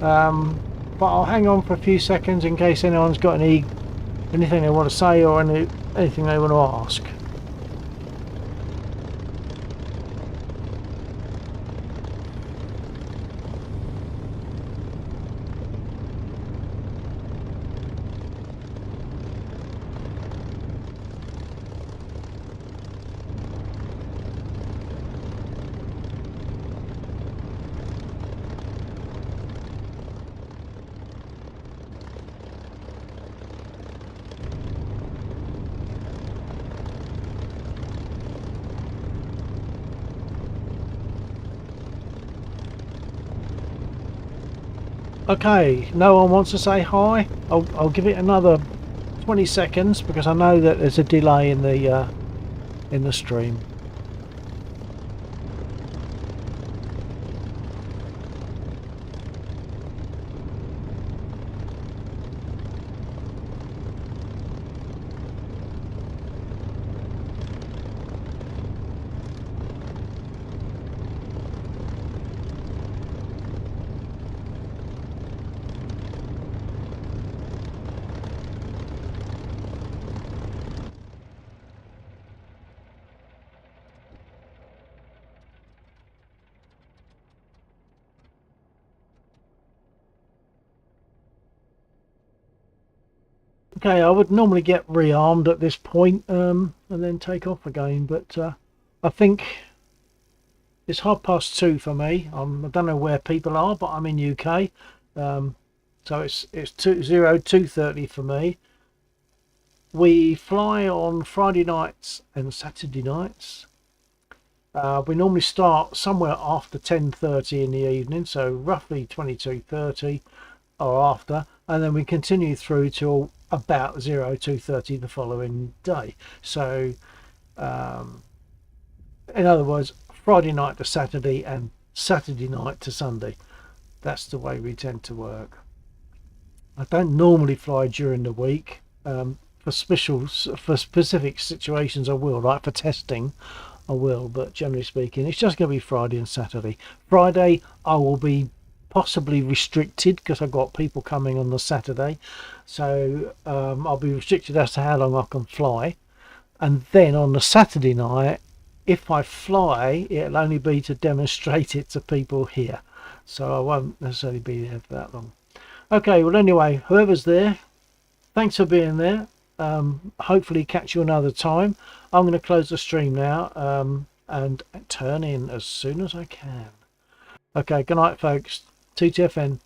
but I'll hang on for a few seconds in case anyone's got anything they want to say or anything they want to ask. Okay, no one wants to say hi. I'll give it another 20 seconds because I know that there's a delay in the stream. Okay, I would normally get rearmed at this point, and then take off again, but I think it's 2:30 for me. I don't know where people are, but I'm in UK, so it's 2:30 for me. We fly on Friday nights and Saturday nights. We normally start somewhere after 10:30 in the evening, so roughly 22:30 or after, and then we continue through till about 02:30 the following day. So in other words, Friday night to Saturday and Saturday night to Sunday. That's the way we tend to work. I don't normally fly during the week. For specific situations I will, like for testing I will, but generally speaking it's just going to be Friday and Saturday. Friday I will be possibly restricted because I've got people coming on the Saturday, so I'll be restricted as to how long I can fly. And then on the Saturday night, if I fly, it'll only be to demonstrate it to people here, so I won't necessarily be there for that long. Okay, well anyway, whoever's there, thanks for being there. Hopefully catch you another time. I'm going to close the stream now, and turn in as soon as I can. Okay, good night folks. TTFN.